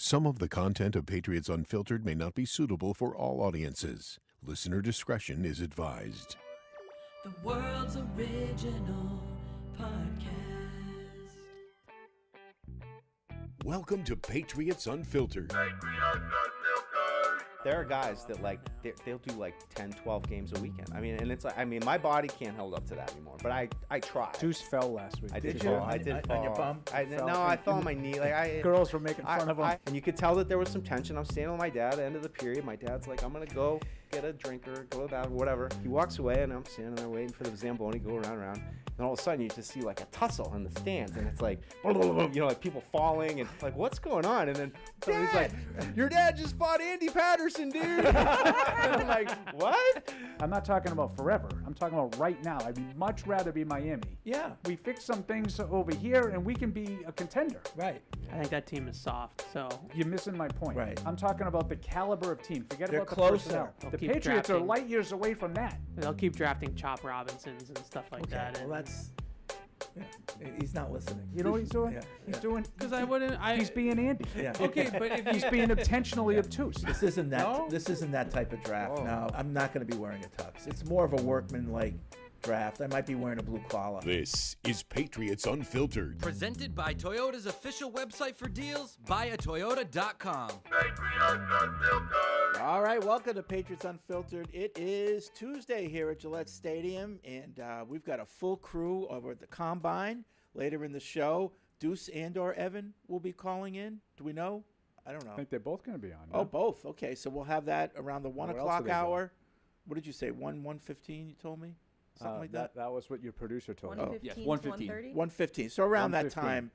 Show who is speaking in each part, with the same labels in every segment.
Speaker 1: Some of the content of Patriots Unfiltered may not be suitable for all audiences. Listener discretion is advised.
Speaker 2: The world's original podcast.
Speaker 1: Welcome to Patriots Unfiltered.
Speaker 3: There are guys that they'll do 10, 12 games a weekend. I mean, and it's my body can't hold up to that anymore. But I try.
Speaker 4: Juice fell last week.
Speaker 3: I did
Speaker 4: fall.
Speaker 3: fall. I did fall.
Speaker 5: On your bum?
Speaker 3: I fell on my knee.
Speaker 4: Girls were making fun of him.
Speaker 3: And you could tell that there was some tension. I'm standing with my dad at the end of the period. My dad's like, I'm gonna go get a drink or go to the bathroom, whatever. He walks away, and I'm standing there waiting for the Zamboni to go around. And all of a sudden, you just see a tussle in the stands, and it's people falling, and what's going on? And then somebody's like, your dad just fought Andy Patterson, dude. And I'm like, what?
Speaker 4: I'm not talking about forever. I'm talking about right now. I'd much rather be Miami.
Speaker 5: Yeah.
Speaker 4: We fix some things over here, and we can be a contender.
Speaker 5: Right.
Speaker 6: I think that team is soft, so
Speaker 4: You're missing my point.
Speaker 5: Right.
Speaker 4: I'm talking about the caliber of team. Forget
Speaker 5: They're
Speaker 4: about the
Speaker 5: closer.
Speaker 4: personnel.
Speaker 6: They'll
Speaker 4: The
Speaker 6: keep
Speaker 4: Patriots are
Speaker 6: drafting.
Speaker 4: light years away from that.
Speaker 6: they'll keep drafting Chop Robinsons and stuff like that.
Speaker 5: Well,
Speaker 6: and-
Speaker 5: that's. Yeah. He's not listening.
Speaker 4: You know what he's doing?
Speaker 5: Yeah,
Speaker 4: He's
Speaker 5: yeah.
Speaker 4: doing.
Speaker 6: Because I wouldn't.
Speaker 4: He's being Andy.
Speaker 5: Yeah.
Speaker 6: Okay, but if
Speaker 4: He's being intentionally obtuse.
Speaker 5: This isn't that.
Speaker 6: No?
Speaker 5: This isn't that type of draft.
Speaker 3: Oh.
Speaker 5: No, I'm not going to be wearing a tux. It's more of a workman-like draft. I might be wearing a blue collar.
Speaker 1: This is Patriots Unfiltered.
Speaker 7: Presented by Toyota's official website for deals, buyatoyota.com.
Speaker 5: All right, welcome to Patriots Unfiltered. It is Tuesday here at Gillette Stadium, and we've got a full crew over at the Combine. Later in the show, Deuce and/or Evan will be calling in. Do we know? I don't know.
Speaker 4: I think they're both going to be on.
Speaker 5: Oh, both. Okay, so we'll have that around the 1
Speaker 4: What else
Speaker 5: o'clock
Speaker 4: do they do?
Speaker 5: hour. What did you say? 1:15? You told me something like that.
Speaker 4: That was what your producer told me.
Speaker 8: 1:15
Speaker 7: 1:15.
Speaker 8: 1:30?
Speaker 5: 1:15. So around that
Speaker 4: 1:15.
Speaker 5: time,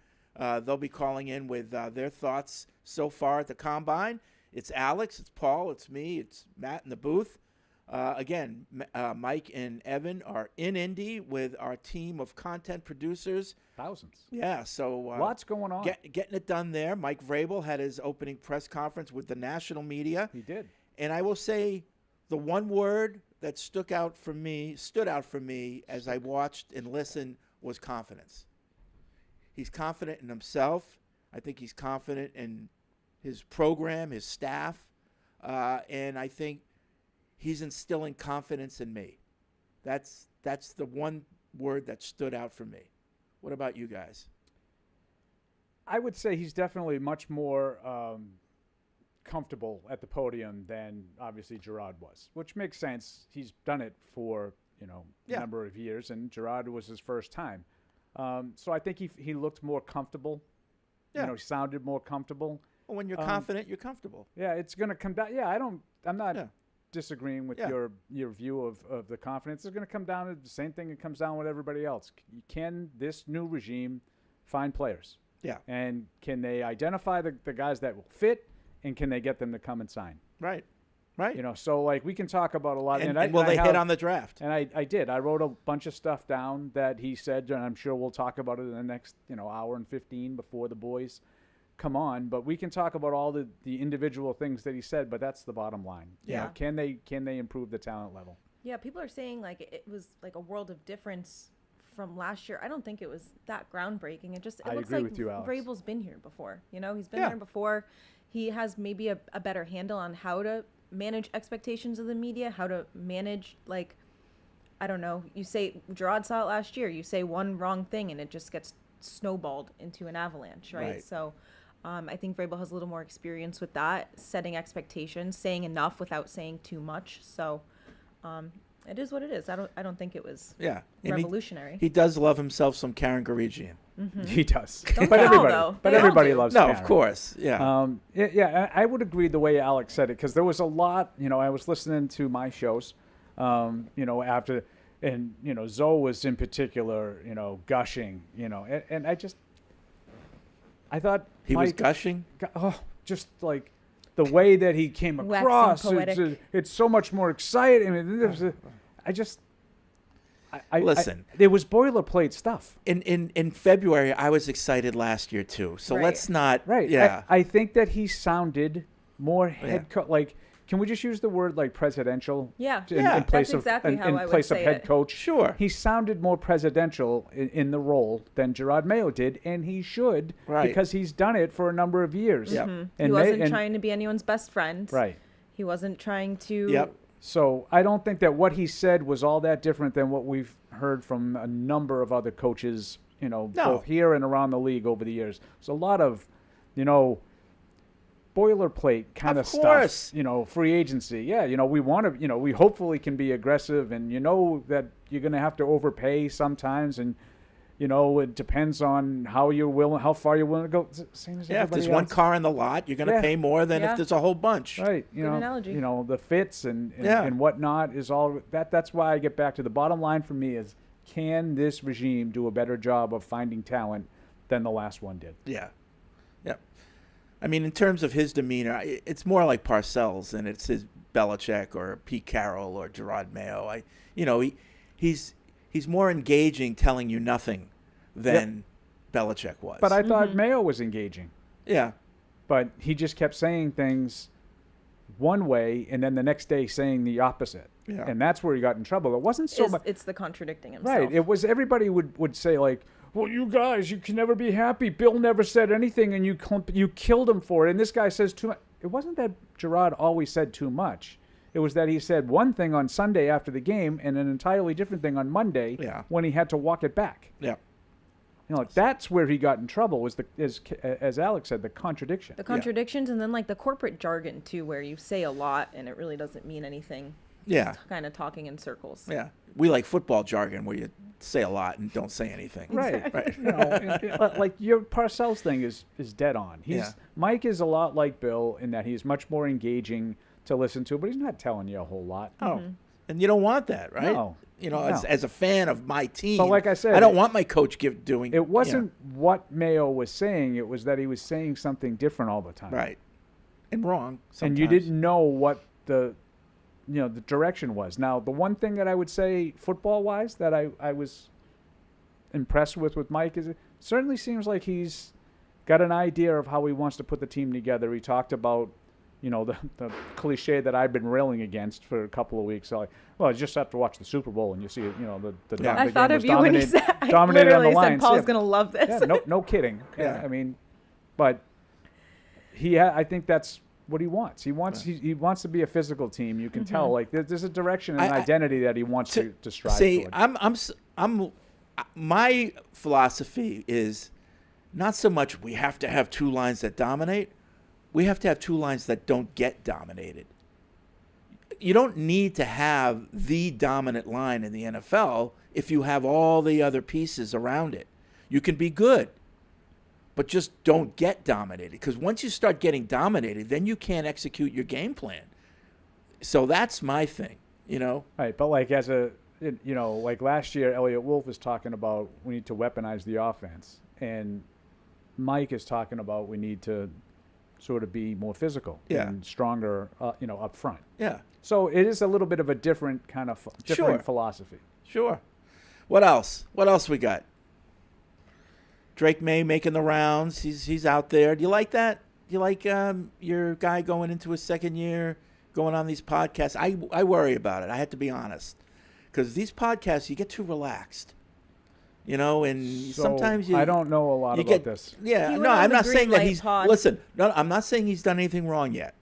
Speaker 5: they'll be calling in with their thoughts so far at the Combine. It's Alex, it's Paul, it's me, it's Matt in the booth. Again, Mike and Evan are in Indy with our team of content producers.
Speaker 4: Thousands.
Speaker 5: Yeah, so
Speaker 4: Lots going on.
Speaker 5: getting it done there. Mike Vrabel had his opening press conference with the national media.
Speaker 4: He did.
Speaker 5: And I will say the one word that stood out for me as I watched and listened was confidence. He's confident in himself. I think he's confident in his program, his staff, and I think he's instilling confidence in me. That's the one word that stood out for me. What about you guys?
Speaker 4: I would say he's definitely much more comfortable at the podium than obviously Gerard was, which makes sense. He's done it for a number of years, and Gerard was his first time. So I think he looked more comfortable.
Speaker 5: Yeah.
Speaker 4: He sounded more comfortable.
Speaker 5: Well, when you're confident, you're comfortable.
Speaker 4: Yeah, it's going to come down. Yeah, I'm not
Speaker 5: Yeah.
Speaker 4: disagreeing with
Speaker 5: Yeah.
Speaker 4: your view of the confidence. It's going to come down to the same thing that comes down with everybody else. Can this new regime find players?
Speaker 5: Yeah.
Speaker 4: And can they identify the guys that will fit, and can they get them to come and sign?
Speaker 5: Right.
Speaker 4: So we can talk about a lot.
Speaker 5: And
Speaker 4: I
Speaker 5: will they hit on the draft?
Speaker 4: And I did. I wrote a bunch of stuff down that he said, and I'm sure we'll talk about it in the next hour and 15 before the boys come on. But we can talk about all the individual things that he said. But that's the bottom line.
Speaker 5: Yeah.
Speaker 4: Can they improve the talent level?
Speaker 8: Yeah, people are saying it was a world of difference from last year. I don't think it was that groundbreaking. It
Speaker 4: I
Speaker 8: looks
Speaker 4: agree
Speaker 8: like
Speaker 4: with you, Alex.
Speaker 8: Vrabel's been here before. He's been
Speaker 5: Yeah.
Speaker 8: here before. He has maybe a better handle on how to manage expectations of the media, how to manage I don't know. You say Gerard saw it last year. You say one wrong thing and it just gets snowballed into an avalanche, right?
Speaker 5: Right.
Speaker 8: So I think Vrabel has a little more experience with that, setting expectations, saying enough without saying too much. So it is what it is. I don't think it was
Speaker 5: Yeah. And
Speaker 8: revolutionary.
Speaker 5: He does love himself some Karen Garigian.
Speaker 4: He does.
Speaker 8: Don't
Speaker 4: but
Speaker 8: they all,
Speaker 4: everybody,
Speaker 8: though?
Speaker 4: but
Speaker 8: They all
Speaker 4: everybody
Speaker 8: do.
Speaker 4: loves.
Speaker 5: No,
Speaker 4: Karen.
Speaker 5: of course. Yeah.
Speaker 4: I would agree the way Alex said it, because there was a lot. I was listening to my shows, after, and Zoe was in particular, gushing, and I thought
Speaker 5: he was
Speaker 4: Mike-
Speaker 5: gushing.
Speaker 4: just the way that he came
Speaker 8: Waxing
Speaker 4: across.
Speaker 8: poetic.
Speaker 4: It's so much more exciting. I mean,
Speaker 5: Listen.
Speaker 4: there was boilerplate stuff.
Speaker 5: In February, I was excited last year too. So
Speaker 8: Right.
Speaker 5: let's not.
Speaker 4: Right.
Speaker 5: Yeah.
Speaker 4: I think that he sounded more can we just use the word like presidential?
Speaker 8: Yeah.
Speaker 4: In,
Speaker 5: Yeah.
Speaker 4: in place
Speaker 8: That's exactly
Speaker 4: of
Speaker 8: how
Speaker 4: in
Speaker 8: I would
Speaker 4: place of
Speaker 8: say
Speaker 4: head
Speaker 8: it.
Speaker 4: coach.
Speaker 5: Sure.
Speaker 4: He sounded more presidential in the role than Gerard Mayo did, and he should
Speaker 5: Right.
Speaker 4: because he's done it for a number of years.
Speaker 5: Yep.
Speaker 8: He
Speaker 4: And
Speaker 8: wasn't trying to be anyone's best friend.
Speaker 4: Right.
Speaker 8: He wasn't trying to.
Speaker 5: Yep.
Speaker 4: So I don't think that what he said was all that different than what we've heard from a number of other coaches,
Speaker 5: No.
Speaker 4: both here and around the league over the years. There's a lot of, boilerplate kind of
Speaker 5: course.
Speaker 4: stuff, free agency. Yeah, we want to, we hopefully can be aggressive, and that you're going to have to overpay sometimes, and it depends on how far you're willing to go. Same as
Speaker 5: Yeah, if
Speaker 4: everybody
Speaker 5: there's one
Speaker 4: else.
Speaker 5: car in the lot, you're going to
Speaker 4: Yeah.
Speaker 5: pay more than
Speaker 8: Yeah.
Speaker 5: if there's a whole bunch.
Speaker 4: Right,
Speaker 8: Good analogy.
Speaker 4: the fits and
Speaker 5: Yeah.
Speaker 4: and whatnot is all that. That's why I get back to the bottom line for me is, can this regime do a better job of finding talent than the last one did?
Speaker 5: Yeah. Yep. I mean, in terms of his demeanor, it's more like Parcells than it's his Belichick or Pete Carroll or Gerard Mayo. He's more engaging, telling you nothing than Belichick was.
Speaker 4: But I thought Mayo was engaging,
Speaker 5: yeah.
Speaker 4: but he just kept saying things one way and then the next day saying the opposite,
Speaker 5: Yeah.
Speaker 4: and that's where he got in trouble. It wasn't so much.
Speaker 8: It's the contradicting himself.
Speaker 4: Right. It was everybody would say like, well, you guys, you can never be happy. Bill never said anything, and you killed him for it. And this guy says too much. It wasn't that Gerard always said too much. It was that he said one thing on Sunday after the game and an entirely different thing on Monday when he had to walk it back.
Speaker 5: Yeah.
Speaker 4: That's where he got in trouble, was as Alex said, the contradiction.
Speaker 8: The contradictions, and then like the corporate jargon too, where you say a lot and it really doesn't mean anything.
Speaker 5: Yeah.
Speaker 8: Kind of talking in circles.
Speaker 5: Yeah. We like football jargon where you say a lot and don't say anything.
Speaker 4: Right.
Speaker 5: Right.
Speaker 4: Like your Parcells thing is dead on. Mike is a lot like Bill in that he's much more engaging to listen to, but he's not telling you a whole lot.
Speaker 5: Oh. And you don't want that, right?
Speaker 4: No.
Speaker 5: As a fan of my team,
Speaker 4: But like I said,
Speaker 5: I don't want my coach doing.
Speaker 4: It wasn't what Mayo was saying. It was that he was saying something different all the time.
Speaker 5: Right. And wrong.
Speaker 4: And you
Speaker 5: sometimes.
Speaker 4: didn't know what the direction was. Now, the one thing that I would say football-wise that I was impressed with Mike is it certainly seems like he's got an idea of how he wants to put the team together. He talked about, the cliche that I've been railing against for a couple of weeks. So like, well, you just have to watch the Super Bowl and you see, the
Speaker 5: Yeah.
Speaker 8: I
Speaker 4: the
Speaker 8: thought
Speaker 4: game
Speaker 8: of
Speaker 4: was
Speaker 8: you when he said. I
Speaker 4: dominated on the
Speaker 8: literally said
Speaker 4: lines.
Speaker 8: Paul's
Speaker 4: Yeah.
Speaker 8: gonna love this.
Speaker 4: Yeah, no kidding.
Speaker 5: Yeah.
Speaker 4: I mean, but I think that's what he wants. He wants to be a physical team. You can tell like there's a direction and an identity that he wants to strive
Speaker 5: See,
Speaker 4: toward.
Speaker 5: my philosophy is not so much we have to have two lines that dominate. We have to have two lines that don't get dominated. You don't need to have the dominant line in the NFL if you have all the other pieces around it. You can be good, but just don't get dominated. Because once you start getting dominated, then you can't execute your game plan. So that's my thing,
Speaker 4: Right, but like like last year, Elliot Wolf was talking about we need to weaponize the offense, and Mike is talking about we need to sort of be more physical and stronger, up front.
Speaker 5: Yeah.
Speaker 4: So it is a little bit of a different kind of different philosophy.
Speaker 5: Sure. What else? What else we got? Drake Maye making the rounds. He's out there. Do you like that? Do you like your guy going into his second year, going on these podcasts? I worry about it. I have to be honest, because these podcasts you get too relaxed, and
Speaker 4: So
Speaker 5: sometimes
Speaker 4: I don't know a lot about this.
Speaker 5: Yeah,
Speaker 8: He
Speaker 5: no,
Speaker 8: went on
Speaker 5: I'm
Speaker 8: the
Speaker 5: not saying that
Speaker 8: Green
Speaker 5: he's.
Speaker 8: Light pod.
Speaker 5: Listen, no, I'm not saying he's done anything wrong yet.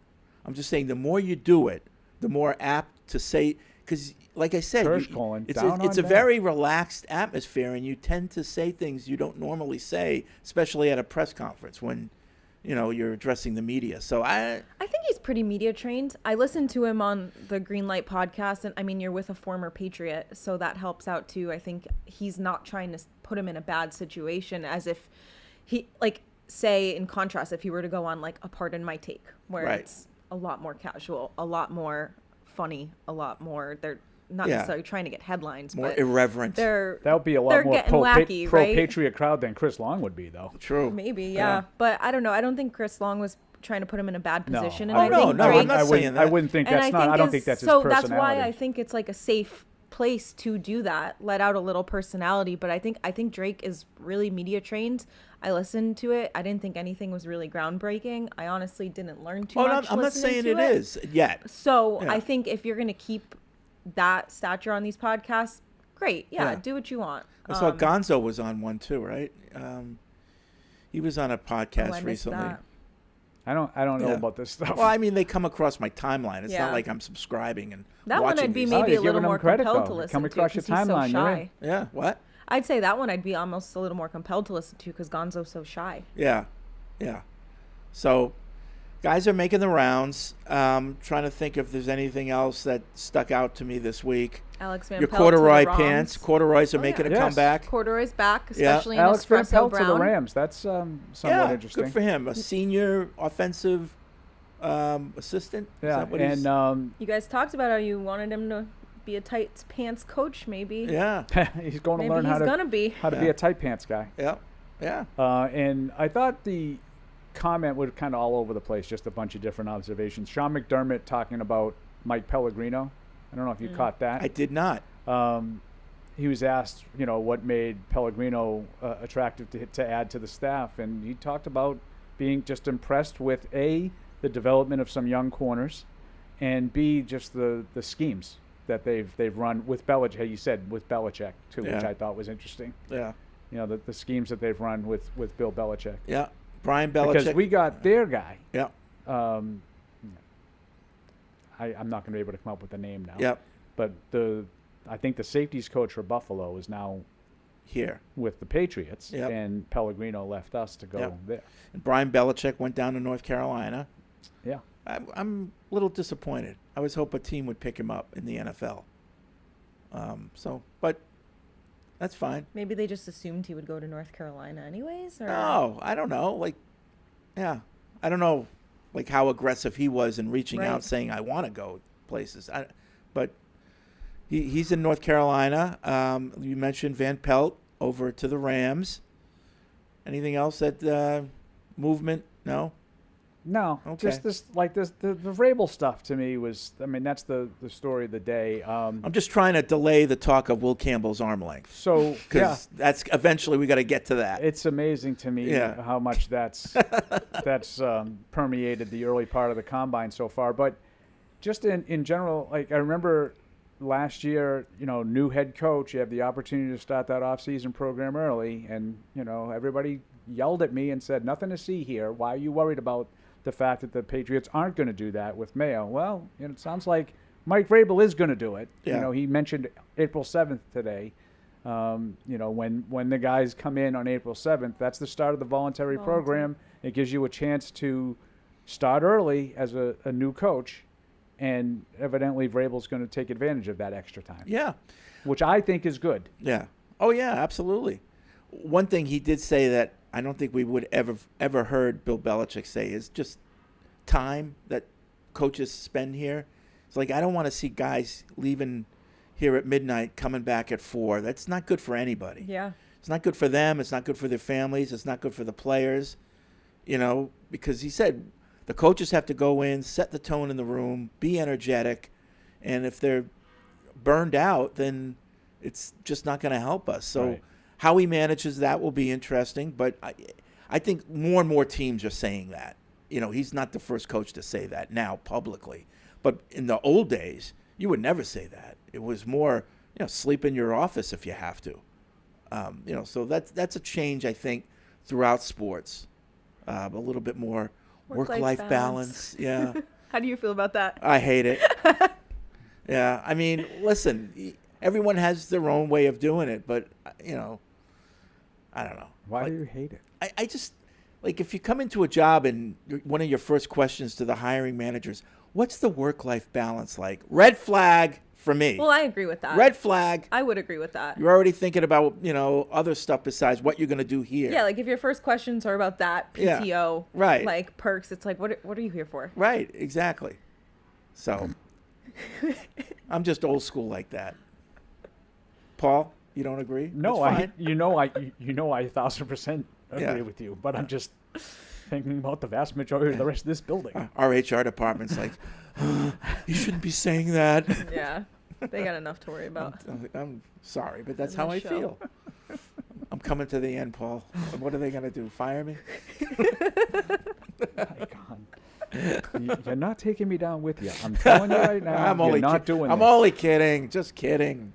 Speaker 5: I'm just saying the more you do it, the more apt to say. Because, like I said,
Speaker 4: Church calling,
Speaker 5: it's
Speaker 4: down
Speaker 5: a, it's
Speaker 4: on
Speaker 5: a
Speaker 4: that.
Speaker 5: very relaxed atmosphere, and you tend to say things you don't normally say, especially at a press conference when, you're addressing the media. So
Speaker 8: I think he's pretty media trained. I listened to him on the Green Light podcast, and I mean, you're with a former Patriot, so that helps out too. I think he's not trying to put him in a bad situation, as if he, like, say in contrast, if he were to go on like a Pardon My Take, where
Speaker 5: Right.
Speaker 8: it's a lot more casual, a lot more funny, a lot more. They're not
Speaker 5: Yeah.
Speaker 8: necessarily trying to get headlines,
Speaker 5: more
Speaker 8: but
Speaker 5: irreverent.
Speaker 8: they're
Speaker 4: That would be a lot
Speaker 8: they're
Speaker 4: more
Speaker 8: getting wacky, right?
Speaker 4: pro-Patriot crowd than Chris Long would be, though.
Speaker 5: True.
Speaker 8: maybe, yeah. But I don't know. I don't think Chris Long was trying to put him in a bad
Speaker 4: No.
Speaker 8: position.
Speaker 4: Oh,
Speaker 8: and I
Speaker 5: no,
Speaker 8: think
Speaker 5: no,
Speaker 8: Drake,
Speaker 5: I'm not saying that.
Speaker 4: I wouldn't think
Speaker 8: and
Speaker 4: that's not. I don't think
Speaker 8: is-
Speaker 4: that's his
Speaker 8: so
Speaker 4: personality.
Speaker 8: that's why I think it's like a safe place to do that. Let out a little personality, but I think Drake is really media trained. I listened to it. I didn't think anything was really groundbreaking. I honestly didn't learn too much.
Speaker 5: I'm not
Speaker 8: listening
Speaker 5: saying
Speaker 8: to
Speaker 5: it is yet.
Speaker 8: So
Speaker 5: Yeah.
Speaker 8: I think if you're gonna keep that stature on these podcasts, great. Yeah,
Speaker 5: Yeah.
Speaker 8: do what you want.
Speaker 5: I saw Gonzo was on one too, right? He was on a podcast
Speaker 8: I missed
Speaker 5: recently.
Speaker 8: that.
Speaker 4: I don't know
Speaker 5: Yeah.
Speaker 4: about this stuff.
Speaker 5: Well, I mean, they come across my timeline. It's
Speaker 8: Yeah.
Speaker 5: not like I'm subscribing and
Speaker 8: That one
Speaker 5: watching
Speaker 8: I'd be
Speaker 5: these.
Speaker 8: maybe
Speaker 4: you're
Speaker 8: a little
Speaker 4: giving them
Speaker 8: more
Speaker 4: credit,
Speaker 8: compelled
Speaker 4: though.
Speaker 8: to
Speaker 4: They
Speaker 8: listen
Speaker 4: come
Speaker 8: to
Speaker 4: across your
Speaker 8: because he's so
Speaker 4: timeline, you're
Speaker 8: shy.
Speaker 4: in.
Speaker 5: Yeah, what?
Speaker 8: I'd say that one I'd be almost a little more compelled to listen to because Gonzo's so shy.
Speaker 5: Yeah. So, guys are making the rounds. Trying to think if there's anything else that stuck out to me this week.
Speaker 8: Alex Van
Speaker 5: Your
Speaker 8: Pelt to the
Speaker 5: corduroy
Speaker 8: Roms.
Speaker 5: pants. Corduroys are
Speaker 8: Oh,
Speaker 5: making
Speaker 8: yeah.
Speaker 5: a
Speaker 4: Yes.
Speaker 5: comeback.
Speaker 8: Corduroy's back,
Speaker 5: Yeah.
Speaker 8: especially in
Speaker 4: Alex Van
Speaker 8: espresso
Speaker 4: Pelt to the
Speaker 8: brown.
Speaker 4: Rams. That's somewhat
Speaker 5: Yeah,
Speaker 4: interesting.
Speaker 5: good for him. A senior offensive assistant. Is
Speaker 4: Yeah,
Speaker 5: that what he's?
Speaker 4: and
Speaker 8: You guys talked about how you wanted him to be a tight pants coach, maybe.
Speaker 5: Yeah,
Speaker 4: he's going to
Speaker 8: Maybe
Speaker 4: learn
Speaker 8: he's
Speaker 4: how to
Speaker 8: gonna be.
Speaker 4: be
Speaker 5: Yeah.
Speaker 4: a tight pants guy.
Speaker 5: yeah.
Speaker 4: And I thought the comment was kind of all over the place, just a bunch of different observations. Sean McDermott talking about Mike Pellegrino. I don't know if you caught that.
Speaker 5: I did not.
Speaker 4: He was asked, what made Pellegrino attractive to add to the staff, and he talked about being just impressed with A, the development of some young corners, and B, just the schemes that they've run with Belichick. He said with Belichick too, which
Speaker 5: Yeah.
Speaker 4: I thought was interesting.
Speaker 5: Yeah,
Speaker 4: The schemes that they've run with Bill Belichick.
Speaker 5: yeah. Brian Belichick.
Speaker 4: Because we got their guy.
Speaker 5: Yeah,
Speaker 4: I'm not going to be able to come up with the name now.
Speaker 5: yeah.
Speaker 4: But I think the safeties coach for Buffalo is now
Speaker 5: Here.
Speaker 4: with the Patriots,
Speaker 5: Yep.
Speaker 4: and Pellegrino left us to go
Speaker 5: Yep.
Speaker 4: there.
Speaker 5: And Brian Belichick went down to North Carolina.
Speaker 4: Yeah.
Speaker 5: I'm a little disappointed. I was hoping a team would pick him up in the NFL. But that's fine.
Speaker 8: Maybe they just assumed he would go to North Carolina anyways. Or?
Speaker 5: No, I don't know. I don't know, how aggressive he was in reaching out,
Speaker 8: Right.
Speaker 5: saying I want to go places. But he's in North Carolina. You mentioned Van Pelt over to the Rams. Anything else that movement? No.
Speaker 4: No,
Speaker 5: Okay.
Speaker 4: just the Vrabel stuff to me was, that's the story of the day.
Speaker 5: I'm just trying to delay the talk of Will Campbell's arm length.
Speaker 4: So,
Speaker 5: Because that's eventually we got to get to that.
Speaker 4: it's amazing to me
Speaker 5: Yeah.
Speaker 4: how much that's permeated the early part of the combine so far. But just in general, I remember last year, new head coach, you have the opportunity to start that offseason program early, and everybody yelled at me and said, nothing to see here. Why are you worried about the fact that the Patriots aren't going to do that with Mayo? Well, it sounds like Mike Vrabel is going to do it.
Speaker 5: Yeah.
Speaker 4: He mentioned April 7th today. When the guys come in on April 7th, that's the start of the voluntary program. It gives you a chance to start early as a new coach, and evidently Vrabel's going to take advantage of that extra time,
Speaker 5: Yeah.
Speaker 4: which I think is good.
Speaker 5: Yeah. Oh, yeah, absolutely. One thing he did say that I don't think we would ever heard Bill Belichick say is just time that coaches spend here. It's like, I don't want to see guys leaving here at midnight, coming back at 4. That's not good for anybody.
Speaker 8: Yeah.
Speaker 5: It's not good for them. It's not good for their families. It's not good for the players, because he said the coaches have to go in, set the tone in the room, be energetic, and if they're burned out, then it's just not going to help us. So
Speaker 4: Right.
Speaker 5: how he manages that will be interesting, but I think more and more teams are saying that. He's not the first coach to say that now publicly. But in the old days, you would never say that. It was more, sleep in your office if you have to. So that's a change, I think, throughout sports. A little bit more
Speaker 8: Work-life
Speaker 5: work-life balance. Yeah.
Speaker 8: How do you feel about that?
Speaker 5: I hate it. Yeah. I mean, listen, everyone has their own way of doing it, but, I don't know.
Speaker 4: Why do you hate it?
Speaker 5: I just, if you come into a job and one of your first questions to the hiring managers, what's the work-life balance like? Red flag for me.
Speaker 8: Well, I agree with that.
Speaker 5: Red flag.
Speaker 8: I would agree with that.
Speaker 5: You're already thinking about, other stuff besides what you're going to do here.
Speaker 8: Yeah, if your first questions are about that
Speaker 5: Yeah,
Speaker 8: PTO,
Speaker 5: right.
Speaker 8: Perks, it's like, what are you here for?
Speaker 5: Right, exactly. So, I'm just old school like that. Paul, you don't agree?
Speaker 4: No,
Speaker 5: That's
Speaker 4: I
Speaker 5: fine.
Speaker 4: you know I 1,000% agree
Speaker 5: Yeah.
Speaker 4: with you, but I'm just thinking about the vast majority of the rest of this building.
Speaker 5: Our HR department's like, you shouldn't be saying that.
Speaker 8: Yeah. They got enough to worry about.
Speaker 5: I'm sorry, but that's
Speaker 8: In
Speaker 5: how
Speaker 8: the
Speaker 5: I
Speaker 8: show.
Speaker 5: feel. I'm coming to the end, Paul. What are they going to do? Fire me?
Speaker 4: My God. You're not taking me down with you. I'm telling you right now.
Speaker 5: I'm only
Speaker 4: you're not
Speaker 5: kid-
Speaker 4: doing
Speaker 5: I'm
Speaker 4: this.
Speaker 5: only kidding. Just kidding.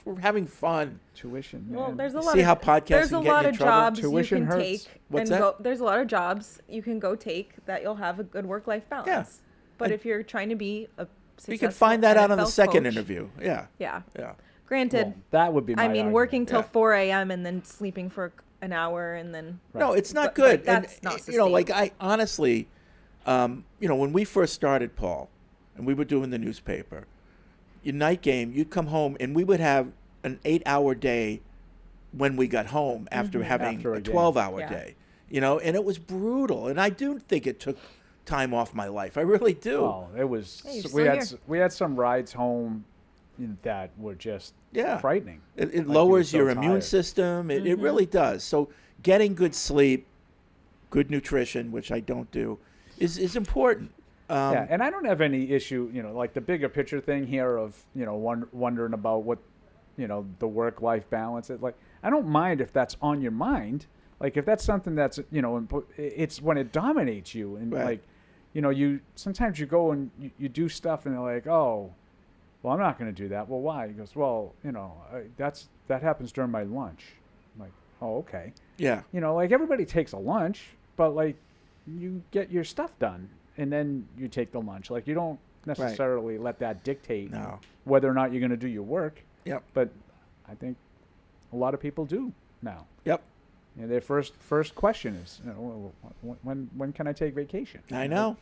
Speaker 5: We're having fun.
Speaker 4: Tuition, man.
Speaker 8: Well, there's a lot
Speaker 5: See
Speaker 8: of
Speaker 5: how podcasting
Speaker 8: there's a
Speaker 5: get you
Speaker 8: lot
Speaker 5: in
Speaker 8: of
Speaker 5: trouble?
Speaker 8: jobs
Speaker 4: Tuition
Speaker 8: you can
Speaker 4: hurts.
Speaker 8: take
Speaker 5: What's
Speaker 8: and
Speaker 5: that?
Speaker 8: go. There's a lot of jobs you can go take that you'll have a good work-life balance. But
Speaker 5: And
Speaker 8: if you're trying to be a successful
Speaker 5: You can find that out on the
Speaker 8: NFL
Speaker 5: second
Speaker 8: coach-
Speaker 5: interview. Yeah.
Speaker 8: Yeah.
Speaker 5: Yeah.
Speaker 8: Granted,
Speaker 4: Well, that would be my
Speaker 8: I mean,
Speaker 4: argument.
Speaker 8: working till
Speaker 5: Yeah.
Speaker 8: 4 a.m. and then sleeping for an hour and then
Speaker 5: No, it's not
Speaker 8: But,
Speaker 5: good.
Speaker 8: like, that's not
Speaker 5: like I honestly, when we first started, Paul, and we were doing the newspaper, your night game, you'd come home and we would have an 8-hour day when we got home after having
Speaker 4: After a
Speaker 5: a
Speaker 4: game.
Speaker 5: 12-hour
Speaker 8: Yeah.
Speaker 5: day, and it was brutal. And I do think it took time off my life. I really do.
Speaker 4: Oh, it was.
Speaker 8: Hey, you're
Speaker 4: we
Speaker 8: still
Speaker 4: had
Speaker 8: here.
Speaker 4: we had some rides home that were just
Speaker 5: Yeah.
Speaker 4: frightening.
Speaker 5: It
Speaker 4: Like, you were
Speaker 5: lowers
Speaker 4: so
Speaker 5: your immune
Speaker 4: tired.
Speaker 5: system. It really does. So getting good sleep, good nutrition, which I don't do, is important.
Speaker 4: Yeah, and I don't have any issue, like the bigger picture thing here of, wondering about what, the work-life balance. I don't mind if that's on your mind. Like if that's something that's, it's when it dominates you and
Speaker 5: Right.
Speaker 4: you sometimes you go and you do stuff and they're like, oh, well, I'm not going to do that. Well, why? He goes, well, that happens during my lunch. I'm like, oh, okay.
Speaker 5: Yeah.
Speaker 4: Like everybody takes a lunch, but like you get your stuff done and then you take the lunch. Like you don't necessarily let that dictate
Speaker 5: No.
Speaker 4: whether or not you're going to do your work.
Speaker 5: Yep.
Speaker 4: But I think a lot of people do now.
Speaker 5: Yep.
Speaker 4: Their first question is, when can I take vacation?
Speaker 5: I know.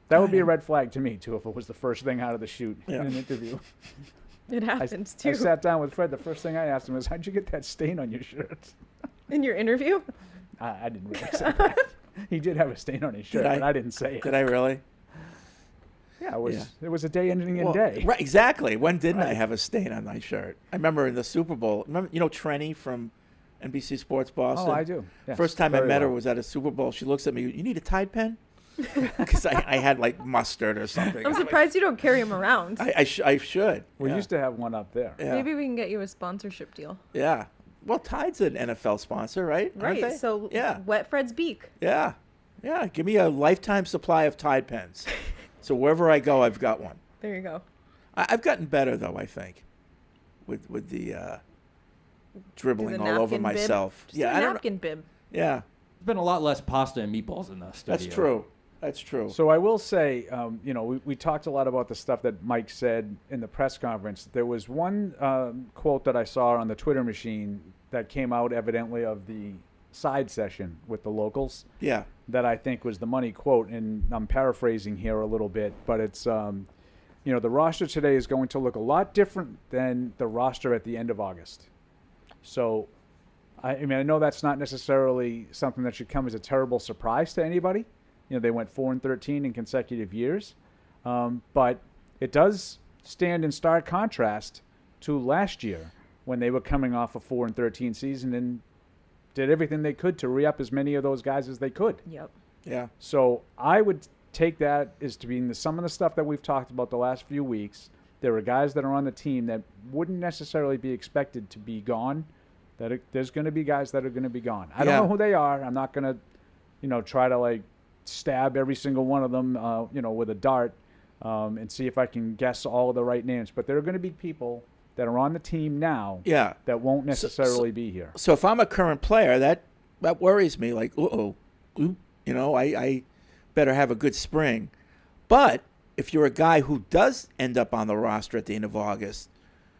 Speaker 4: That would be a red flag to me too if it was the first thing out of the chute
Speaker 5: Yeah.
Speaker 4: in an interview.
Speaker 8: it
Speaker 4: I,
Speaker 8: happens
Speaker 4: I
Speaker 8: too.
Speaker 4: sat down with Fred. The first thing I asked him was, "How'd you get that stain on your shirt?"
Speaker 8: In your interview,
Speaker 4: I didn't really say that. He did have a stain on his shirt,
Speaker 5: I?
Speaker 4: but I didn't say it.
Speaker 5: Did I really?
Speaker 4: Yeah, it was.
Speaker 5: Yeah.
Speaker 4: It was a day ending in
Speaker 5: Well,
Speaker 4: day.
Speaker 5: Right, exactly. When didn't I
Speaker 4: Right.
Speaker 5: have a stain on my shirt? I remember in the Super Bowl. Remember, Trenny from NBC Sports Boston?
Speaker 4: Oh, I do. Yes,
Speaker 5: First time I
Speaker 4: very
Speaker 5: met her
Speaker 4: well.
Speaker 5: was at a Super Bowl. She looks at me. You need a Tide pen? Because I had like mustard or something.
Speaker 8: I'm surprised you don't carry them around.
Speaker 5: I should.
Speaker 4: We
Speaker 5: yeah.
Speaker 4: used to have one up there.
Speaker 5: Yeah.
Speaker 8: Maybe we can get you a sponsorship deal.
Speaker 5: Yeah. Well, Tide's an NFL sponsor, right? Aren't
Speaker 8: Right.
Speaker 5: they?
Speaker 8: So
Speaker 5: yeah.
Speaker 8: wet Fred's beak.
Speaker 5: Yeah. Yeah. Give me a lifetime supply of Tide pens. So wherever I go, I've got one.
Speaker 8: There you go.
Speaker 5: I've gotten better though, I think, with the dribbling
Speaker 8: The
Speaker 5: all over
Speaker 8: napkin bib.
Speaker 5: myself.
Speaker 8: Just
Speaker 5: Yeah,
Speaker 8: a
Speaker 5: I don't.
Speaker 8: napkin bib.
Speaker 5: Yeah,
Speaker 7: There's been a lot less pasta and meatballs in the studio.
Speaker 5: that's true. That's true.
Speaker 4: So I will say, we talked a lot about the stuff that Mike said in the press conference. There was one quote that I saw on the Twitter machine that came out evidently of the side session with the locals
Speaker 5: Yeah.
Speaker 4: that I think was the money quote, and I'm paraphrasing here a little bit, but it's, the roster today is going to look a lot different than the roster at the end of August. So, I know that's not necessarily something that should come as a terrible surprise to anybody. They went 4-13 in consecutive years, but it does stand in stark contrast to last year when they were coming off a 4-13 season and did everything they could to re-up as many of those guys as they could.
Speaker 8: Yep.
Speaker 5: Yeah.
Speaker 4: So I would take that as to being some of the stuff that we've talked about the last few weeks. There are guys that are on the team that wouldn't necessarily be expected to be gone. There's going to be guys that are going to be gone. I don't know who they are. I'm not going to, try to stab every single one of them, with a dart and see if I can guess all of the right names. But there are going to be people that are on the team now
Speaker 5: Yeah.
Speaker 4: that won't necessarily be here.
Speaker 5: So if I'm a current player, that worries me. Like, I better have a good spring. But if you're a guy who does end up on the roster at the end of August,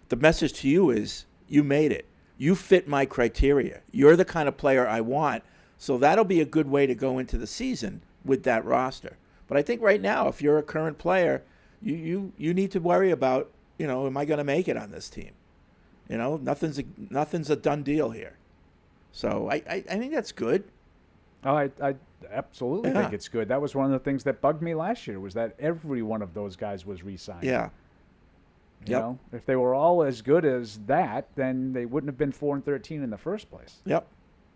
Speaker 5: the message to you is you made it. You fit my criteria. You're the kind of player I want. So that'll be a good way to go into the season with that roster. But I think right now, if you're a current player, you need to worry about, am I going to make it on this team? Nothing's a done deal here. So I think that's good.
Speaker 4: Oh, I absolutely
Speaker 5: Yeah.
Speaker 4: think it's good. That was one of the things that bugged me last year was that every one of those guys was re-signed.
Speaker 5: Yeah.
Speaker 4: You know, if they were all as good as that, then they wouldn't have been 4-13 in the first place.
Speaker 5: Yep.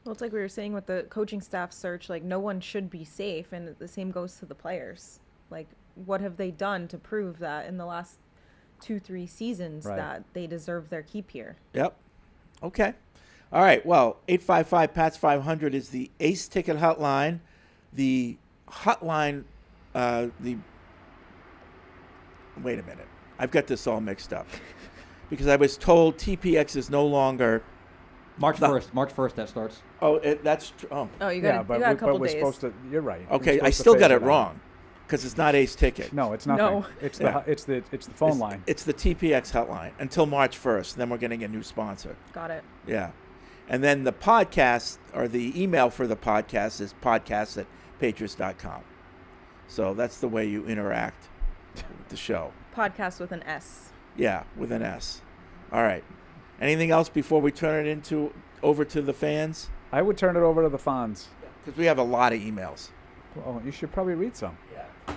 Speaker 8: Well, it's like we were saying with the coaching staff search, no one should be safe, and the same goes to the players. What have they done to prove that in the last 2-3 seasons
Speaker 4: Right.
Speaker 8: that they deserve their keep here.
Speaker 5: Yep. Okay. All right. Well, 855-PATS-500 is the Ace Ticket hotline. The hotline, wait a minute. I've got this all mixed up because I was told TPX is no longer.
Speaker 9: March 1st that starts.
Speaker 5: Oh, that's true. Oh,
Speaker 8: Oh, you
Speaker 4: Yeah,
Speaker 8: got,
Speaker 4: but,
Speaker 8: you got a couple
Speaker 4: we're
Speaker 8: days.
Speaker 4: supposed to. You're right. We're
Speaker 5: okay. I
Speaker 4: supposed to
Speaker 5: still
Speaker 4: phase
Speaker 5: got it
Speaker 4: out.
Speaker 5: wrong because it's not Ace Ticket.
Speaker 4: No, it's nothing.
Speaker 8: No.
Speaker 4: It's
Speaker 5: Yeah.
Speaker 4: it's the phone line.
Speaker 5: It's the TPX hotline until March 1st. Then we're getting a new sponsor.
Speaker 8: Got it.
Speaker 5: Yeah. And then the podcast or the email for the podcast is podcast@patriots.com. So that's the way you interact with the show.
Speaker 8: Podcast with an S.
Speaker 5: Yeah, with an S. All right. Anything else before we turn it over to the fans?
Speaker 4: I would turn it over to the fans.
Speaker 5: Because we have a lot of emails.
Speaker 4: Well, you should probably read some.
Speaker 5: Yeah.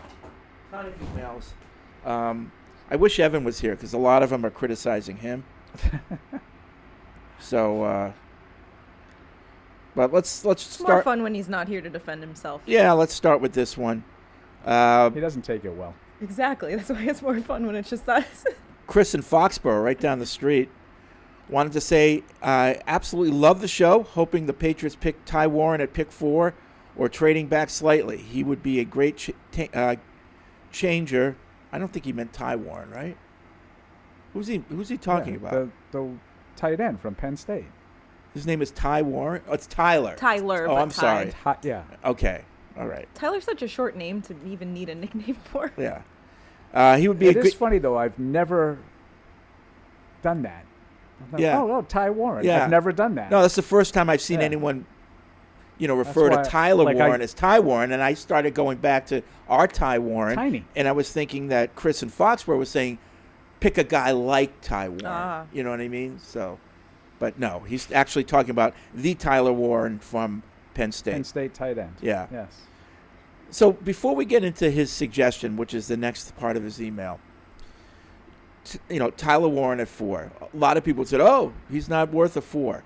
Speaker 5: Ton of emails. I wish Evan was here because a lot of them are criticizing him. So, but let's
Speaker 8: It's more
Speaker 5: start.
Speaker 8: fun when he's not here to defend himself.
Speaker 5: Yeah, let's start with this one.
Speaker 4: He doesn't take it well.
Speaker 8: Exactly. That's why it's more fun when it's just us.
Speaker 5: Chris in Foxborough, right down the street, wanted to say, I absolutely love the show, hoping the Patriots pick Ty Warren at pick 4 or trading back slightly. He would be a great changer. I don't think he meant Ty Warren, right? Who's he talking about?
Speaker 4: The tight end from Penn State.
Speaker 5: His name is Ty Warren? Oh, it's Tyler.
Speaker 8: Tyler.
Speaker 5: Oh,
Speaker 8: but
Speaker 5: I'm sorry.
Speaker 4: Yeah.
Speaker 5: Okay. All right.
Speaker 8: Tyler's such a short name to even need a nickname for.
Speaker 5: Yeah. He would be
Speaker 4: It
Speaker 5: a
Speaker 4: is
Speaker 5: good.
Speaker 4: funny though. I've never done that. I thought,
Speaker 5: Yeah.
Speaker 4: Oh, Ty Warren.
Speaker 5: Yeah.
Speaker 4: I've never done that.
Speaker 5: No, that's the first time I've seen
Speaker 4: Yeah.
Speaker 5: anyone, refer to
Speaker 4: why-
Speaker 5: Tyler
Speaker 4: like
Speaker 5: Warren as Ty Warren, and I started going back to our Ty Warren.
Speaker 4: Tiny.
Speaker 5: And I was thinking that Chris in Foxborough was saying, pick a guy like Ty Warren.
Speaker 8: Ah.
Speaker 5: You know what I mean? So, but no, he's actually talking about the Tyler Warren from Penn State.
Speaker 4: Penn State tight end.
Speaker 5: Yeah.
Speaker 4: Yes.
Speaker 5: So before we get into his suggestion, which is the next part of his email, Tyler Warren at 4. A lot of people said, "Oh, he's not worth a 4."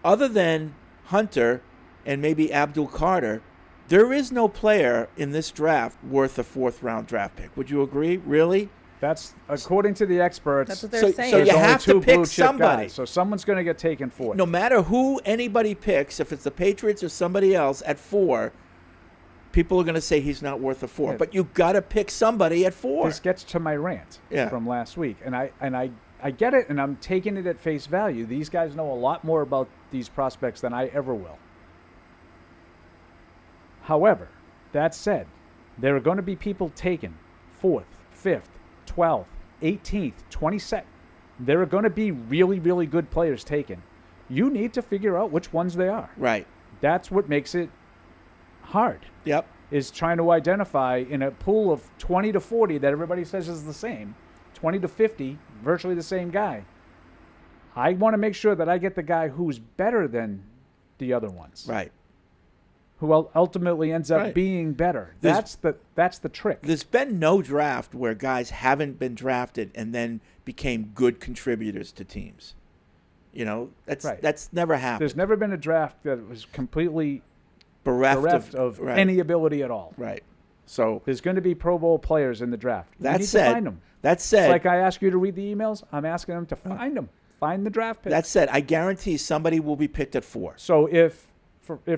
Speaker 5: Other than Hunter and maybe Abdul Carter, there is no player in this draft worth a 4th-round draft pick. Would you agree? Really?
Speaker 4: That's according to the experts.
Speaker 8: That's what they're
Speaker 5: So-
Speaker 8: saying.
Speaker 5: so
Speaker 4: there's
Speaker 5: you
Speaker 4: only
Speaker 5: have to
Speaker 4: two
Speaker 5: pick
Speaker 4: blue chip
Speaker 5: somebody.
Speaker 4: guys, so someone's going to get taken for it.
Speaker 5: No matter who anybody picks, if it's the Patriots or somebody else at 4, people are going to say he's not worth a 4.
Speaker 4: Yeah.
Speaker 5: But you got to pick somebody at 4.
Speaker 4: This gets to my rant
Speaker 5: Yeah.
Speaker 4: from last week, and I get it, and I'm taking it at face value. These guys know a lot more about these prospects than I ever will. However, that said, there are going to be people taken 4th, 5th, 12th, 18th, 22nd. There are going to be really, really good players taken. You need to figure out which ones they are.
Speaker 5: Right.
Speaker 4: That's what makes it hard.
Speaker 5: Yep.
Speaker 4: Is trying to identify in a pool of 20 to 40 that everybody says is the same, 20 to 50, virtually the same guy. I want to make sure that I get the guy who's better than the other ones.
Speaker 5: Right.
Speaker 4: Who ultimately ends up
Speaker 5: Right.
Speaker 4: being better.
Speaker 5: There's-
Speaker 4: That's the trick.
Speaker 5: There's been no draft where guys haven't been drafted and then became good contributors to teams.
Speaker 4: Right.
Speaker 5: That's never happened.
Speaker 4: There's never been a draft that was completely
Speaker 5: bereft
Speaker 4: of
Speaker 5: right.
Speaker 4: any ability at all.
Speaker 5: Right. So
Speaker 4: There's going to be Pro Bowl players in the draft. You
Speaker 5: that
Speaker 4: need
Speaker 5: said,
Speaker 4: to find them.
Speaker 5: that said,
Speaker 4: Like I ask you to read the emails, I'm asking them to find them. Find the draft picks.
Speaker 5: that said, I guarantee somebody will be picked at 4.
Speaker 4: So if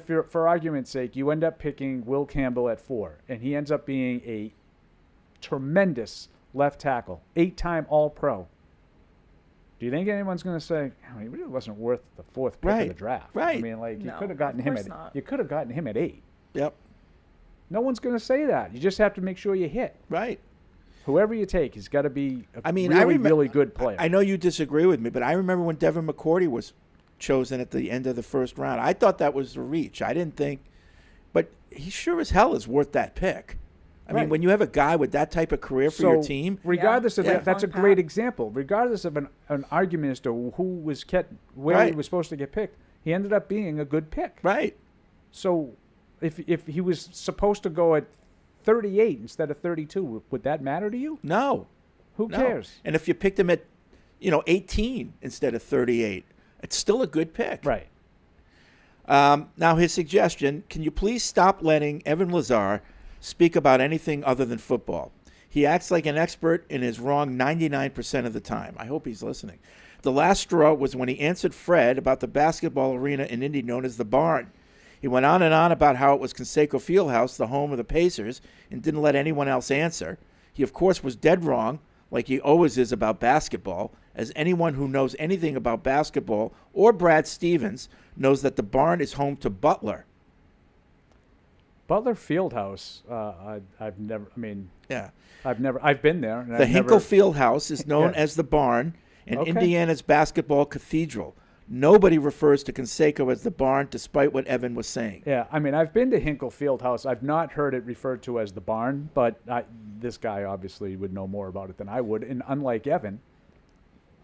Speaker 4: you're, for argument's sake, you end up picking Will Campbell at 4, and he ends up being a tremendous left tackle, 8-time All-Pro, do you think anyone's going to say, oh, he really wasn't worth the 4th pick
Speaker 5: Right.
Speaker 4: of the draft?
Speaker 5: Right.
Speaker 4: I mean, like you
Speaker 8: No,
Speaker 4: could have gotten
Speaker 8: of
Speaker 4: him
Speaker 8: course
Speaker 4: at
Speaker 8: not.
Speaker 4: you could have gotten him at 8.
Speaker 5: Yep.
Speaker 4: No one's going to say that. You just have to make sure you hit.
Speaker 5: Right.
Speaker 4: Whoever you take has got to be a
Speaker 5: I mean,
Speaker 4: really, really good player.
Speaker 5: I know you disagree with me, but I remember when Devin McCourty was chosen at the end of the 1st round. I thought that was a reach. I didn't think, but he sure as hell is worth that pick. I mean,
Speaker 4: Right.
Speaker 5: when you have a guy with that type of career for your team,
Speaker 4: regardless of
Speaker 8: Yeah.
Speaker 4: that, that's a
Speaker 8: Fun
Speaker 4: great
Speaker 8: path.
Speaker 4: example. Regardless of an argument as to who was kept, where he
Speaker 5: Right.
Speaker 4: was supposed to get picked, he ended up being a good pick.
Speaker 5: right?
Speaker 4: So, if he was supposed to go at 38 instead of 32, would that matter to you?
Speaker 5: No.
Speaker 4: Who
Speaker 5: No.
Speaker 4: cares?
Speaker 5: And if you picked him at, 18 instead of 38, it's still a good pick.
Speaker 4: Right.
Speaker 5: Now, his suggestion, can you please stop letting Evan Lazar speak about anything other than football? He acts like an expert and is wrong 99% of the time. I hope he's listening. The last straw was when he answered Fred about the basketball arena in Indy known as the Barn. He went on and on about how it was Conseco Fieldhouse, the home of the Pacers, and didn't let anyone else answer. He, of course, was dead wrong, like he always is about basketball, as anyone who knows anything about basketball or Brad Stevens knows that the Barn is home to Butler.
Speaker 4: Butler Fieldhouse, I've never, I mean,
Speaker 5: Yeah.
Speaker 4: I've been there. And
Speaker 5: The
Speaker 4: I've
Speaker 5: Hinkle
Speaker 4: never,
Speaker 5: Fieldhouse is known
Speaker 4: Yeah.
Speaker 5: as the Barn and
Speaker 4: Okay.
Speaker 5: Indiana's basketball cathedral. Nobody refers to Conseco as the Barn, despite what Evan was saying.
Speaker 4: Yeah, I mean, I've been to Hinkle Fieldhouse. I've not heard it referred to as the Barn, but this guy obviously would know more about it than I would. And unlike Evan,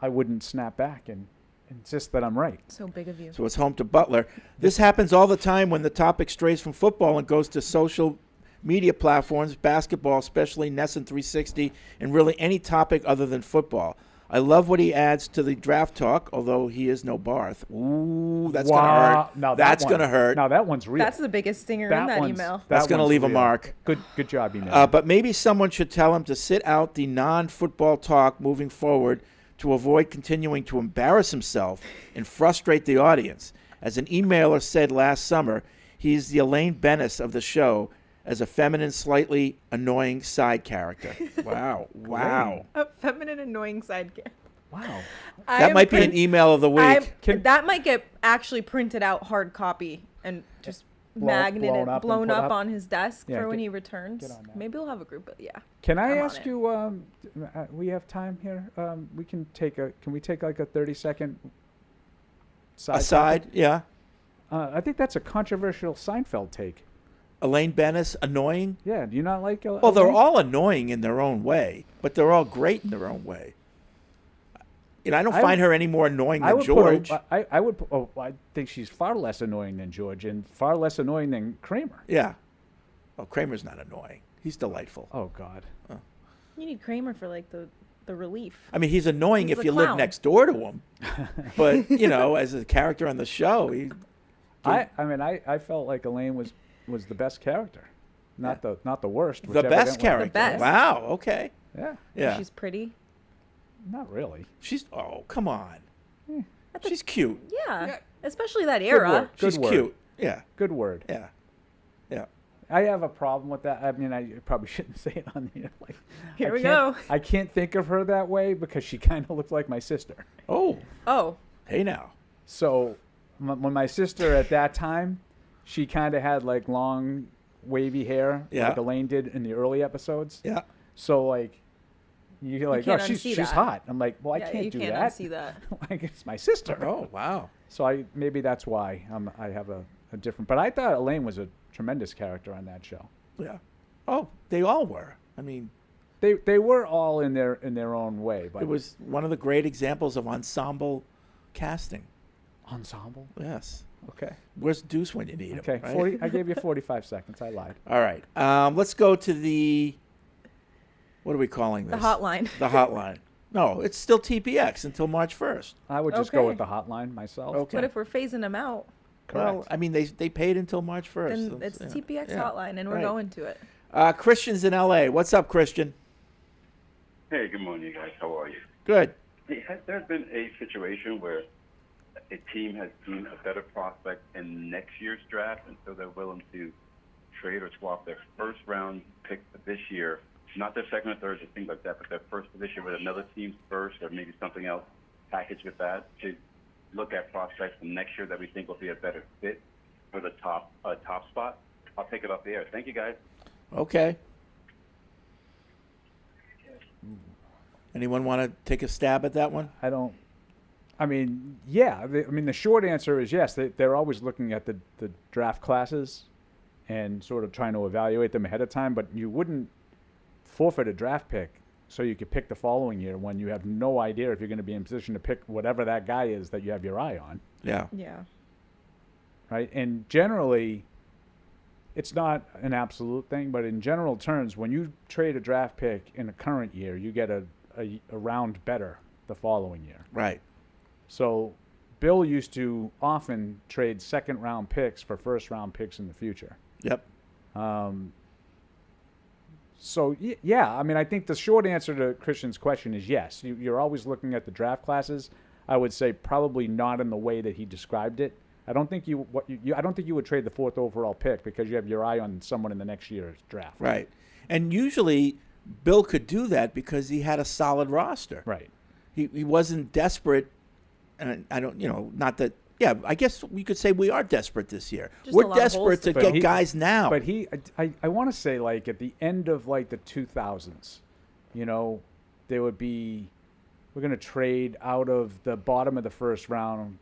Speaker 4: I wouldn't snap back and insist that I'm right.
Speaker 8: So big of you.
Speaker 5: So it's home to Butler. This happens all the time when the topic strays from football and goes to social media platforms, basketball, especially Nesson 360, and really any topic other than football. I love what he adds to the draft talk, although he is no Barth. Ooh, that's going to hurt.
Speaker 4: Now
Speaker 5: That's going to hurt.
Speaker 4: Now that one's real.
Speaker 8: That's the biggest stinger in that
Speaker 4: one's-
Speaker 8: email.
Speaker 5: That's going to
Speaker 4: one's
Speaker 5: leave a
Speaker 4: real.
Speaker 5: mark.
Speaker 4: Good job, email.
Speaker 5: But maybe someone should tell him to sit out the non-football talk moving forward to avoid continuing to embarrass himself and frustrate the audience. As an emailer said last summer, he's the Elaine Bennis of the show as a feminine, slightly annoying side character. Wow. Wow.
Speaker 8: A feminine, annoying sidekick.
Speaker 4: Wow.
Speaker 5: That might be an email of the week.
Speaker 8: That might get actually printed out hard copy and just
Speaker 4: blown up and
Speaker 8: blown
Speaker 4: put
Speaker 8: up
Speaker 4: up.
Speaker 8: on his desk
Speaker 4: Yeah,
Speaker 8: for when
Speaker 4: get-
Speaker 8: he returns.
Speaker 4: get on that.
Speaker 8: Maybe we'll have a group. But yeah.
Speaker 4: Can I
Speaker 8: I'm on
Speaker 4: ask
Speaker 8: it.
Speaker 4: you? We have time here. We can take a. Can we take like a 30-second side?
Speaker 5: Aside,
Speaker 4: topic?
Speaker 5: yeah.
Speaker 4: I think that's a controversial Seinfeld take.
Speaker 5: Elaine Bennis, annoying.
Speaker 4: Yeah. Do you not like?
Speaker 5: Well, they're all annoying in their own way, but they're all great in their own way. You know, I don't find her any more annoying than George.
Speaker 4: I would. I think she's far less annoying than George and far less annoying than Kramer.
Speaker 5: Yeah. Oh, Kramer's not annoying. He's delightful.
Speaker 4: Oh God.
Speaker 8: You need Kramer for like the relief.
Speaker 5: I mean, he's annoying
Speaker 8: He's
Speaker 5: if
Speaker 8: the
Speaker 5: you live
Speaker 8: clown.
Speaker 5: next door to him. But, you know, as a character on the show,
Speaker 4: I mean, I felt like Elaine was the best character, not the worst.
Speaker 5: the
Speaker 4: which
Speaker 5: best
Speaker 4: evidently-
Speaker 5: character.
Speaker 8: The best.
Speaker 5: Wow, okay.
Speaker 4: Yeah.
Speaker 5: Yeah.
Speaker 8: She's pretty.
Speaker 4: Not really.
Speaker 5: Oh, come on. She's cute.
Speaker 8: Yeah. Especially that era.
Speaker 4: word.
Speaker 5: She's
Speaker 4: word.
Speaker 5: cute. Yeah.
Speaker 4: Good word.
Speaker 5: Yeah. Yeah.
Speaker 4: I have a problem with that. I mean, I probably shouldn't say it on here. Like,
Speaker 8: Here
Speaker 4: I
Speaker 8: we
Speaker 4: can't-
Speaker 8: go.
Speaker 4: I can't think of her that way because she kind of looked like my sister.
Speaker 5: Oh,
Speaker 8: Oh.
Speaker 5: hey now.
Speaker 4: So when my sister at that time, she kind of had like long, wavy hair,
Speaker 5: Yeah.
Speaker 4: like Elaine did in the early episodes.
Speaker 5: Yeah.
Speaker 4: So like, you're like,
Speaker 8: can't
Speaker 4: oh,
Speaker 8: unsee
Speaker 4: she's
Speaker 8: that.
Speaker 4: hot. I'm like, well,
Speaker 8: Yeah,
Speaker 4: I can't
Speaker 8: you
Speaker 4: do
Speaker 8: can't
Speaker 4: that.
Speaker 8: unsee that.
Speaker 4: Like, it's my sister.
Speaker 5: Oh, wow.
Speaker 4: So maybe that's why I have a different. But I thought Elaine was a tremendous character on that show.
Speaker 5: Yeah. Oh, they all were. I mean,
Speaker 4: They were all in their own way. But
Speaker 5: it was one of the great examples of ensemble casting.
Speaker 4: ensemble.
Speaker 5: Yes.
Speaker 4: Okay.
Speaker 5: Where's Deuce when you need him?
Speaker 4: Okay.
Speaker 5: right?
Speaker 4: 40. I gave you 45 seconds. I lied.
Speaker 5: All right. Let's go to the. What are we calling
Speaker 8: The
Speaker 5: this?
Speaker 8: hotline.
Speaker 5: The hotline. No, it's still TPX until March 1st.
Speaker 4: I would just go
Speaker 8: Okay.
Speaker 4: with the hotline myself.
Speaker 5: Okay.
Speaker 8: But if we're phasing them out,
Speaker 5: Well,
Speaker 4: Correct.
Speaker 5: I mean, they paid until March 1st.
Speaker 8: then
Speaker 5: That's-
Speaker 8: it's
Speaker 5: yeah.
Speaker 8: TPX
Speaker 5: Yeah.
Speaker 8: hotline, and we're
Speaker 5: Right.
Speaker 8: going to it.
Speaker 5: Christian's in LA. What's up, Christian?
Speaker 10: Hey, good morning, you guys. How are you?
Speaker 5: Good.
Speaker 10: Hey, has there been a situation where a team has seen a better prospect in next year's draft, and so they're willing to trade or swap their first-round pick this year, not their second or third, or things like that, but their first for this year with another team's first or maybe something else packaged with that to look at prospects from next year that we think will be a better fit for the top spot? I'll take it off the air. Thank you, guys.
Speaker 5: Okay. Anyone want to take a stab at that one?
Speaker 4: I don't. I mean, yeah. I mean, the short answer is yes. They're always looking at the draft classes and sort of trying to evaluate them ahead of time. But you wouldn't forfeit a draft pick so you could pick the following year when you have no idea if you're going to be in position to pick whatever that guy is that you have your eye on.
Speaker 5: Yeah.
Speaker 8: Yeah.
Speaker 4: Right? And generally, it's not an absolute thing, but in general terms, when you trade a draft pick in the current year, you get a round better the following year.
Speaker 5: Right.
Speaker 4: So Bill used to often trade second-round picks for first-round picks in the future.
Speaker 5: Yep.
Speaker 4: Yeah, I mean, I think the short answer to Christian's question is yes. You're always looking at the draft classes. I would say probably not in the way that he described it. I don't think you would trade the 4th overall pick because you have your eye on someone in the next year's draft.
Speaker 5: Right. And usually Bill could do that because he had a solid roster.
Speaker 4: Right.
Speaker 5: He wasn't desperate. And I don't, not that. Yeah, I guess we could say we are desperate this year.
Speaker 8: Just a
Speaker 5: We're
Speaker 8: lot of
Speaker 5: desperate to
Speaker 8: holes
Speaker 5: get guys now.
Speaker 4: But I want to say, like, at the end of, like, the 2000s, there would be, we're going to trade out of the bottom of the first round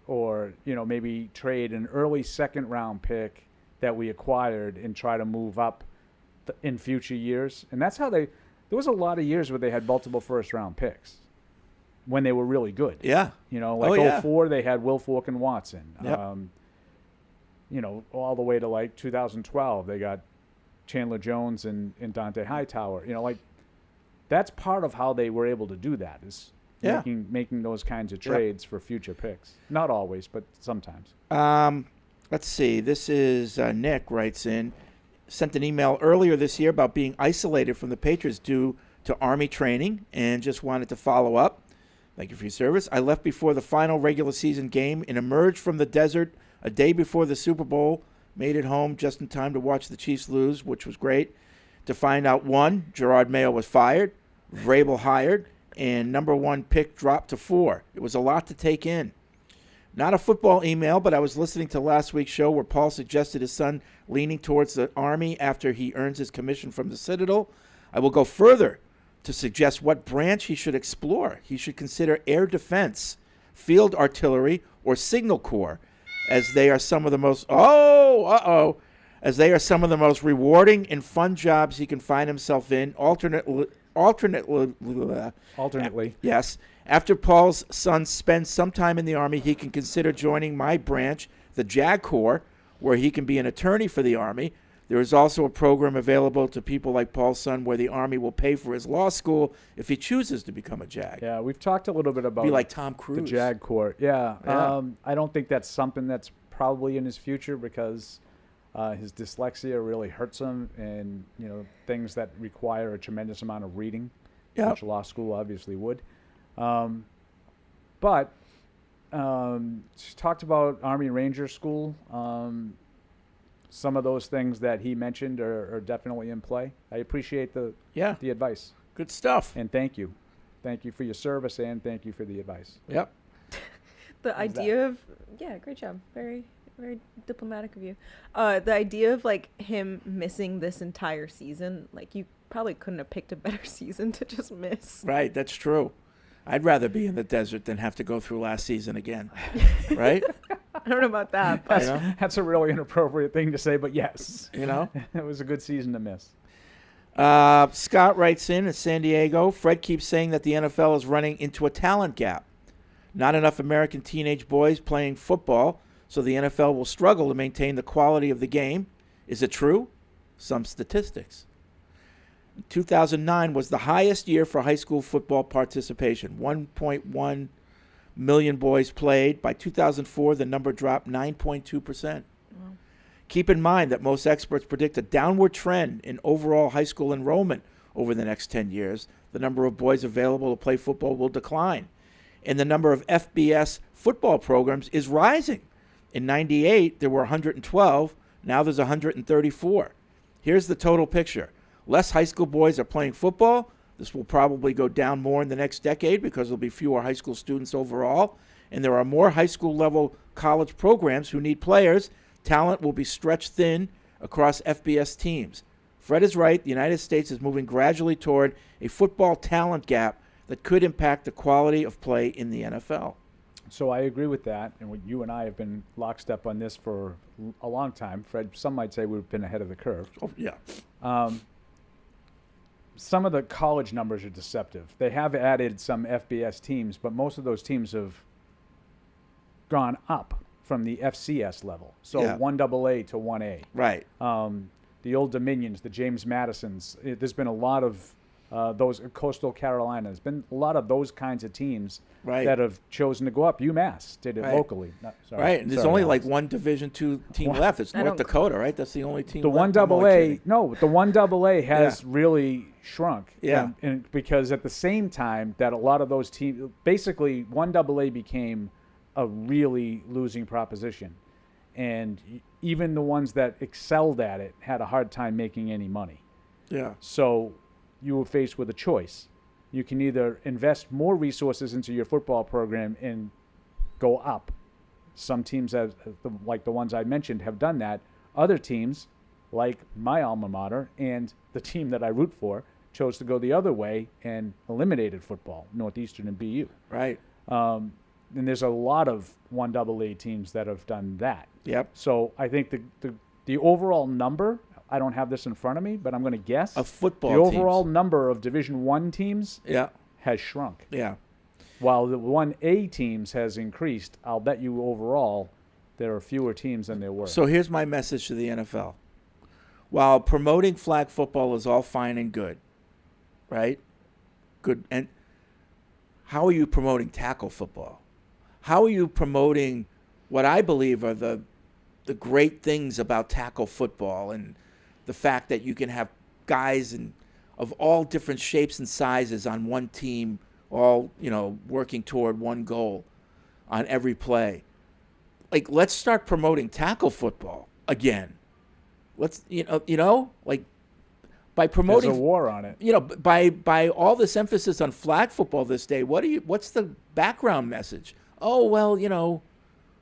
Speaker 4: or, maybe trade an early second round pick that we acquired and try to move up in future years. And that's how there was a lot of years where they had multiple first round picks when they were really good.
Speaker 5: Yeah.
Speaker 4: Like 04, they had Will Fork and Watson.
Speaker 5: Yep.
Speaker 4: All the way to like 2012, they got Chandler Jones and Dante Hightower. That's part of how they were able to do that is making those kinds of trades for future picks. Not always, but sometimes.
Speaker 5: Let's see. This is Nick writes in, sent an email earlier this year about being isolated from the Patriots due to Army training and just wanted to follow up. Thank you for your service. I left before the final regular season game and emerged from the desert a day before the Super Bowl. Made it home just in time to watch the Chiefs lose, which was great. To find out, 1, Gerard Mayo was fired, Vrabel hired, and number 1 pick dropped to 4. It was a lot to take in. Not a football email, but I was listening to last week's show where Paul suggested his son leaning towards the Army after he earns his commission from the Citadel. I will go further to suggest what branch he should explore. He should consider air defense, field artillery, or signal corps, as they are some of the most rewarding and fun jobs he can find himself in. Alternately, yes. After Paul's son spends some time in the Army, he can consider joining my branch, the JAG Corps, where he can be an attorney for the Army. There is also a program available to people like Paul's son where the Army will pay for his law school if he chooses to become a JAG.
Speaker 4: Yeah, we've talked a little bit about
Speaker 5: be like Tom Cruise.
Speaker 4: The JAG Corps. Yeah. I don't think that's something that's probably in his future because his dyslexia really hurts him and, things that require a tremendous amount of reading, which law school obviously would. But she talked about Army Ranger School. Some of those things that he mentioned are definitely in play. I appreciate the advice.
Speaker 5: Good stuff.
Speaker 4: And thank you. Thank you for your service and thank you for the advice.
Speaker 5: Yep.
Speaker 8: The idea of great job. Very, very diplomatic of you. The idea of like him missing this entire season, like you probably couldn't have picked a better season to just miss.
Speaker 5: Right, that's true. I'd rather be in the desert than have to go through last season again. Right?
Speaker 8: I don't know about that, but
Speaker 4: that's a really inappropriate thing to say, but yes. It was a good season to miss.
Speaker 5: Scott writes in San Diego, Fred keeps saying that the NFL is running into a talent gap. Not enough American teenage boys playing football, so the NFL will struggle to maintain the quality of the game. Is it true? Some statistics. 2009 was the highest year for high school football participation. 1.1 million boys played. By 2004, the number dropped 9.2%. Wow. Keep in mind that most experts predict a downward trend in overall high school enrollment over the next 10 years. The number of boys available to play football will decline. And the number of FBS football programs is rising. In 98, there were 112. Now there's 134. Here's the total picture. Less high school boys are playing football. This will probably go down more in the next decade because there'll be fewer high school students overall. And there are more high school level college programs who need players. Talent will be stretched thin across FBS teams. Fred is right. The United States is moving gradually toward a football talent gap that could impact the quality of play in the NFL.
Speaker 4: So I agree with that. And you and I have been lockstep on this for a long time. Fred, some might say we've been ahead of the curve.
Speaker 5: Oh, yeah.
Speaker 4: Some of the college numbers are deceptive. They have added some FBS teams, but most of those teams have gone up from the FCS level. So 1AA to 1A.
Speaker 5: Right.
Speaker 4: The Old Dominions, the James Madisons. There's been a lot of those Coastal Carolina. There's been a lot of those kinds of teams
Speaker 5: Right.
Speaker 4: that have chosen to go up. UMass did it
Speaker 5: Right.
Speaker 4: locally. Sorry.
Speaker 5: Right, and there's
Speaker 4: Sorry,
Speaker 5: only
Speaker 4: Alex.
Speaker 5: like one Division II team left. It's
Speaker 8: I
Speaker 5: North
Speaker 8: don't-
Speaker 5: Dakota, right? That's the only team
Speaker 4: The
Speaker 5: left.
Speaker 4: one
Speaker 5: I'm only
Speaker 4: AA,
Speaker 5: kidding.
Speaker 4: no, the one AA has really shrunk.
Speaker 5: Yeah.
Speaker 4: And because at the same time that a lot of those teams, basically one AA became a really losing proposition. And even the ones that excelled at it had a hard time making any money.
Speaker 5: Yeah.
Speaker 4: So you were faced with a choice. You can either invest more resources into your football program and go up. Some teams, like the ones I mentioned, have done that. Other teams, like my alma mater and the team that I root for, chose to go the other way and eliminated football, Northeastern and BU.
Speaker 5: Right.
Speaker 4: And there's a lot of 1AA teams that have done that.
Speaker 5: Yep.
Speaker 4: So I think the overall number, I don't have this in front of me, but I'm going to guess
Speaker 5: Of football
Speaker 4: the overall
Speaker 5: teams.
Speaker 4: number of Division I teams
Speaker 5: Yeah.
Speaker 4: has shrunk.
Speaker 5: Yeah.
Speaker 4: While the 1A teams has increased, I'll bet you overall there are fewer teams than there were.
Speaker 5: So here's my message to the NFL. While promoting flag football is all fine and good, right? Good. And how are you promoting tackle football? How are you promoting what I believe are the great things about tackle football and the fact that you can have guys of all different shapes and sizes on one team, all, working toward one goal on every play? Like, let's start promoting tackle football again. Let's, by promoting.
Speaker 4: There's a war on it.
Speaker 5: By all this emphasis on flag football this day, what's the background message? Oh, well,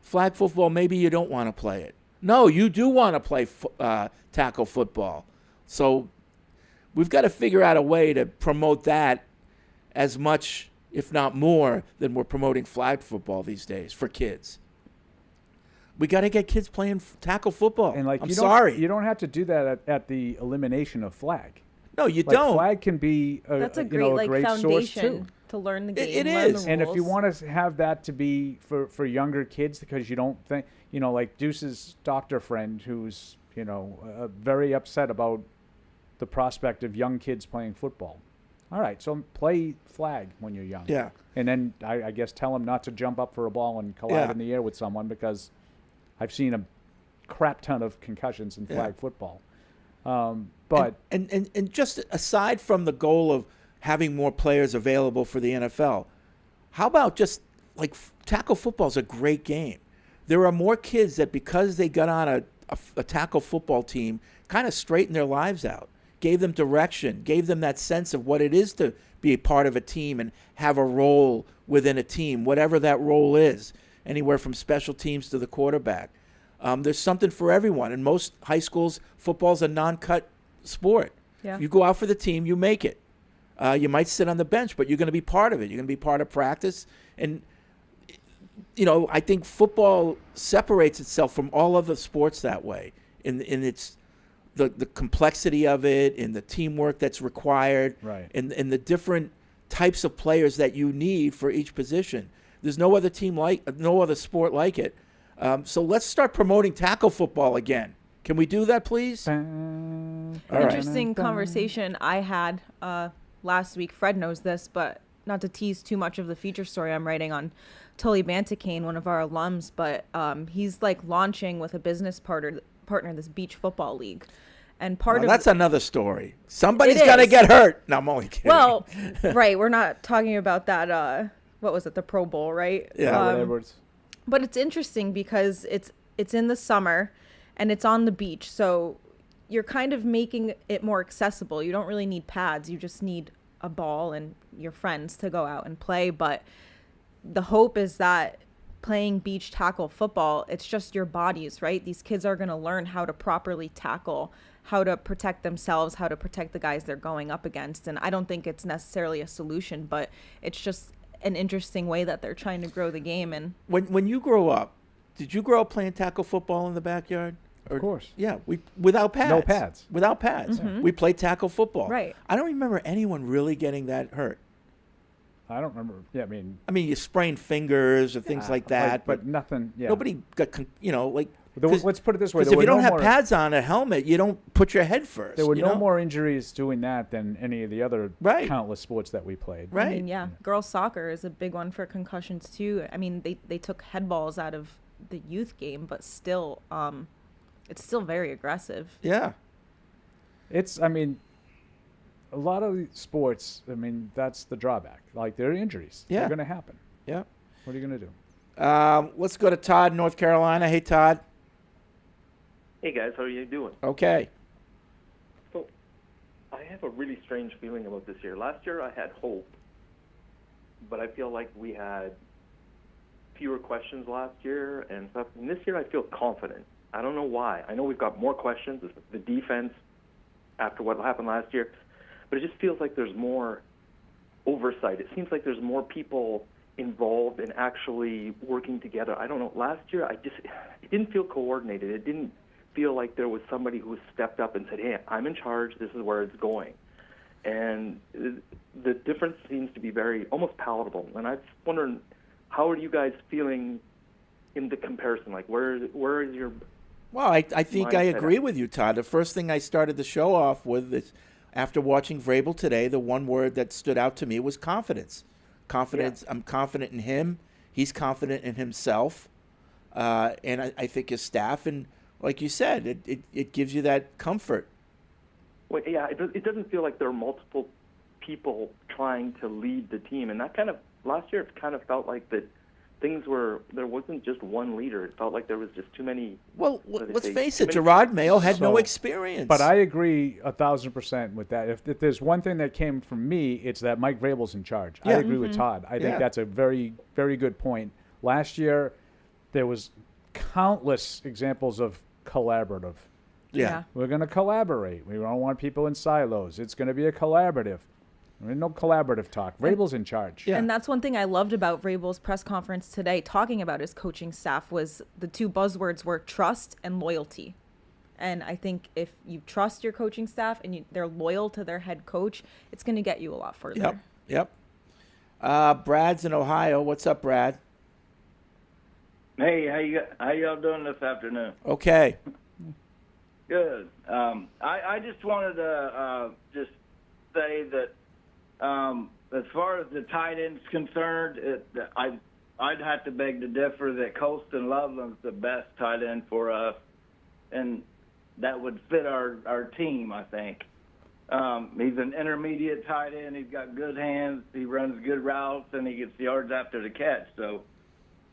Speaker 5: flag football, maybe you don't want to play it. No, you do want to play tackle football. So we've got to figure out a way to promote that as much, if not more, than we're promoting flag football these days for kids. We got to get kids playing tackle football.
Speaker 4: And
Speaker 5: I'm sorry.
Speaker 4: You don't have to do that at the elimination of flag.
Speaker 5: No, you
Speaker 4: Like,
Speaker 5: don't.
Speaker 4: Flag can be
Speaker 8: That's a
Speaker 4: you know,
Speaker 8: great
Speaker 4: great source too.
Speaker 8: foundation to learn the game.
Speaker 5: It
Speaker 8: learn
Speaker 5: is.
Speaker 8: the
Speaker 4: And if you
Speaker 8: rules.
Speaker 4: want to have that to be for younger kids, because you don't think, like Deuce's doctor friend who's, very upset about the prospect of young kids playing football. All right, so play flag when you're young.
Speaker 5: Yeah.
Speaker 4: And then I guess tell them not to jump up for a ball and collide
Speaker 5: Yeah.
Speaker 4: in the air with someone, because I've seen a crap ton of concussions in flag
Speaker 5: Yeah.
Speaker 4: football. But
Speaker 5: And just aside from the goal of having more players available for the NFL, how about just tackle football is a great game. There are more kids that, because they got on a tackle football team, kind of straightened their lives out, gave them direction, gave them that sense of what it is to be a part of a team and have a role within a team, whatever that role is, anywhere from special teams to the quarterback. There's something for everyone. In most high schools, football's a non-cut sport.
Speaker 8: Yeah.
Speaker 5: You go out for the team, you make it. You might sit on the bench, but you're going to be part of it. You're going to be part of practice. And, I think football separates itself from all other sports that way in its the complexity of it and the teamwork that's required,
Speaker 4: Right.
Speaker 5: and the different types of players that you need for each position. There's no other no other sport like it. So let's start promoting tackle football again. Can we do that, please? All right.
Speaker 8: Interesting conversation I had last week. Fred knows this, but not to tease too much of the feature story I'm writing on Tully Bantakane, one of our alums, but he's launching with a business partner this beach football league. And part of
Speaker 5: that's another story. Somebody's
Speaker 8: It
Speaker 5: going to
Speaker 8: is.
Speaker 5: get hurt. No, I'm only kidding.
Speaker 8: well, right, we're not talking about that what was it, the Pro Bowl, right?
Speaker 5: Yeah.
Speaker 4: Howard Edwards.
Speaker 8: But it's interesting because it's in the summer and it's on the beach. So you're kind of making it more accessible. You don't really need pads. You just need a ball and your friends to go out and play. But the hope is that playing beach tackle football, it's just your bodies, right? These kids are going to learn how to properly tackle, how to protect themselves, how to protect the guys they're going up against. And I don't think it's necessarily a solution, but it's just an interesting way that they're trying to grow the game. And
Speaker 5: When you grow up, did you grow up playing tackle football in the backyard?
Speaker 4: Of course.
Speaker 5: Yeah, without pads.
Speaker 4: No pads.
Speaker 5: Without pads. We played tackle football.
Speaker 8: Right.
Speaker 5: I don't remember anyone really getting that hurt.
Speaker 4: I don't remember. Yeah,
Speaker 5: I mean, you sprained fingers or things like that,
Speaker 4: but nothing. Yeah.
Speaker 5: nobody got,
Speaker 4: Let's put it this way:
Speaker 5: Because
Speaker 4: there
Speaker 5: if you
Speaker 4: were
Speaker 5: don't
Speaker 4: no
Speaker 5: have
Speaker 4: more-
Speaker 5: pads on a helmet, you don't put your head first.
Speaker 4: There were
Speaker 5: you
Speaker 4: no
Speaker 5: know?
Speaker 4: more injuries doing that than any of the other
Speaker 5: Right.
Speaker 4: countless sports that we played.
Speaker 5: Right.
Speaker 8: I mean, yeah, girls soccer is a big one for concussions too. I mean, they took head balls out of the youth game, but still, it's still very aggressive.
Speaker 5: Yeah.
Speaker 4: I mean, a lot of the sports, I mean, that's the drawback. Like, there are injuries.
Speaker 5: Yeah.
Speaker 4: They're going to happen.
Speaker 5: Yeah.
Speaker 4: What are you going to do?
Speaker 5: Let's go to Todd, North Carolina. Hey, Todd.
Speaker 11: Hey guys, how are you doing?
Speaker 5: Okay.
Speaker 11: So, I have a really strange feeling about this year. Last year I had hope, but I feel like we had fewer questions last year and stuff. And this year I feel confident. I don't know why. I know we've got more questions. It's the defense after what happened last year, but it just feels like there's more oversight. It seems like there's more people involved in actually working together. I don't know. Last year it didn't feel coordinated. It didn't feel like there was somebody who stepped up and said, hey, I'm in charge, this is where it's going. And the difference seems to be very, almost palatable. And I'm wondering, how are you guys feeling in the comparison? Like, where is your...
Speaker 5: Well, I think I
Speaker 11: mindset
Speaker 5: agree
Speaker 11: at?
Speaker 5: with you, Todd. The first thing I started the show off with is, after watching Vrabel today, the one word that stood out to me was confidence. Confidence. Yeah. I'm confident in him. He's confident in himself. And I think his staff, and like you said, it gives you that comfort.
Speaker 11: Well, yeah, it doesn't feel like there are multiple people trying to lead the team. And that kind of, last year it kind of felt like that there wasn't just one leader. It felt like there was just too many.
Speaker 5: Well, let's face it, Gerard Mayo had no experience.
Speaker 4: But I agree 1,000% with that. If there's one thing that came from me, it's that Mike Vrabel's in charge.
Speaker 5: Yeah.
Speaker 4: I agree with Todd. I think that's a very, very good point. Last year, there was countless examples of collaborative.
Speaker 5: Yeah.
Speaker 4: We're going to collaborate. We don't want people in silos. It's going to be a collaborative. No collaborative talk. Vrabel's in charge.
Speaker 5: Yeah.
Speaker 8: And that's one thing I loved about Vrabel's press conference today, talking about his coaching staff, was the two buzzwords were trust and loyalty. And I think if you trust your coaching staff and they're loyal to their head coach, it's going to get you a lot further.
Speaker 5: Yep. Brad's in Ohio. What's up, Brad?
Speaker 12: Hey, how y'all doing this afternoon?
Speaker 5: Okay.
Speaker 12: Good. I just wanted to just say that as far as the tight end's concerned, I'd have to beg to differ that Colston Loveland's the best tight end for us, and that would fit our team, I think. He's an intermediate tight end. He's got good hands. He runs good routes, and he gets yards after the catch. So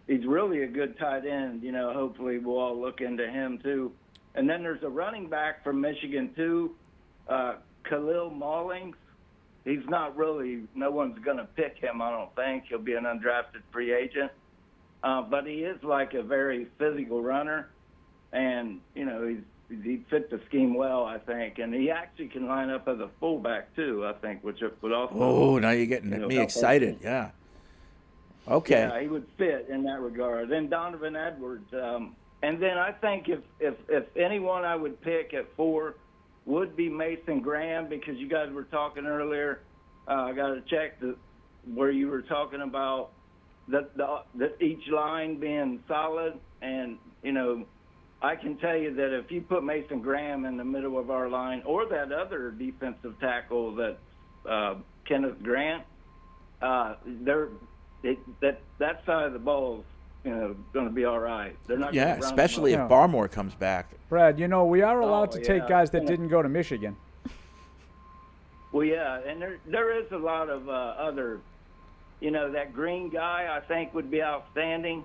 Speaker 12: he's really a good tight end. You know, hopefully we'll all look into him too. And then there's a running back from Michigan too, Khalil Maulings. He's not really, no one's going to pick him, I don't think. He'll be an undrafted free agent. But he is like a very physical runner. And, you know, he fit the scheme well, I think. And he actually can line up as a fullback, too, I think, which would also...
Speaker 5: Oh, now you're getting me excited. Yeah. Okay.
Speaker 12: Yeah, he would fit in that regard. Then Donovan Edwards. And then I think if anyone I would pick at 4 would be Mason Graham, because you guys were talking earlier. I got to check where you were talking about that each line being solid. And, you know, I can tell you that if you put Mason Graham in the middle of our line, or that other defensive tackle that Kenneth Grant, that side of the ball is, you know, going to be all right. They're not.
Speaker 5: Yeah,
Speaker 12: gonna run
Speaker 5: especially if Barmore comes back.
Speaker 4: Brad, you know, we are allowed to take guys that
Speaker 12: Yeah.
Speaker 4: didn't go to Michigan.
Speaker 12: Well, yeah, and there is a lot of other, you know, that Green guy I think would be outstanding,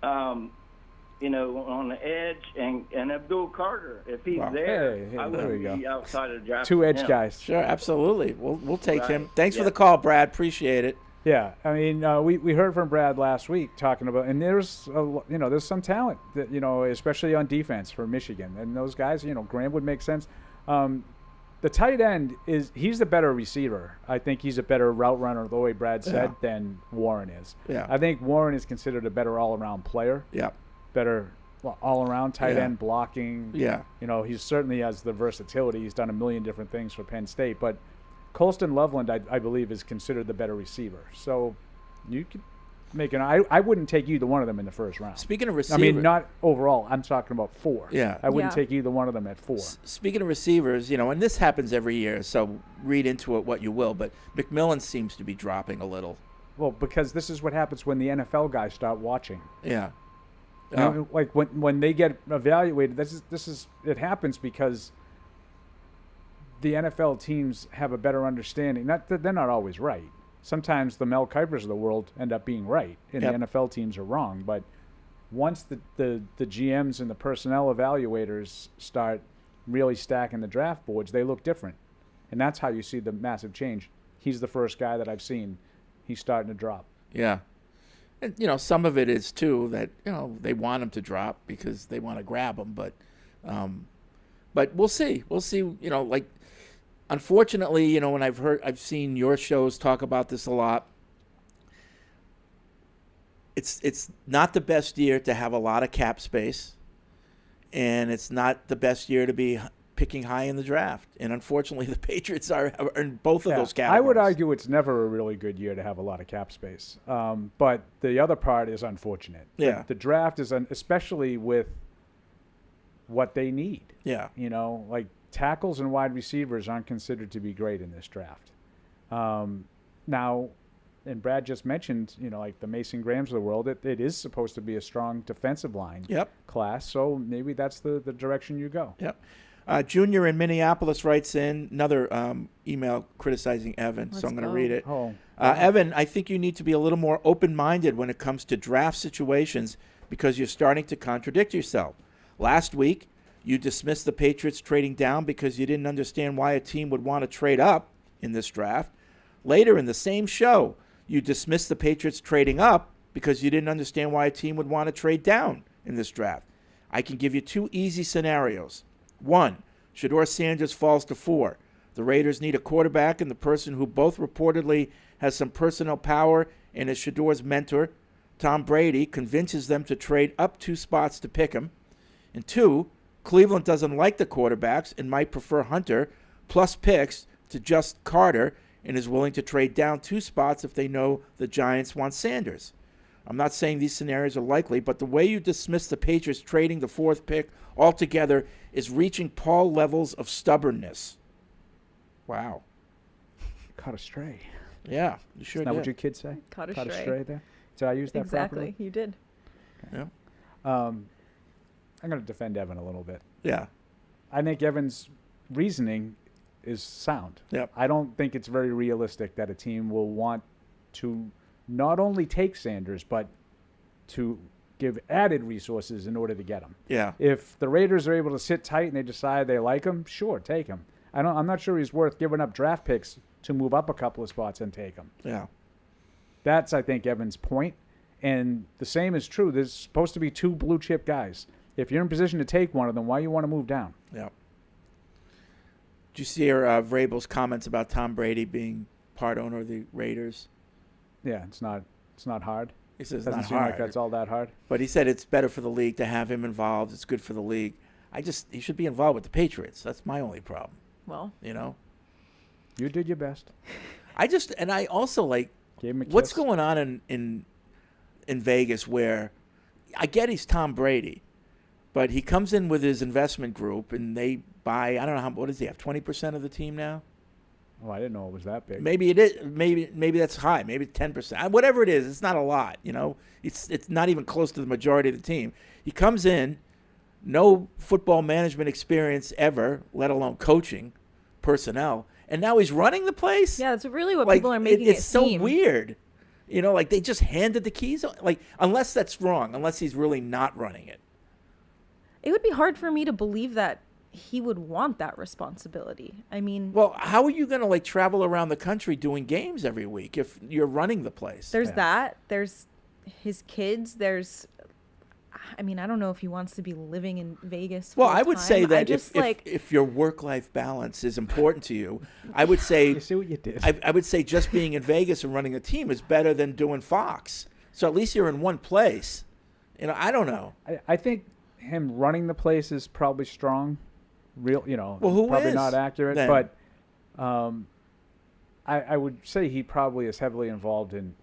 Speaker 12: you know, on the edge, and Abdul Carter, if he's there,
Speaker 4: Hey,
Speaker 12: I
Speaker 4: there we
Speaker 12: wouldn't be
Speaker 4: go.
Speaker 12: outside of drafting
Speaker 4: Two edge
Speaker 12: him.
Speaker 4: guys.
Speaker 5: Sure, absolutely. We'll take
Speaker 12: Right.
Speaker 5: him. Thanks for
Speaker 12: Yeah.
Speaker 5: the call, Brad. Appreciate it.
Speaker 4: Yeah, I mean, we heard from Brad last week talking about, and there's there's some talent that, you know, especially on defense for Michigan, and those guys, you know, Graham would make sense. The tight end he's the better receiver. I think he's a better route runner, the way Brad said, than Warren is.
Speaker 5: Yeah.
Speaker 4: I think Warren is considered a better all-around player.
Speaker 5: Yeah.
Speaker 4: Better all-around tight
Speaker 5: Yeah.
Speaker 4: end blocking.
Speaker 5: Yeah.
Speaker 4: You know, he certainly has the versatility. He's done a million different things for Penn State, but Colston Loveland, I believe, is considered the better receiver. So you could making. I wouldn't take either one of them in the first round.
Speaker 5: Speaking of
Speaker 4: I
Speaker 5: receivers,
Speaker 4: mean, not overall. I'm talking about 4.
Speaker 5: Yeah.
Speaker 4: I wouldn't
Speaker 8: Yeah.
Speaker 4: take either one of them at 4.
Speaker 5: Speaking of receivers, and this happens every year, so read into it what you will, but McMillan seems to be dropping a little.
Speaker 4: Well, because this is what happens when the NFL guys start watching.
Speaker 5: Yeah.
Speaker 4: You know, like when they get evaluated, it happens because the NFL teams have a better understanding. Not that they're not always right. Sometimes the Mel Kipers of the world end up being right, and
Speaker 5: Yep.
Speaker 4: the NFL teams are wrong. But once the GMs and the personnel evaluators start really stacking the draft boards, they look different. And that's how you see the massive change. He's the first guy that I've seen. He's starting to drop.
Speaker 5: Yeah. And, some of it is, too, that, they want him to drop because they want to grab him. But we'll see. We'll see, like, unfortunately, when I've seen your shows talk about this a lot, it's not the best year to have a lot of cap space, and it's not the best year to be picking high in the draft. And unfortunately, the Patriots are in both of those categories.
Speaker 4: I would argue it's never a really good year to have a lot of cap space. But the other part is unfortunate.
Speaker 5: Yeah.
Speaker 4: The draft is, especially with what they need.
Speaker 5: Yeah.
Speaker 4: Like tackles and wide receivers aren't considered to be great in this draft. Now, and Brad just mentioned, like the Mason Grahams of the world, it is supposed to be a strong defensive line class. So maybe that's the direction you go.
Speaker 5: Yep. Junior in Minneapolis writes in another email criticizing Evan, so I'm going to read it. Evan, I think you need to be a little more open-minded when it comes to draft situations because you're starting to contradict yourself. Last week, you dismissed the Patriots trading down because you didn't understand why a team would want to trade up in this draft. Later in the same show, you dismissed the Patriots trading up because you didn't understand why a team would want to trade down in this draft. I can give you 2 easy scenarios. 1, Shedeur Sanders falls to 4. The Raiders need a quarterback, and the person who both reportedly has some personnel power and is Shedeur's mentor, Tom Brady, convinces them to trade up 2 spots to pick him. And 2, Cleveland doesn't like the quarterbacks and might prefer Hunter plus picks to just Carter and is willing to trade down 2 spots if they know the Giants want Sanders. I'm not saying these scenarios are likely, but the way you dismiss the Patriots trading the 4th pick altogether is reaching Paul levels of stubbornness. Wow.
Speaker 4: Caught a stray.
Speaker 5: Yeah, you sure
Speaker 4: Isn't that
Speaker 5: did.
Speaker 4: what your kids say?
Speaker 8: Caught a
Speaker 4: stray
Speaker 8: stray.
Speaker 4: there? Did I use that
Speaker 8: Exactly.
Speaker 4: properly?
Speaker 8: You did.
Speaker 5: Yeah.
Speaker 4: I'm going to defend Evan a little bit.
Speaker 5: Yeah.
Speaker 4: I think Evan's reasoning is sound.
Speaker 5: Yep.
Speaker 4: I don't think it's very realistic that a team will want to not only take Sanders, but to give added resources in order to get him.
Speaker 5: Yeah.
Speaker 4: If the Raiders are able to sit tight and they decide they like him, sure, take him. I'm not sure he's worth giving up draft picks to move up a couple of spots and take him.
Speaker 5: Yeah.
Speaker 4: That's, I think, Evan's point. And the same is true. There's supposed to be 2 blue chip guys. If you're in position to take one of them, why you want to move down?
Speaker 5: Yeah. Did you see Vrabel's comments about Tom Brady being part owner of the Raiders?
Speaker 4: Yeah, it's not hard.
Speaker 5: He says it's
Speaker 4: Doesn't
Speaker 5: not
Speaker 4: seem
Speaker 5: hard.
Speaker 4: like that's all that hard.
Speaker 5: But he said it's better for the league to have him involved. It's good for the league. He should be involved with the Patriots. That's my only problem.
Speaker 8: Well,
Speaker 4: you did your best.
Speaker 5: I also
Speaker 4: gave him a kiss.
Speaker 5: What's going on in Vegas where I get he's Tom Brady, but he comes in with his investment group and they buy, I don't know what does he have, 20% of the team now?
Speaker 4: Oh, I didn't know it was that big.
Speaker 5: Maybe it is. Maybe that's high. Maybe 10%. Whatever it is, it's not a lot. It's not even close to the majority of the team. He comes in, no football management experience ever, let alone coaching, personnel, and now he's running the place.
Speaker 8: yeah, that's really what people are making
Speaker 5: It's
Speaker 8: it
Speaker 5: so
Speaker 8: seem.
Speaker 5: weird. They just handed the keys. Unless that's wrong, unless he's really not running it.
Speaker 8: It would be hard for me to believe that he would want that responsibility. I mean,
Speaker 5: Well, how are you going to travel around the country doing games every week if you're running the place?
Speaker 8: there's that. There's his kids. I don't know if he wants to be living in Vegas.
Speaker 5: Well, I would
Speaker 8: full-time.
Speaker 5: say
Speaker 8: I
Speaker 5: that
Speaker 8: just,
Speaker 5: if your work-life balance is important to you, I would say
Speaker 4: You see what you did?
Speaker 5: I would say just being in Vegas and running a team is better than doing Fox. So at least you're in one place. I don't know.
Speaker 4: I think him running the place is probably strong. Well,
Speaker 5: who
Speaker 4: probably
Speaker 5: is
Speaker 4: not accurate,
Speaker 5: then?
Speaker 4: but I would say he probably is heavily involved in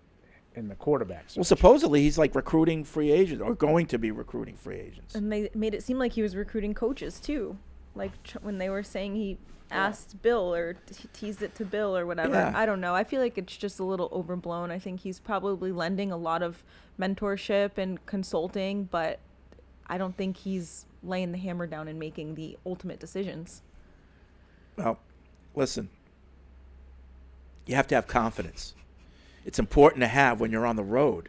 Speaker 4: in the quarterback.
Speaker 5: Well, supposedly he's like recruiting free agents or going to be recruiting free agents.
Speaker 8: And they made it seem like he was recruiting coaches too, like when they were saying he asked Bill or teased it to Bill or whatever.
Speaker 5: Yeah.
Speaker 8: I don't know. I feel like it's just a little overblown. I think he's probably lending a lot of mentorship and consulting, but I don't think he's laying the hammer down and making the ultimate decisions.
Speaker 5: Well, listen, you have to have confidence. It's important to have when you're on the road.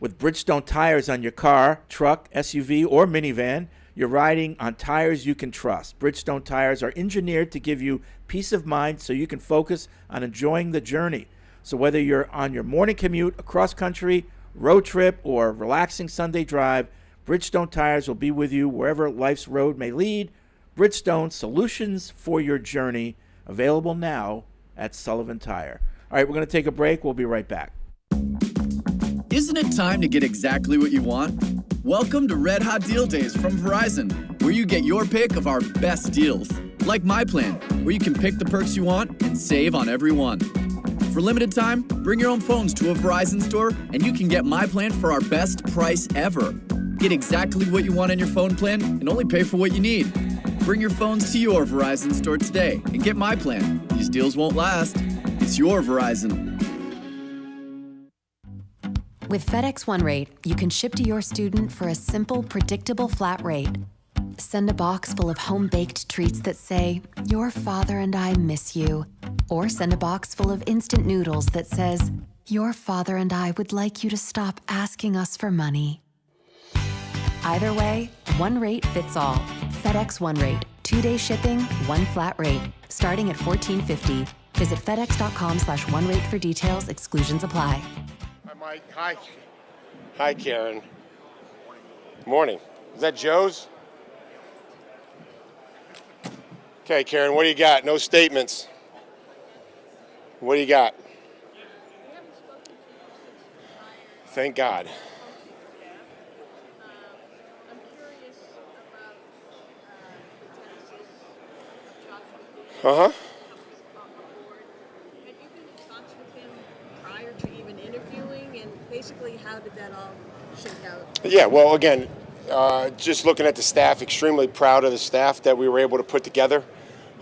Speaker 5: With Bridgestone tires on your car, truck, SUV, or minivan, you're riding on tires you can trust. Bridgestone tires are engineered to give you peace of mind so you can focus on enjoying the journey. So whether you're on your morning commute, a cross-country, road trip, or relaxing Sunday drive, Bridgestone tires will be with you wherever life's road may lead. Bridgestone, solutions for your journey, available now at Sullivan Tire. All right, we're going to take a break. We'll be right back.
Speaker 13: Isn't it time to get exactly what you want? Welcome to Red Hot Deal Days from Verizon, where you get your pick of our best deals. Like My Plan, where you can pick the perks you want and save on every one. For limited time, bring your own phones to a Verizon store and you can get My Plan for our best price ever. Get exactly what you want on your phone plan and only pay for what you need. Bring your phones to your Verizon store today and get My Plan. These deals won't last. It's your Verizon.
Speaker 14: With FedEx One Rate, you can ship to your student for a simple, predictable flat rate. Send a box full of home-baked treats that say, "Your father and I miss you." Or send a box full of instant noodles that says, "Your father and I would like you to stop asking us for money." Either way, one rate fits all. FedEx One Rate. 2-day shipping, one flat rate. Starting at $14.50. Visit FedEx.com/OneRate for details. Exclusions apply.
Speaker 15: Mike, hi. Hi, Karen. Morning. Is that Joe's? Okay, Karen, what do you got? No statements. What do you got? Thank God. Uh-huh.
Speaker 16: Basically, how did that all shake out?
Speaker 15: Yeah, well, again, just looking at the staff, extremely proud of the staff that we were able to put together.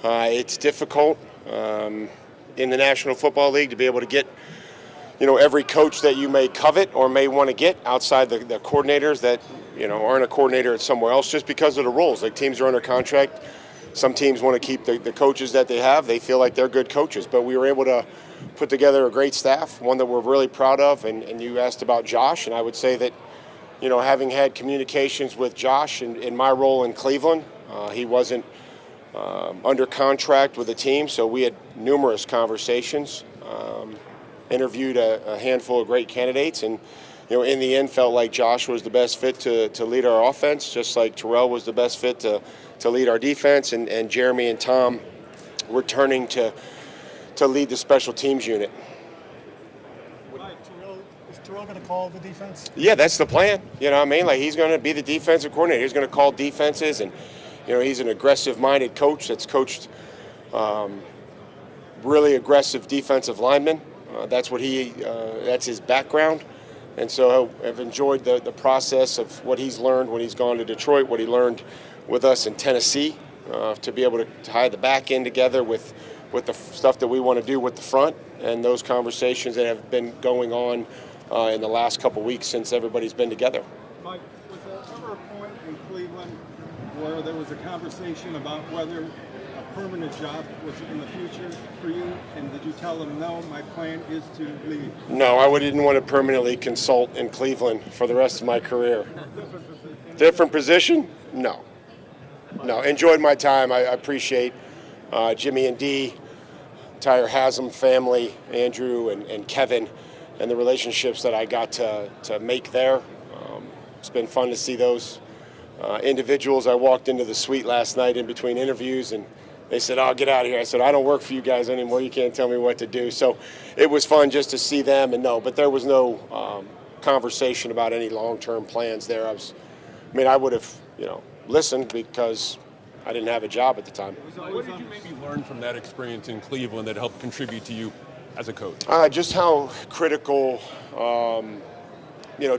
Speaker 15: It's difficult in the National Football League to be able to get, every coach that you may covet or may want to get outside the coordinators that, aren't a coordinator at somewhere else just because of the rules. Like, teams are under contract. Some teams want to keep the coaches that they have. They feel like they're good coaches. But we were able to put together a great staff, one that we're really proud of. And you asked about Josh, and I would say that, having had communications with Josh in my role in Cleveland, he wasn't under contract with the team, so we had numerous conversations, interviewed a handful of great candidates, and in the end felt like Josh was the best fit to lead our offense, just like Terrell was the best fit to lead our defense, and Jeremy and Tom returning to lead the special teams unit.
Speaker 17: Is Terrell going to call the defense?
Speaker 15: Yeah, that's the plan. Like, he's going to be the defensive coordinator. He's going to call defenses, and he's an aggressive-minded coach that's coached really aggressive defensive linemen. That's what that's his background. And so I've enjoyed the process of what he's learned when he's gone to Detroit, what he learned with us in Tennessee, to be able to tie the back end together with the stuff that we want to do with the front, and those conversations that have been going on in the last couple weeks since everybody's been together.
Speaker 17: Mike, was there ever a point in Cleveland where there was a conversation about whether a permanent job was in the future for you, and did you tell them, no, my plan is to leave?
Speaker 15: No, I didn't want to permanently consult in Cleveland for the rest of my career. Different position? No. Enjoyed my time. I appreciate Jimmy and Dee, entire Haslam family, Andrew and Kevin, and the relationships that I got to make there. It's been fun to see those individuals. I walked into the suite last night in between interviews, and they said, "Oh, get out of here." I said, "I don't work for you guys anymore. You can't tell me what to do." So it was fun just to see them, but there was no conversation about any long-term plans there. I would have, listened because I didn't have a job at the time.
Speaker 18: What did you maybe learn from that experience in Cleveland that helped contribute to you as a coach?
Speaker 15: Just how critical,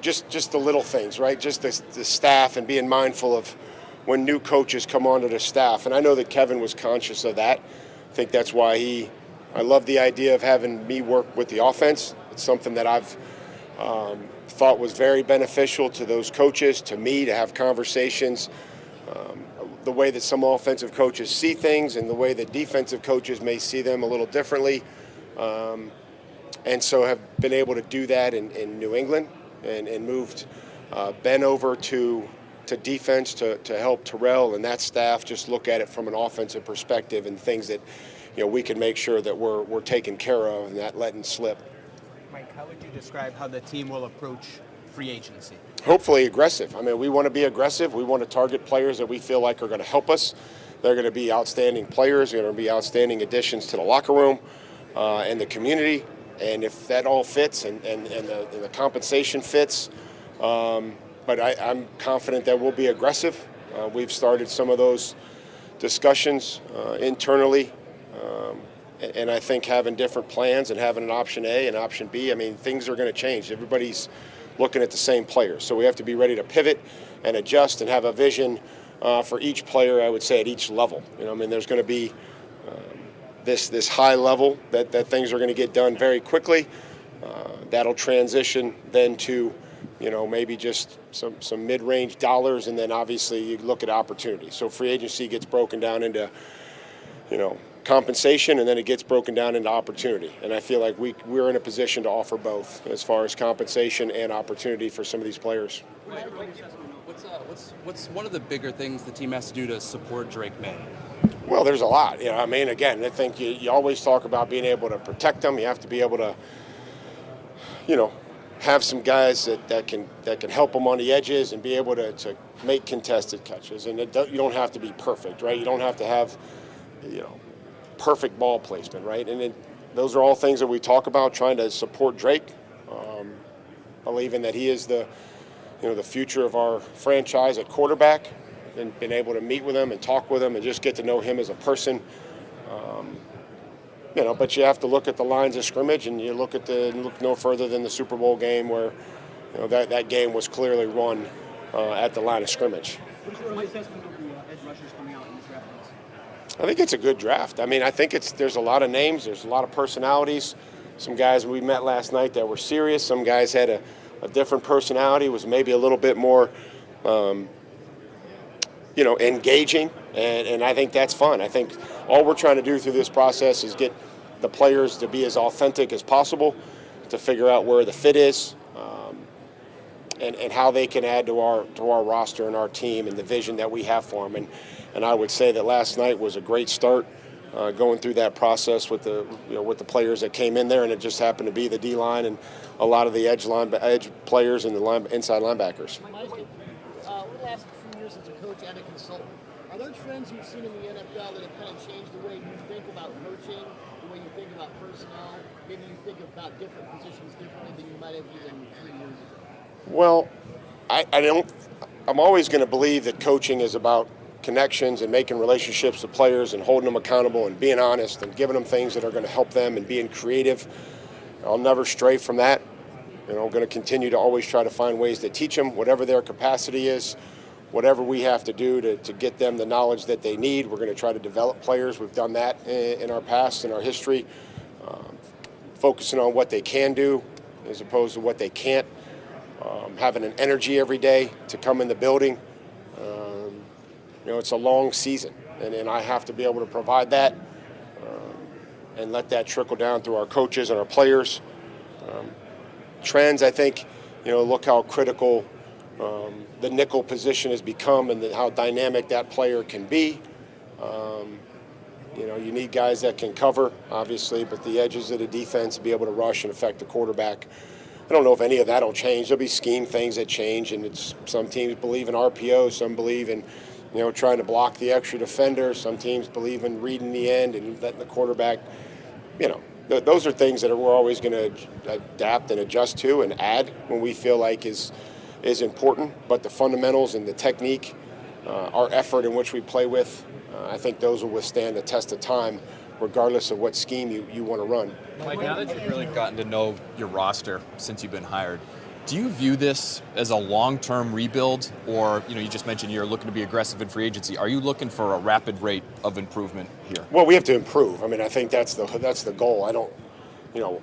Speaker 15: just the little things, right? Just the staff and being mindful of when new coaches come onto the staff. And I know that Kevin was conscious of that. I think that's why I love the idea of having me work with the offense. It's something that I've thought was very beneficial to those coaches, to me, to have conversations. The way that some offensive coaches see things and the way that defensive coaches may see them a little differently. And so have been able to do that in New England and moved Ben over to defense to help Terrell and that staff just look at it from an offensive perspective and things that we can make sure that we're taking care of and not letting slip.
Speaker 19: Mike, how would you describe how the team will approach free agency?
Speaker 15: Hopefully aggressive. I mean, we want to be aggressive. We want to target players that we feel like are going to help us. They're going to be outstanding players. They're going to be outstanding additions to the locker room and the community. And if that all fits and the compensation fits, but I'm confident that we'll be aggressive. We've started some of those discussions internally. And I think having different plans and having an option A and option B, I mean, things are going to change. Everybody's looking at the same players. So we have to be ready to pivot and adjust and have a vision for each player, I would say, at each level. I mean, there's going to be this high level that things are going to get done very quickly. That'll transition then to, maybe just some mid-range dollars, and then obviously you look at opportunity. So free agency gets broken down into, compensation, and then it gets broken down into opportunity. And I feel like we're in a position to offer both as far as compensation and opportunity for some of these players.
Speaker 18: What's one of the bigger things the team has to do to support Drake Maye?
Speaker 15: Well, there's a lot. Again, I think you always talk about being able to protect them. You have to be able to, have some guys that can help them on the edges and be able to make contested catches. And you don't have to be perfect, right? You don't have to have, perfect ball placement, right? And those are all things that we talk about, trying to support Drake, believing that he is the future of our franchise at quarterback, and been able to meet with him and talk with him and just get to know him as a person. But you have to look at the lines of scrimmage, and you look no further than the Super Bowl game where that game was clearly won at the line of scrimmage.
Speaker 19: What's your assessment of the edge rushers coming out in this draft?
Speaker 15: I think it's a good draft. I mean, I think there's a lot of names, there's a lot of personalities. Some guys we met last night that were serious. Some guys had a different personality, was maybe a little bit more, engaging, and I think that's fun. I think all we're trying to do through this process is get the players to be as authentic as possible, to figure out where the fit is, and how they can add to our roster and our team and the vision that we have for them. And I would say that last night was a great start, going through that process with the players that came in there, and it just happened to be the D-line and a lot of the edge players and the inside linebackers.
Speaker 20: Mike, over the last few years as a coach and a consultant, are there trends you've seen in the NFL that have kind of changed the way you think about coaching, the way you think about personnel? Maybe you think about different positions differently than you might have even 3 years ago?
Speaker 15: Well, I'm always going to believe that coaching is about connections and making relationships with players and holding them accountable and being honest and giving them things that are going to help them and being creative. I'll never stray from that. I'm going to continue to always try to find ways to teach them whatever their capacity is, whatever we have to do to get them the knowledge that they need. We're going to try to develop players. We've done that in our past, in our history, focusing on what they can do as opposed to what they can't, having an energy every day to come in the building. It's a long season, and I have to be able to provide that and let that trickle down through our coaches and our players. Trends, I think, look how critical the nickel position has become and how dynamic that player can be. You need guys that can cover, obviously, but the edges of the defense, be able to rush and affect the quarterback. I don't know if any of that will change. There'll be scheme things that change, and some teams believe in RPO, some believe in trying to block the extra defender. Some teams believe in reading the end and letting the quarterback, those are things that we're always going to adapt and adjust to and add when we feel like is important. But the fundamentals and the technique, our effort in which we play with, I think those will withstand the test of time regardless of what scheme you want to run.
Speaker 21: Mike, now that you've really gotten to know your roster since you've been hired, do you view this as a long-term rebuild, or you just mentioned you're looking to be aggressive in free agency? Are you looking for a rapid rate of improvement here?
Speaker 15: Well, we have to improve. I mean, I think that's the goal. I don't,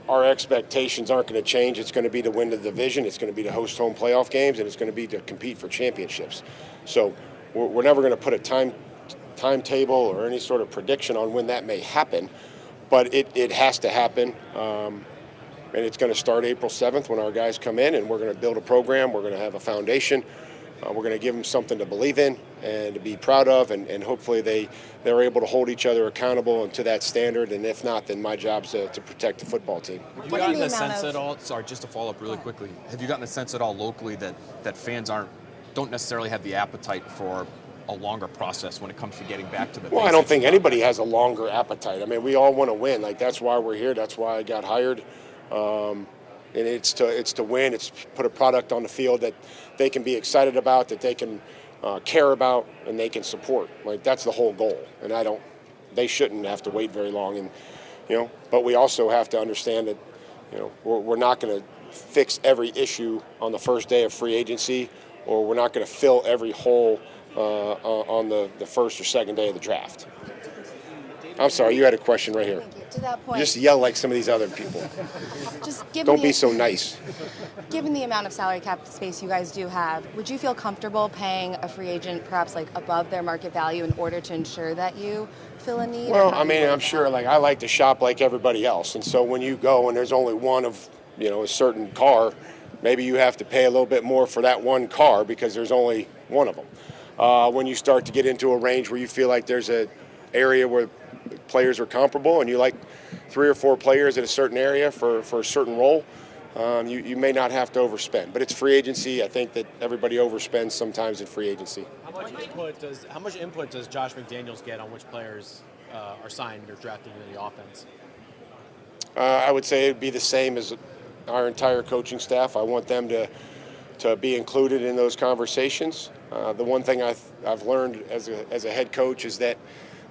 Speaker 15: our expectations aren't going to change. It's going to be to win the division. It's going to be to host home playoff games, and it's going to be to compete for championships. So we're never going to put a timetable or any sort of prediction on when that may happen, but it has to happen. And it's going to start April 7th when our guys come in, and we're going to build a program. We're going to have a foundation. We're going to give them something to believe in and to be proud of, and hopefully they're able to hold each other accountable and to that standard. And if not, then my job's to protect the football team.
Speaker 21: Have you gotten the sense at all? Sorry, just to follow up really quickly. Have you gotten the sense at all locally that fans don't necessarily have the appetite for a longer process when it comes to getting back to the
Speaker 15: Well, I don't think anybody has a longer appetite. I mean, we all want to win. Like, that's why we're here. That's why I got hired. And it's to win. It's to put a product on the field that they can be excited about, that they can care about, and they can support. Like, that's the whole goal. And they shouldn't have to wait very long. And but we also have to understand that we're not going to fix every issue on the first day of free agency, or we're not going to fill every hole on the first or second day of the draft. I'm sorry, you had a question right here.
Speaker 22: To that point,
Speaker 15: You just yell like some of these other people.
Speaker 22: just given
Speaker 15: Don't
Speaker 22: the,
Speaker 15: be so nice.
Speaker 22: Given the amount of salary cap space you guys do have, would you feel comfortable paying a free agent perhaps like above their market value in order to ensure that you fill a need?
Speaker 15: Well, I mean, I'm sure, like, I like to shop like everybody else. And so when you go and there's only one of, a certain car, maybe you have to pay a little bit more for that one car because there's only one of them. When you start to get into a range where you feel like there's an area where players are comparable and you like 3 or 4 players at a certain area for a certain role, you may not have to overspend. But it's free agency. I think that everybody overspends sometimes in free agency.
Speaker 19: How much input does Josh McDaniels get on which players are signed or drafted into the offense?
Speaker 15: I would say it'd be the same as our entire coaching staff. I want them to be included in those conversations. The one thing I've learned as a head coach is that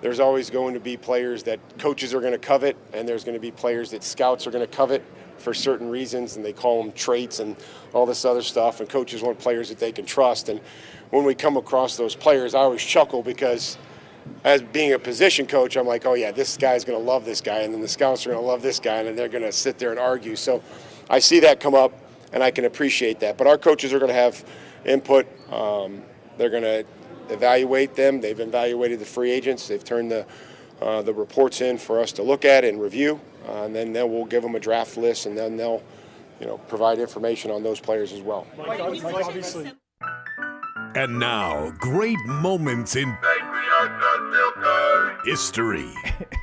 Speaker 15: there's always going to be players that coaches are going to covet, and there's going to be players that scouts are going to covet for certain reasons, and they call them traits and all this other stuff, and coaches want players that they can trust. And when we come across those players, I always chuckle because as being a position coach, I'm like, oh yeah, this guy's going to love this guy, and then the scouts are going to love this guy, and then they're going to sit there and argue. So I see that come up, and I can appreciate that. But our coaches are going to have input. They're going to evaluate them. They've evaluated the free agents. They've turned the reports in for us to look at and review, and then we'll give them a draft list, and then they'll provide information on those players as well.
Speaker 1: Obviously. And now, great moments in history.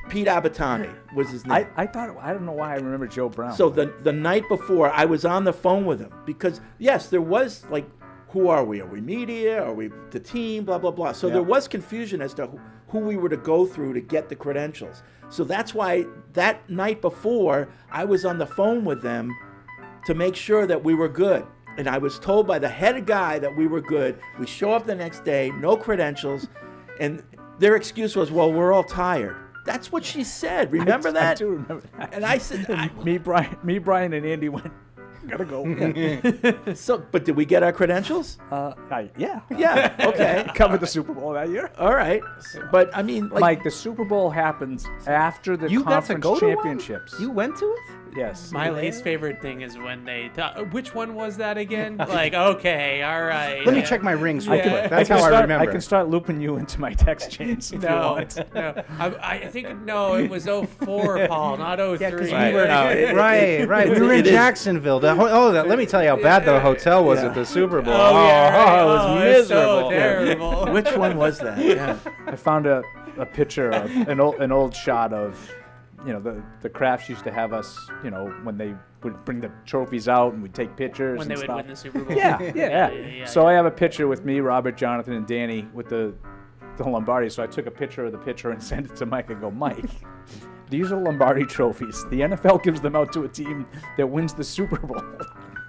Speaker 5: Pete Abitani was his name.
Speaker 4: I don't know why I remember Joe Brown.
Speaker 5: So the night before, I was on the phone with him because, yes, there was like, who are we? Are we media? Are we the team? Blah, blah, blah. So there was confusion as to who we were to go through to get the credentials. So that's why that night before, I was on the phone with them to make sure that we were good. And I was told by the head guy that we were good. We show up the next day, no credentials, and their excuse was, well, we're all tired. That's what she said. Remember that?
Speaker 4: I do remember that.
Speaker 5: And I said,
Speaker 4: me, Brian, and Andy went, gotta go.
Speaker 5: Yeah. So, but did we get our credentials?
Speaker 4: Yeah.
Speaker 5: Yeah. Okay.
Speaker 4: Covered the Super Bowl that year.
Speaker 5: All right. But I mean, like,
Speaker 4: Mike, the Super Bowl happens after the conference championships.
Speaker 6: You went to it?
Speaker 4: Yes.
Speaker 6: My least favorite thing is when they which one was that again? Like, okay, all right.
Speaker 23: Let me check my rings real quick. That's how I remember.
Speaker 4: I can start looping you into my text chains if you want.
Speaker 6: No. I think, it was 04, Paul, not 03.
Speaker 23: Yeah, because we were, right. We were in Jacksonville. Let me tell you how bad the hotel was at the Super Bowl.
Speaker 6: It
Speaker 23: was miserable.
Speaker 6: So terrible.
Speaker 5: Which one was that? Yeah.
Speaker 4: I found a picture of an old shot of, the Crafts used to have us, when they would bring the trophies out and we'd take pictures
Speaker 6: when
Speaker 4: and
Speaker 6: they
Speaker 4: stuff.
Speaker 6: would win the Super Bowl.
Speaker 4: Yeah. So I have a picture with me, Robert, Jonathan, and Danny with the Lombardi. So I took a picture of the picture and sent it to Mike and go, Mike, these are Lombardi trophies. The NFL gives them out to a team that wins the Super Bowl.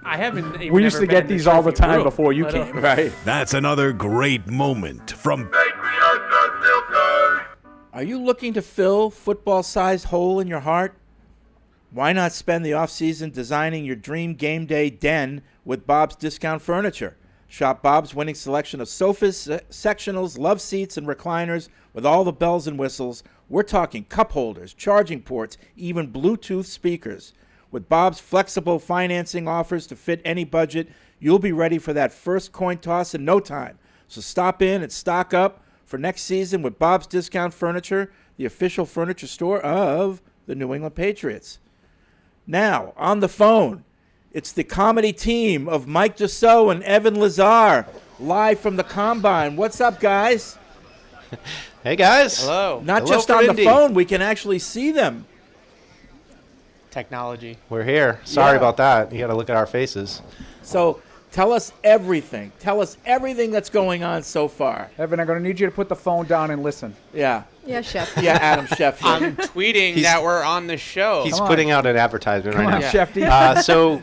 Speaker 6: I haven't even
Speaker 4: We used to get these all the time before you came.
Speaker 1: Right. That's another great moment from
Speaker 5: Are you looking to fill football-sized hole in your heart? Why not spend the offseason designing your dream game day den with Bob's Discount Furniture? Shop Bob's winning selection of sofas, sectionals, love seats, and recliners with all the bells and whistles. We're talking cup holders, charging ports, even Bluetooth speakers. With Bob's flexible financing offers to fit any budget, you'll be ready for that first coin toss in no time. So stop in and stock up for next season with Bob's Discount Furniture, the official furniture store of the New England Patriots. Now, on the phone, it's the comedy team of Mike Dussault and Evan Lazar, live from the Combine. What's up, guys?
Speaker 23: Hey, guys.
Speaker 6: Hello.
Speaker 5: Not
Speaker 23: Hello
Speaker 5: just
Speaker 23: from
Speaker 5: on
Speaker 23: Indy.
Speaker 5: the phone, we can actually see them.
Speaker 6: Technology.
Speaker 23: We're here. Sorry
Speaker 5: Yeah.
Speaker 23: about that. You got to look at our faces.
Speaker 5: So tell us everything. Tell us everything that's going on so far.
Speaker 4: Evan, I'm going to need you to put the phone down and listen.
Speaker 5: Yeah.
Speaker 8: Yeah, Chef.
Speaker 5: Yeah, Adam Sheffield.
Speaker 6: I'm tweeting that we're on the show.
Speaker 23: He's putting out an advertisement right
Speaker 4: Come on,
Speaker 23: now.
Speaker 4: Shefty.
Speaker 23: So,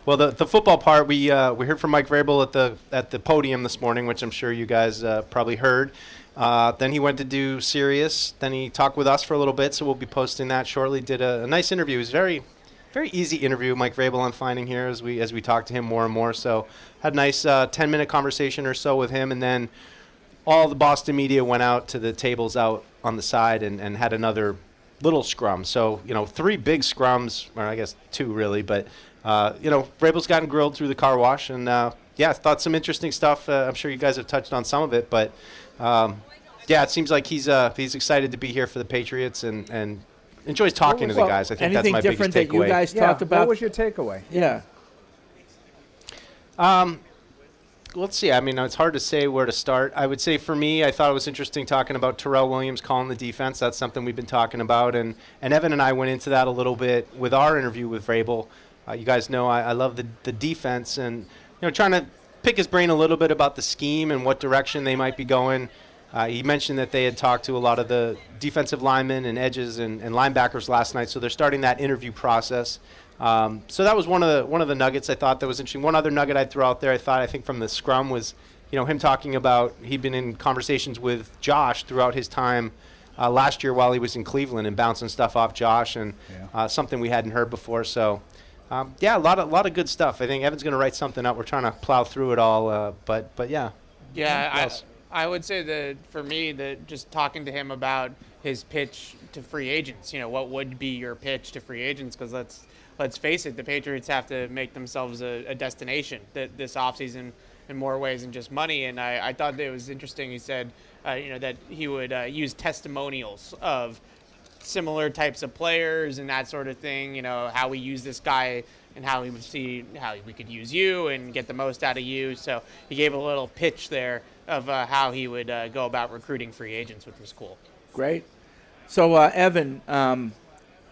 Speaker 23: well, the football part, we heard from Mike Vrabel at the podium this morning, which I'm sure you guys probably heard. Then he went to do Sirius. Then he talked with us for a little bit, so we'll be posting that shortly. Did a nice interview. It was very, very easy interview. Mike Vrabel, I'm finding here as we talk to him more and more. So had a nice 10-minute conversation or so with him, and then all the Boston media went out to the tables out on the side and had another little scrum. So, 3 big scrums, or I guess 2 really, but, Vrabel's gotten grilled through the car wash. And, I thought some interesting stuff. I'm sure you guys have touched on some of it, but, it seems like he's excited to be here for the Patriots and enjoys talking to the guys. I think that's my biggest takeaway.
Speaker 5: Anything different that you guys talked about?
Speaker 4: What was your takeaway?
Speaker 5: Yeah.
Speaker 23: Let's see. I mean, it's hard to say where to start. I would say for me, I thought it was interesting talking about Terrell Williams calling the defense. That's something we've been talking about. And Evan and I went into that a little bit with our interview with Vrabel. You guys know I love the defense and, trying to pick his brain a little bit about the scheme and what direction they might be going. He mentioned that they had talked to a lot of the defensive linemen and edges and linebackers last night, so they're starting that interview process. So that was one of the nuggets I thought that was interesting. One other nugget I'd throw out there, I think from the scrum was, him talking about he'd been in conversations with Josh throughout his time last year while he was in Cleveland and bouncing stuff off Josh and something we hadn't heard before. So, a lot of good stuff. I think Evan's going to write something up. We're trying to plow through it all, but yeah.
Speaker 6: Yeah, I would say that for me, that just talking to him about his pitch to free agents, what would be your pitch to free agents? Because let's face it, the Patriots have to make themselves a destination this offseason in more ways than just money. And I thought that it was interesting. He said, that he would use testimonials of similar types of players and that sort of thing, how we use this guy and how we would see how we could use you and get the most out of you. So he gave a little pitch there of how he would go about recruiting free agents, which was cool.
Speaker 5: Great. So, Evan,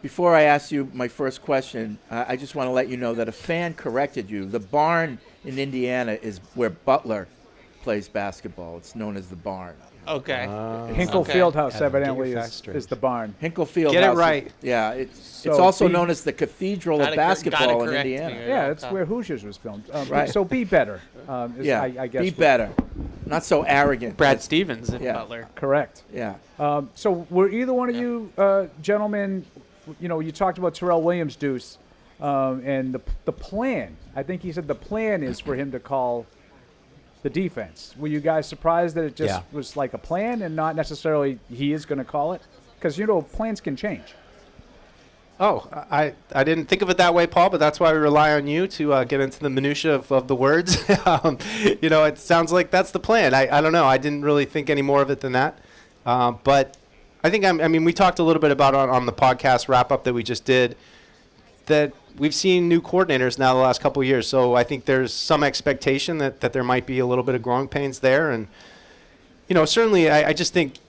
Speaker 5: before I ask you my first question, I just want to let you know that a fan corrected you. The barn in Indiana is where Butler plays basketball. It's known as the barn.
Speaker 6: Okay.
Speaker 4: Hinkle Fieldhouse evidently is the barn.
Speaker 5: Hinkle Fieldhouse.
Speaker 23: Get it right.
Speaker 5: Yeah, it's
Speaker 4: So
Speaker 5: also
Speaker 4: be-
Speaker 5: known as the Cathedral of Basketball in Indiana.
Speaker 4: Yeah, it's where Hoosiers was filmed.
Speaker 5: Right.
Speaker 4: So be better.
Speaker 5: Yeah,
Speaker 4: I guess
Speaker 5: be better. Not so arrogant.
Speaker 6: Brad Stevens in
Speaker 5: Yeah.
Speaker 6: Butler.
Speaker 4: Correct.
Speaker 5: Yeah.
Speaker 4: So were either one of you gentlemen, you talked about Terrell Williams, Deuce, and the plan. I think he said the plan is for him to call the defense. Were you guys surprised that it just was like a plan and not necessarily he is going to call it? Because, plans can change.
Speaker 23: Oh, I didn't think of it that way, Paul, but that's why we rely on you to get into the minutia of the words. It sounds like that's the plan. I don't know. I didn't really think any more of it than that. But I think, we talked a little bit about on the podcast wrap-up that we just did that we've seen new coordinators now the last couple of years. So I think there's some expectation that there might be a little bit of growing pains there. And, certainly I just think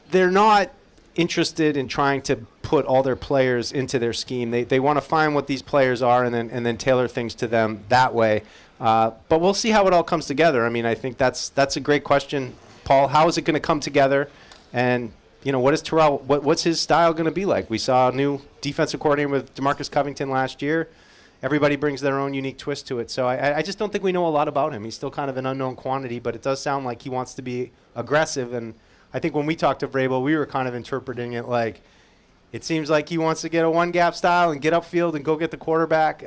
Speaker 23: they're not interested in trying to put all their players into their scheme. They want to find what these players are and then tailor things to them that way. But we'll see how it all comes together. I think that's a great question, Paul. How is it going to come together? And, what is Terrell? What's his style going to be like? We saw a new defensive coordinator with DeMarcus Covington last year. Everybody brings their own unique twist to it. So I just don't think we know a lot about him. He's still kind of an unknown quantity, but it does sound like he wants to be aggressive. And I think when we talked to Vrabel, we were kind of interpreting it like it seems like he wants to get a one-gap style and get upfield and go get the quarterback.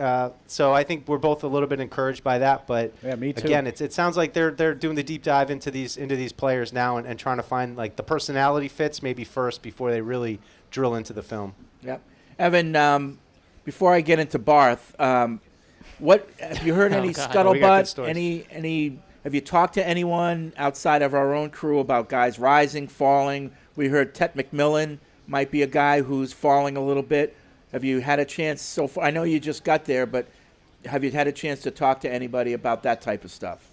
Speaker 23: So I think we're both a little bit encouraged by that. But
Speaker 4: yeah, me too.
Speaker 23: Again, it sounds like they're doing the deep dive into these players now and trying to find like the personality fits maybe first before they really drill into the film.
Speaker 5: Yep. Evan, before I get into Barth, what have you heard any scuttlebutt? Any? Have you talked to anyone outside of our own crew about guys rising, falling? We heard Ted McMillan might be a guy who's falling a little bit. Have you had a chance so far? I know you just got there, but have you had a chance to talk to anybody about that type of stuff?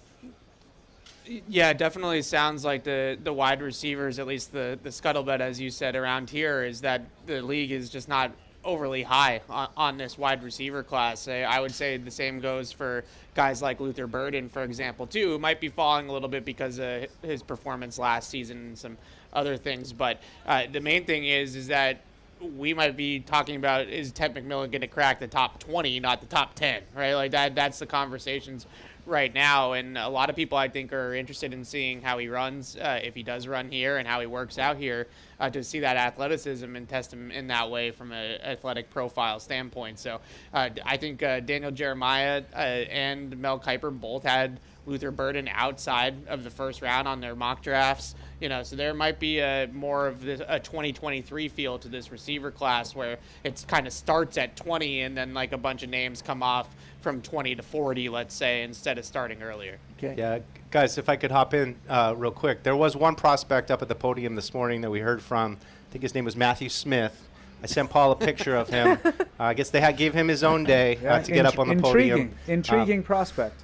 Speaker 6: Yeah, it definitely sounds like the wide receivers, at least the scuttlebutt, as you said, around here, is that the league is just not overly high on this wide receiver class. I would say the same goes for guys like Luther Burden, for example, too, who might be falling a little bit because of his performance last season and some other things. But the main thing is that we might be talking about, is Ted McMillan going to crack the top 20, not the top 10, right? Like that's the conversations right now. And a lot of people, I think, are interested in seeing how he runs, if he does run here, and how he works out here, to see that athleticism and test him in that way from an athletic profile standpoint. So I think Daniel Jeremiah and Mel Kiper both had Luther Burden outside of the first round on their mock drafts. So there might be more of a 2023 feel to this receiver class, where it kind of starts at 20 and then like a bunch of names come off from 20 to 40, let's say, instead of starting earlier.
Speaker 5: Okay.
Speaker 23: Yeah, guys, if I could hop in real quick. There was one prospect up at the podium this morning that we heard from. I think his name was Matthew Smith. I sent Paul a picture of him. I guess they gave him his own day to get up on the podium.
Speaker 4: Intriguing prospect.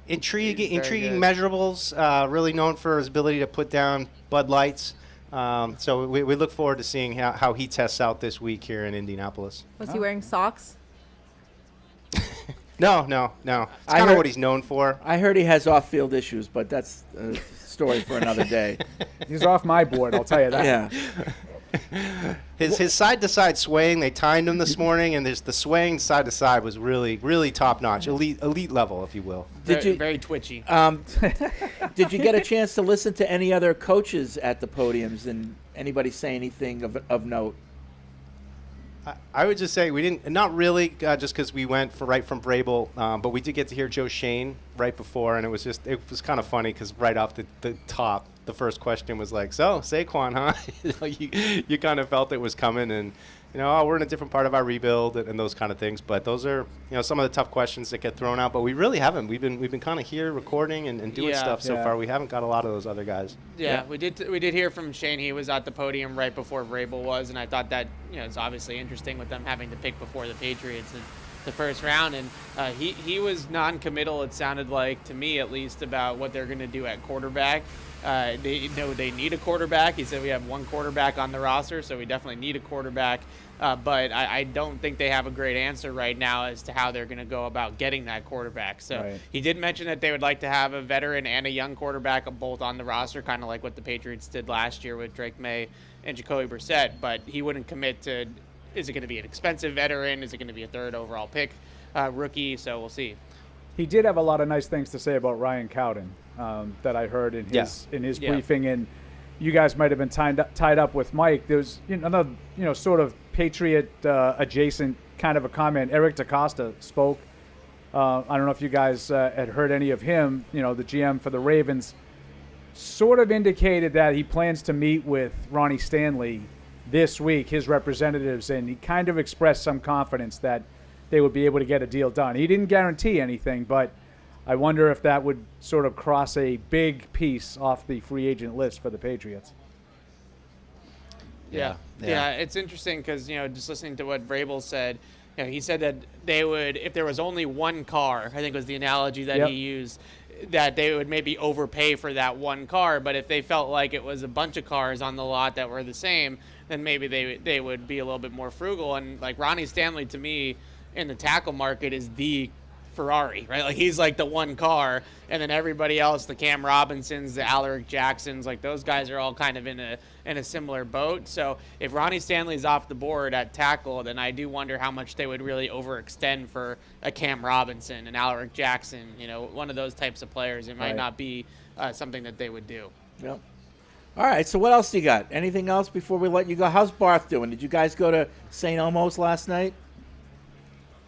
Speaker 23: Intriguing measurables, really known for his ability to put down Bud Lights. So we look forward to seeing how he tests out this week here in Indianapolis.
Speaker 8: Was he wearing socks?
Speaker 23: No. It's kind of what he's known for.
Speaker 5: I heard he has off-field issues, but that's a story for another day.
Speaker 4: He's off my board, I'll tell you that.
Speaker 5: Yeah.
Speaker 23: His side-to-side swaying, they timed him this morning, and the swaying side-to-side was really, really top-notch, elite level, if you will.
Speaker 6: Very twitchy.
Speaker 5: Did you get a chance to listen to any other coaches at the podiums, and anybody say anything of note?
Speaker 23: I would just say we didn't, not really, just because we went right from Vrabel, but we did get to hear Joe Shane right before, and it was kind of funny because right off the top, the first question was like, "So Saquon, huh?" you kind of felt it was coming, and we're in a different part of our rebuild and those kind of things. But those are some of the tough questions that get thrown out. But we really haven't. We've been kind of here recording and doing stuff so far. We haven't got a lot of those other guys.
Speaker 6: Yeah, we did hear from Shane. He was at the podium right before Vrabel was, and I thought that it's obviously interesting with them having to pick before the Patriots in the first round. And he was non-committal, it sounded like, to me at least, about what they're going to do at quarterback. They know they need a quarterback. He said we have one quarterback on the roster, so we definitely need a quarterback. But I don't think they have a great answer right now as to how they're going to go about getting that quarterback. So He did mention that they would like to have a veteran and a young quarterback both on the roster, kind of like what the Patriots did last year with Drake Maye and Jacoby Brissett. But he wouldn't commit to, is it going to be an expensive veteran? Is it going to be a third overall pick rookie? So we'll see. He
Speaker 4: did have a lot of nice things to say about Ryan Cowden that I heard in his briefing, and you guys might have been tied up with Mike. There's another sort of Patriot adjacent kind of a comment. Eric DaCosta spoke. I don't know if you guys had heard any of him. The GM for the Ravens sort of indicated that he plans to meet with Ronnie Stanley this week, his representatives, and he kind of expressed some confidence that they would be able to get a deal done. He didn't guarantee anything, but I wonder if that would sort of cross a big piece off the free agent list for the Patriots.
Speaker 6: Yeah, it's interesting because, just listening to what Vrabel said, he said that they would, if there was only one car, I think was the analogy that he used, that they would maybe overpay for that one car, but if they felt like it was a bunch of cars on the lot that were the same, then maybe they would be a little bit more frugal. And like Ronnie Stanley, to me, in the tackle market is the Ferrari, right? Like he's like the one car, and then everybody else, the Cam Robinsons, the Alaric Jacksons, like those guys are all kind of in a similar boat. So if Ronnie Stanley's off the board at tackle, then I do wonder how much they would really overextend for a Cam Robinson, an Alaric Jackson, one of those types of players. It might not be something that they would do.
Speaker 5: Yep. All right, so what else do you got? Anything else before we let you go? How's Barth doing? Did you guys go to St. Elmo's last night?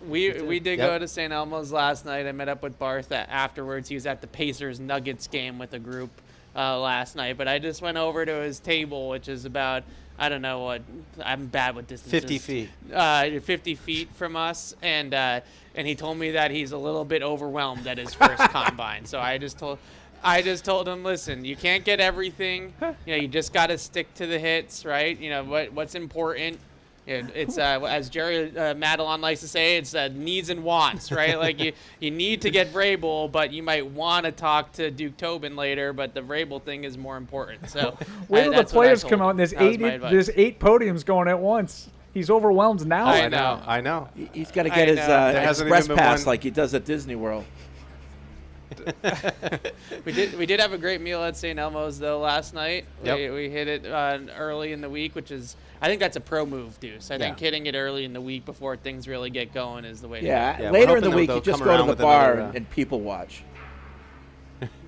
Speaker 6: We did go to St. Elmo's last night. I met up with Barth afterwards. He was at the Pacers-Nuggets game with a group last night. But I just went over to his table, which is about, I don't know what, I'm bad with distances.
Speaker 23: 50 feet.
Speaker 6: 50 feet from us. And he told me that he's a little bit overwhelmed at his first combine. So I just told him, listen, you can't get everything. You just got to stick to the hits, right? What's important. It's as Jerry Madelon likes to say, it's needs and wants, right? Like you need to get Vrabel, but you might want to talk to Duke Tobin later. But the Vrabel thing is more important. So
Speaker 4: wait till the players come out and there's 8 podiums going at once. He's overwhelmed now.
Speaker 23: I know.
Speaker 5: He's got to get his express pass like he does at Disney World.
Speaker 6: We did have a great meal at St. Elmo's though last night.
Speaker 23: Yep.
Speaker 6: We hit it early in the week, which is, I think that's a pro move, Deuce. I think hitting it early in the week before things really get going is the way to go.
Speaker 5: Yeah, later in the week you just go to the bar and people watch.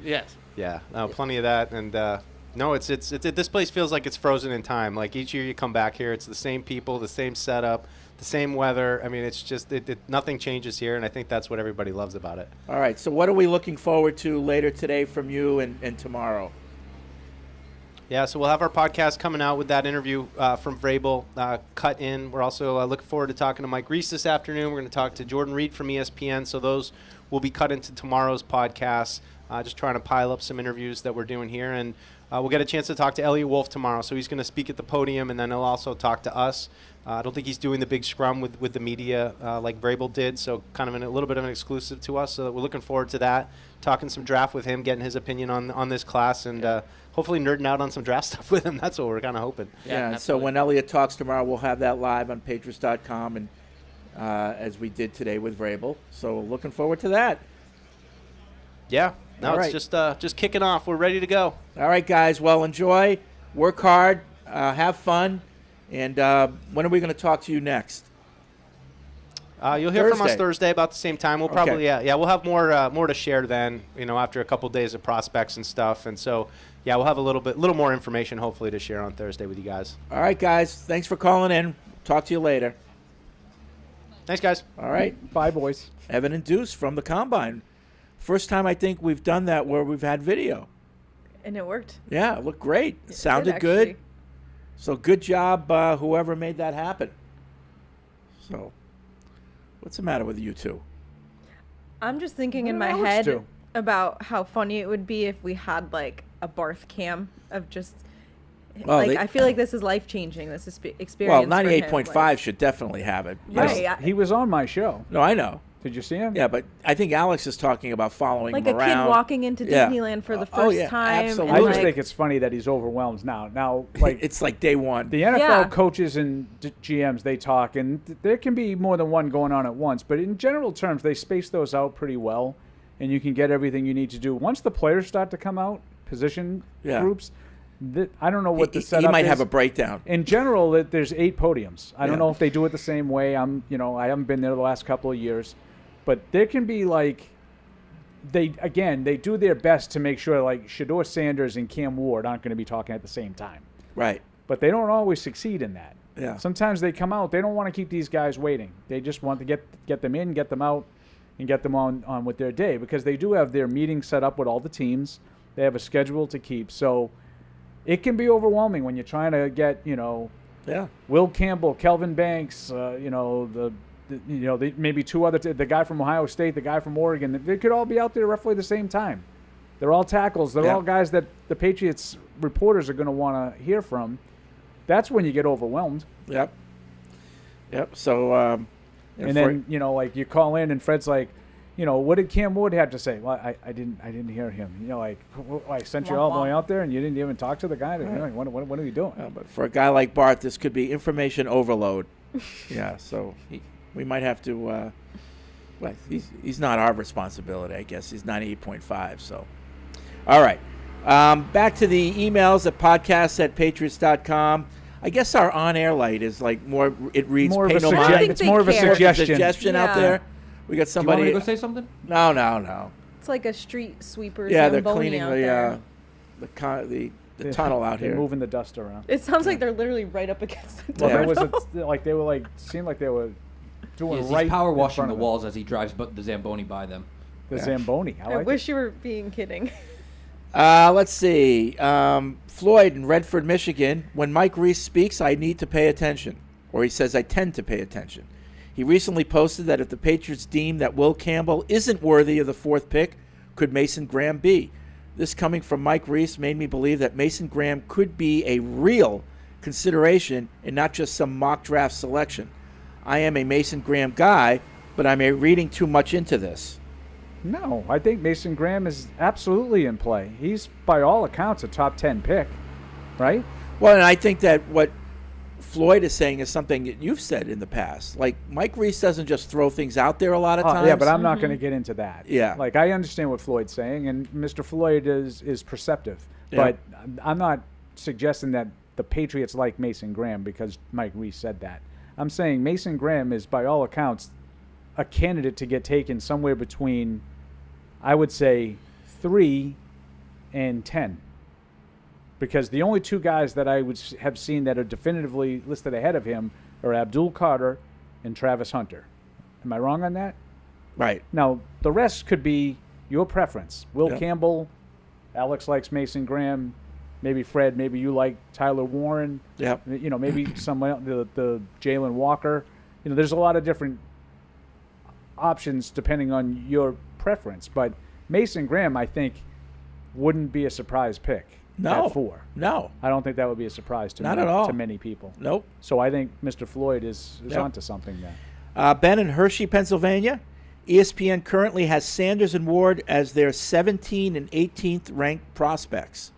Speaker 6: Yes.
Speaker 23: Yeah, plenty of that, and no, it's this place feels like it's frozen in time. Like each year you come back here, it's the same people, the same setup, the same weather. I mean, it's just nothing changes here, and I think that's what everybody loves about it.
Speaker 5: All right, so what are we looking forward to later today from you and tomorrow?
Speaker 23: Yeah, so we'll have our podcast coming out with that interview from Vrabel cut in. We're also looking forward to talking to Mike Reese this afternoon. We're going to talk to Jordan Reed from ESPN, so those will be cut into tomorrow's podcast. Just trying to pile up some interviews that we're doing here, and we'll get a chance to talk to Elliot Wolf tomorrow. So he's going to speak at the podium, and then he'll also talk to us. I don't think he's doing the big scrum with the media like Vrabel did, so kind of a little bit of an exclusive to us. So we're looking forward to that, talking some draft with him, getting his opinion on this class, and hopefully nerding out on some draft stuff with him. That's what we're kind of hoping.
Speaker 5: Yeah, so when Elliot talks tomorrow, we'll have that live on Patriots.com, and as we did today with Vrabel. So looking forward to that.
Speaker 23: Yeah. No, it's just kicking off. We're ready to go.
Speaker 5: All right, guys. Well, enjoy, work hard, have fun, and when are we going to talk to you next?
Speaker 23: You'll hear from us Thursday about the same time. We'll probably we'll have more to share then. After a couple days of prospects and stuff, and so we'll have a little more information hopefully to share on Thursday with you guys.
Speaker 5: All right, guys. Thanks for calling in. Talk to you later.
Speaker 23: Thanks, guys.
Speaker 5: All right.
Speaker 4: Bye, boys.
Speaker 5: Evan and Deuce from the Combine. First time I think we've done that where we've had video.
Speaker 8: And it worked.
Speaker 5: Yeah, it looked great.
Speaker 8: It
Speaker 5: sounded
Speaker 8: did,
Speaker 5: good.
Speaker 8: actually.
Speaker 5: So good job, whoever made that happen. So, what's the matter with you two?
Speaker 8: I'm just thinking in my head about how funny it would be if we had like a Barth cam of just I feel like this is life changing. This is experience.
Speaker 5: Well, 98.5 should definitely have it.
Speaker 8: Right.
Speaker 4: He was on my show.
Speaker 5: No, I know.
Speaker 4: Did you see him?
Speaker 5: Yeah, but I think Alex is talking about following
Speaker 8: like
Speaker 5: him around.
Speaker 8: Like a kid walking into Disneyland for the first time.
Speaker 5: Absolutely.
Speaker 4: I just think it's funny that he's overwhelmed now. Now, like
Speaker 5: it's like day one.
Speaker 4: The NFL coaches and GMs, they talk, and there can be more than one going on at once. But in general terms, they space those out pretty well, and you can get everything you need to do. Once the players start to come out, position groups, I don't know what the setup is.
Speaker 5: He might have a breakdown.
Speaker 4: In general, there's 8 podiums. I don't know if they do it the same way. I haven't been there the last couple of years. But there can be they do their best to make sure Shedeur Sanders and Cam Ward aren't going to be talking at the same time.
Speaker 5: Right.
Speaker 4: But they don't always succeed in that.
Speaker 5: Yeah.
Speaker 4: Sometimes they come out, they don't want to keep these guys waiting. They just want to get them in, get them out, and get them on with their day because they do have their meetings set up with all the teams. They have a schedule to keep. So it can be overwhelming when you're trying to get, Will Campbell, Kelvin Banks, maybe 2 other the guy from Ohio State, the guy from Oregon. They could all be out there roughly the same time. They're all tackles. They're all guys that the Patriots reporters are going to want to hear from. That's when you get overwhelmed.
Speaker 5: Yep. So,
Speaker 4: and then you call in and Fred's like, what did Cam Ward have to say? Well, I didn't hear him. I sent you all the way out there and you didn't even talk to the guy.
Speaker 5: Right.
Speaker 4: What are you doing?
Speaker 5: But for a guy like Bart, this could be information overload. Yeah. So we might have to. He's not our responsibility, I guess. He's 98.5. So, all right. Back to the emails at podcasts@patriots.com. I guess our on-air light is more. It reads.
Speaker 4: More
Speaker 5: pay
Speaker 4: of
Speaker 5: no
Speaker 4: a
Speaker 5: mind.
Speaker 4: it's more of a suggestion.
Speaker 5: Out there. We got somebody.
Speaker 9: Do you want me to go say something?
Speaker 5: No.
Speaker 8: It's like a street sweeper.
Speaker 5: Yeah, they're
Speaker 8: Zamboni
Speaker 5: cleaning
Speaker 8: out there.
Speaker 5: the the tunnel out
Speaker 4: They're
Speaker 5: here.
Speaker 4: moving the dust around.
Speaker 8: It sounds like they're literally right up against the door.
Speaker 4: Well, there was
Speaker 8: though.
Speaker 4: they were like seemed like they were doing
Speaker 9: He's
Speaker 4: right
Speaker 9: power
Speaker 4: in
Speaker 9: washing
Speaker 4: front
Speaker 9: the
Speaker 4: of
Speaker 9: walls as he drives the Zamboni by them.
Speaker 4: The Zamboni.
Speaker 8: I wish you were being kidding.
Speaker 5: Let's see. Floyd in Redford, Michigan. When Mike Reese speaks, I need to pay attention. Or he says, I tend to pay attention. He recently posted that if the Patriots deem that Will Campbell isn't worthy of the 4th pick, could Mason Graham be? This coming from Mike Reese made me believe that Mason Graham could be a real consideration and not just some mock draft selection. I am a Mason Graham guy, but I'm reading too much into this.
Speaker 4: No, I think Mason Graham is absolutely in play. He's, by all accounts, a top 10 pick, right?
Speaker 5: Well, and I think that what Floyd is saying is something that you've said in the past. Like, Mike Reese doesn't just throw things out there a lot of times.
Speaker 4: Yeah, but I'm not going to get into that.
Speaker 5: Yeah.
Speaker 4: Like, I understand what Floyd's saying, and Mr. Floyd is perceptive.
Speaker 5: Yeah.
Speaker 4: But I'm not suggesting that the Patriots like Mason Graham because Mike Reese said that. I'm saying Mason Graham is, by all accounts, a candidate to get taken somewhere between, I would say, 3 and 10. Because the only two guys that I would have seen that are definitively listed ahead of him are Abdul Carter and Travis Hunter. Am I wrong on that?
Speaker 5: Right.
Speaker 4: Now, the rest could be your preference. Will
Speaker 5: Yep.
Speaker 4: Campbell, Alex likes Mason Graham, maybe Fred, maybe you like Tyler Warren.
Speaker 5: Yep.
Speaker 4: You know, maybe someone else, the Jalen Walker. You know, there's a lot of different options depending on your preference. But Mason Graham, I think, wouldn't be a surprise pick.
Speaker 5: No.
Speaker 4: At 4.
Speaker 5: No.
Speaker 4: I don't think that would be a surprise to
Speaker 5: Not at all.
Speaker 4: to many people.
Speaker 5: Nope.
Speaker 4: So I think Mr. Floyd is
Speaker 5: Yep.
Speaker 4: onto something there.
Speaker 5: Ben in Hershey, Pennsylvania. ESPN currently has Sanders and Ward as their 17 and 18th ranked prospects.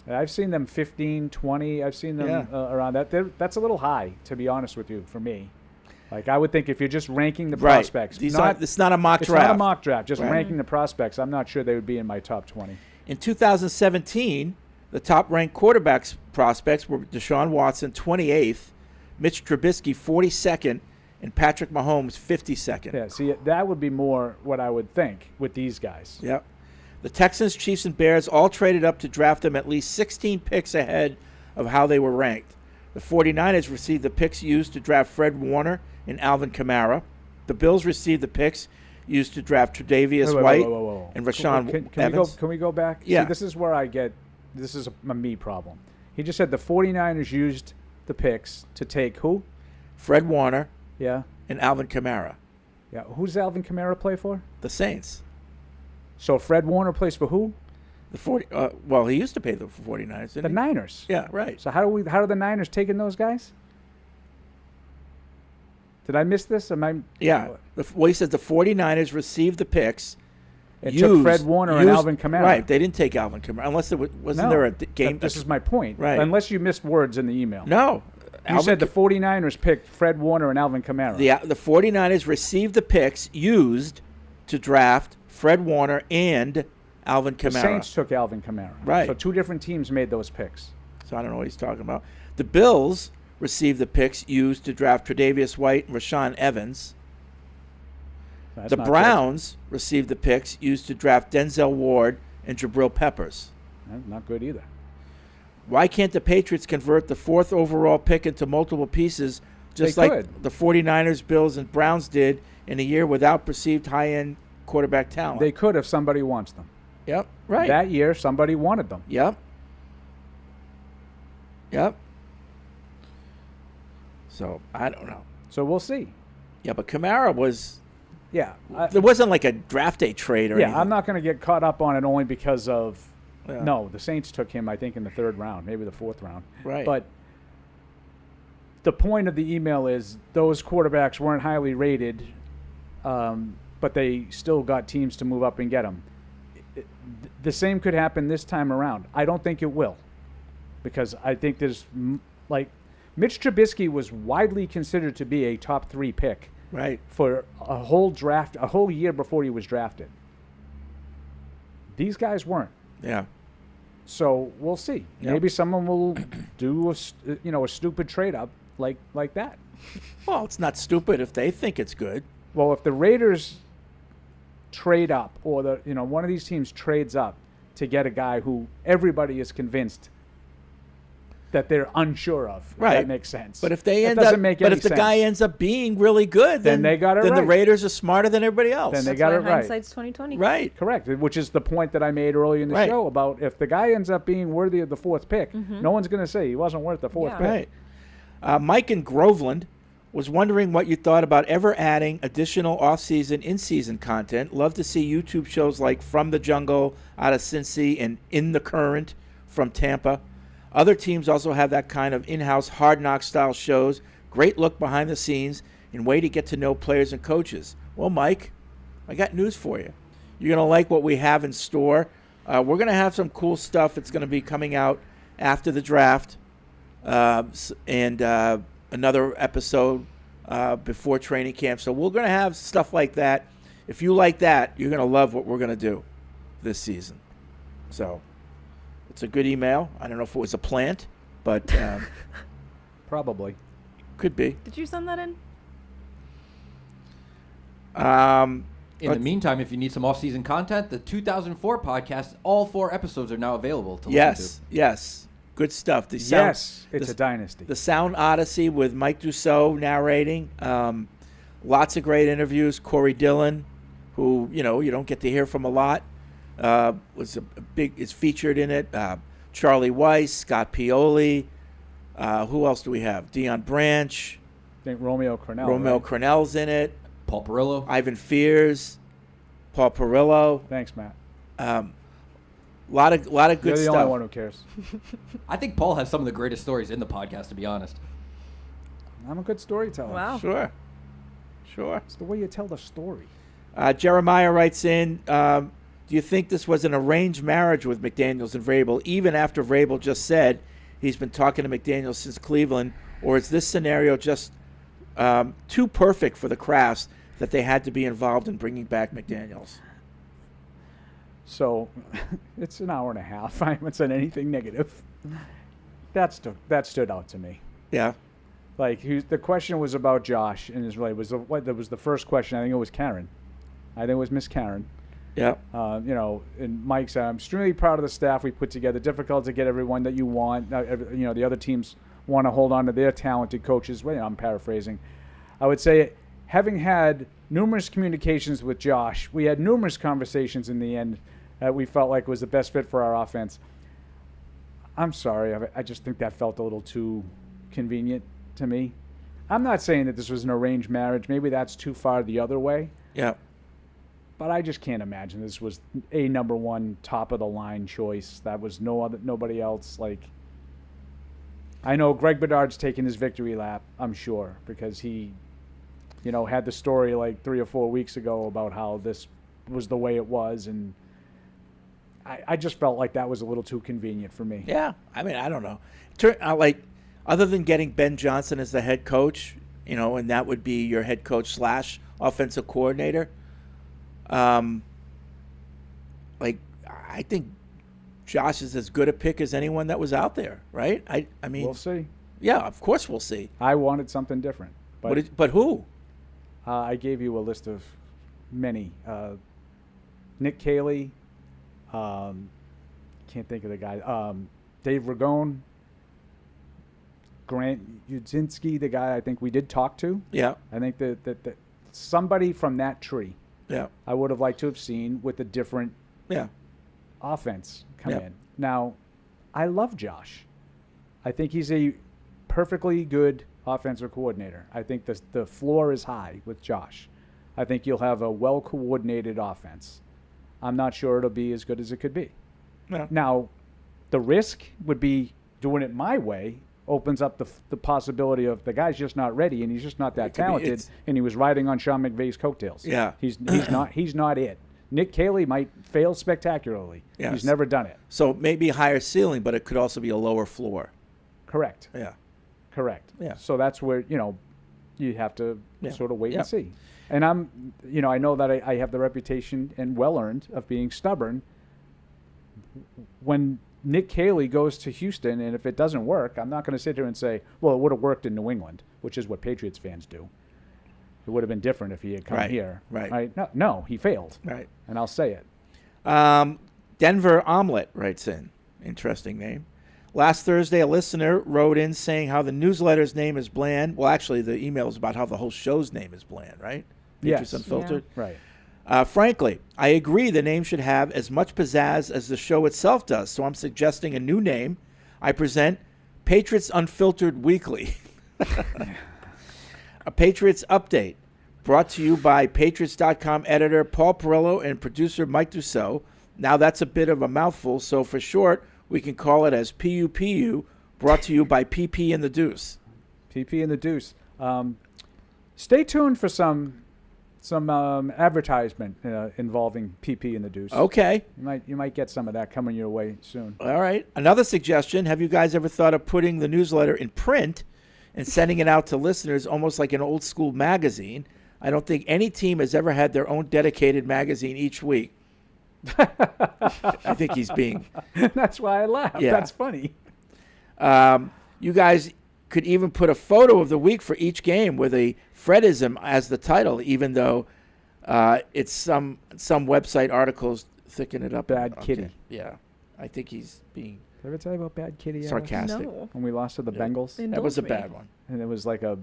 Speaker 4: I've seen them 15, 20. I've seen them
Speaker 5: Yeah.
Speaker 4: Around that. That's a little high, to be honest with you, for me. Like, I would think if you're just ranking the
Speaker 5: Right.
Speaker 4: prospects.
Speaker 5: It's not a mock
Speaker 4: It's
Speaker 5: draft.
Speaker 4: not a mock draft. Just
Speaker 5: Right.
Speaker 4: ranking the prospects, I'm not sure they would be in my top 20.
Speaker 5: In 2017, the top-ranked quarterbacks prospects were Deshaun Watson, 28th, Mitch Trubisky, 42nd, and Patrick Mahomes, 52nd.
Speaker 4: Yeah, see, that would be more what I would think with these guys.
Speaker 5: Yep. The Texans, Chiefs, and Bears all traded up to draft them at least 16 picks ahead of how they were ranked. The 49ers received the picks used to draft Fred Warner and Alvin Kamara. The Bills received the picks used to draft Tre'Davious White and Rashawn Evans.
Speaker 4: Can we go back?
Speaker 5: Yeah.
Speaker 4: See, this is where this is a me problem. He just said the 49ers used the picks to take who?
Speaker 5: Fred Warner.
Speaker 4: Yeah.
Speaker 5: And Alvin Kamara.
Speaker 4: Yeah. Who's Alvin Kamara play for?
Speaker 5: The Saints.
Speaker 4: So Fred Warner plays for who?
Speaker 5: Well, he used to pay the 49ers, didn't
Speaker 4: The
Speaker 5: he?
Speaker 4: Niners.
Speaker 5: Yeah, right.
Speaker 4: So how do the Niners take in those guys? Did I miss this?
Speaker 5: Yeah. Well, he said the 49ers received the picks.
Speaker 4: It took Fred Warner and Alvin Kamara.
Speaker 5: Right. They didn't take Alvin Kamara unless wasn't there a game.
Speaker 4: This is my point.
Speaker 5: Right.
Speaker 4: Unless you missed words in the email.
Speaker 5: No.
Speaker 4: You said the 49ers picked Fred Warner and Alvin Kamara.
Speaker 5: The 49ers received the picks used to draft Fred Warner and Alvin Kamara.
Speaker 4: The Saints took Alvin Kamara.
Speaker 5: Right.
Speaker 4: So two different teams made those picks.
Speaker 5: So I don't know what he's talking about. The Bills received the picks used to draft Tre'Davious White and Rashawn Evans.
Speaker 4: That's
Speaker 5: The
Speaker 4: not
Speaker 5: Browns received the picks used to draft Denzel Ward and Jabril Peppers.
Speaker 4: good. Not good either.
Speaker 5: Why can't the Patriots convert the 4th overall pick into multiple pieces just
Speaker 4: They
Speaker 5: like
Speaker 4: could.
Speaker 5: the 49ers, Bills, and Browns did in a year without perceived high-end quarterback talent?
Speaker 4: They could if somebody wants them.
Speaker 5: Yep, right.
Speaker 4: That year, somebody wanted them.
Speaker 5: Yep. So, I don't know.
Speaker 4: So we'll see.
Speaker 5: Yeah, but Kamara was...
Speaker 4: Yeah.
Speaker 5: There wasn't like a draft day trade or anything.
Speaker 4: I'm not going to get caught up on it only because of...
Speaker 5: Yeah.
Speaker 4: No, the Saints took him, I think, in the 3rd round, maybe the 4th round.
Speaker 5: Right.
Speaker 4: But the point of the email is those quarterbacks weren't highly rated, but they still got teams to move up and get them. The same could happen this time around. I don't think it will, because I think there's Mitch Trubisky was widely considered to be a top 3 pick,
Speaker 5: right,
Speaker 4: for a whole year before he was drafted. These guys weren't.
Speaker 5: Yeah.
Speaker 4: So we'll see.
Speaker 5: Yep.
Speaker 4: Maybe someone will do a stupid trade up like that.
Speaker 5: Well, it's not stupid if they think it's good.
Speaker 4: Well, if the Raiders trade up, or one of these teams trades up to get a guy who everybody is convinced that they're unsure of. If
Speaker 5: Right.
Speaker 4: that makes sense.
Speaker 5: But if they
Speaker 4: That
Speaker 5: end
Speaker 4: doesn't
Speaker 5: up,
Speaker 4: make
Speaker 5: but
Speaker 4: any
Speaker 5: if the
Speaker 4: sense.
Speaker 5: guy ends up being really good,
Speaker 4: Then they got it
Speaker 5: Then the
Speaker 4: right.
Speaker 5: Raiders are smarter than everybody else.
Speaker 4: Then they
Speaker 8: That's
Speaker 4: got
Speaker 8: why
Speaker 4: it right.
Speaker 8: hindsight's 2020.
Speaker 5: Right.
Speaker 4: Correct, which is the point that I made earlier in the
Speaker 5: Right.
Speaker 4: show about if the guy ends up being worthy of the fourth pick,
Speaker 8: Mhm.
Speaker 4: no one's going to say he wasn't worth the fourth pick.
Speaker 5: Right. Mike in Groveland was wondering what you thought about ever adding additional off-season, in-season content. Love to see YouTube shows like From the Jungle out of Cincy and In the Current from Tampa. Other teams also have that kind of in-house hard knock style shows. Great look behind the scenes and way to get to know players and coaches. Well, Mike, I got news for you. You're going to like what we have in store. We're going to have some cool stuff that's going to be coming out after the draft and another episode before training camp. So we're going to have stuff like that. If you like that, you're going to love what we're going to do this season. So it's a good email. I don't know if it was a plant, but
Speaker 4: Probably.
Speaker 5: could be.
Speaker 8: Did you send that in?
Speaker 9: In the meantime, if you need some off-season content, the 2004 podcast, all 4 episodes are now available to listen to.
Speaker 5: Yes. Good stuff.
Speaker 4: Yes, it's a dynasty.
Speaker 5: The Sound Odyssey with Mike Dussault narrating. Lots of great interviews. Corey Dillon, who you don't get to hear from a lot, is featured in it. Charlie Weiss, Scott Pioli. Who else do we have? Deion Branch.
Speaker 4: I think Romeo Cornell.
Speaker 5: Romeo Cornell's in it.
Speaker 9: Paul Perillo.
Speaker 5: Ivan Fears. Paul Perillo.
Speaker 4: Thanks, Matt.
Speaker 5: Lot of good
Speaker 4: You're the
Speaker 5: stuff.
Speaker 4: only one who cares.
Speaker 9: I think Paul has some of the greatest stories in the podcast, to be honest.
Speaker 4: I'm a good storyteller.
Speaker 8: Wow.
Speaker 5: Sure.
Speaker 4: It's the way you tell the story.
Speaker 5: Jeremiah writes in, do you think this was an arranged marriage with McDaniels and Vrabel, even after Vrabel just said he's been talking to McDaniels since Cleveland, or is this scenario just too perfect for the Crafts that they had to be involved in bringing back McDaniels?
Speaker 4: So it's an hour and a half. I haven't said anything negative. That stood out to me.
Speaker 5: Yeah.
Speaker 4: Like the question was about Josh and Israel. That was the first question. I think it was Karen. I think it was Miss Karen.
Speaker 5: Yeah.
Speaker 4: And Mike said, I'm extremely proud of the staff we put together. Difficult to get everyone that you want. The other teams want to hold on to their talented coaches. Well, I'm paraphrasing. I would say, having had numerous communications with Josh, we had numerous conversations in the end that we felt like was the best fit for our offense. I'm sorry. I just think that felt a little too convenient to me. I'm not saying that this was an arranged marriage. Maybe that's too far the other way.
Speaker 5: Yeah.
Speaker 4: But I just can't imagine this was a number one top of the line choice. That was nobody else. Like, I know Greg Bedard's taking his victory lap, I'm sure, because he, had the story like 3 or 4 weeks ago about how this was the way it was, and I just felt like that was a little too convenient for me.
Speaker 5: Yeah. I mean, I don't know. Other than getting Ben Johnson as the head coach, and that would be your head coach / offensive coordinator. I think Josh is as good a pick as anyone that was out there, right? I mean,
Speaker 4: We'll see.
Speaker 5: Yeah, of course we'll see.
Speaker 4: I wanted something different.
Speaker 5: But who?
Speaker 4: I gave you a list of many. Nick Caley. Can't think of the guy. Dave Ragone. Grant Udzinski, the guy I think we did talk to.
Speaker 5: Yeah.
Speaker 4: I think that somebody from that tree.
Speaker 5: Yeah.
Speaker 4: I would have liked to have seen with a different offense come in. Now, I love Josh. I think he's a perfectly good offensive coordinator. I think the floor is high with Josh. I think you'll have a well-coordinated offense. I'm not sure it'll be as good as it could be.
Speaker 5: Yeah.
Speaker 4: Now, the risk would be doing it my way opens up the possibility of the guy's just not ready and he's just not that talented, and he was riding on Sean McVay's coattails.
Speaker 5: Yeah.
Speaker 4: He's not it. Nick Caley might fail spectacularly.
Speaker 5: Yes.
Speaker 4: He's never done it.
Speaker 5: So maybe a higher ceiling, but it could also be a lower floor.
Speaker 4: Correct.
Speaker 5: Yeah.
Speaker 4: Correct.
Speaker 5: Yeah.
Speaker 4: So that's where, you have to sort of wait
Speaker 5: Yeah.
Speaker 4: and see. And I know that I have the reputation, and well-earned, of being stubborn. When Nick Caley goes to Houston, and if it doesn't work, I'm not going to sit here and say, well, it would have worked in New England, which is what Patriots fans do. It would have been different if he had come here.
Speaker 5: Right.
Speaker 4: No, he failed.
Speaker 5: Right.
Speaker 4: And I'll say it.
Speaker 5: Denver Omelet writes in. Interesting name. Last Thursday, a listener wrote in saying how the newsletter's name is bland. Well, actually, the email is about how the whole show's name is bland, right? Patriots Unfiltered.
Speaker 4: Yeah. Right.
Speaker 5: Frankly, I agree the name should have as much pizzazz as the show itself does, so I'm suggesting a new name. I present Patriots Unfiltered Weekly. A Patriots Update, brought to you by Patriots.com editor Paul Perillo and producer Mike Dussault. Now that's a bit of a mouthful, so for short, we can call it as PUPU, brought to you by PP and the Deuce.
Speaker 4: PP and the Deuce. Stay tuned for some advertisement involving PP and the Deuce.
Speaker 5: Okay.
Speaker 4: You might get some of that coming your way soon.
Speaker 5: All right. Another suggestion, have you guys ever thought of putting the newsletter in print and sending it out to listeners almost like an old school magazine? I don't think any team has ever had their own dedicated magazine each week. I think he's being...
Speaker 4: That's why I laughed.
Speaker 5: Yeah.
Speaker 4: That's funny.
Speaker 5: You guys could even put a photo of the week for each game with a Fredism as the title, even though it's some website articles thicken it up.
Speaker 4: Bad Kitty.
Speaker 5: Yeah. I think he's being...
Speaker 4: Did I ever tell you about Bad Kitty?
Speaker 5: sarcastic.
Speaker 8: No.
Speaker 4: When we lost to the Bengals?
Speaker 5: That was a bad one.
Speaker 4: And it was like a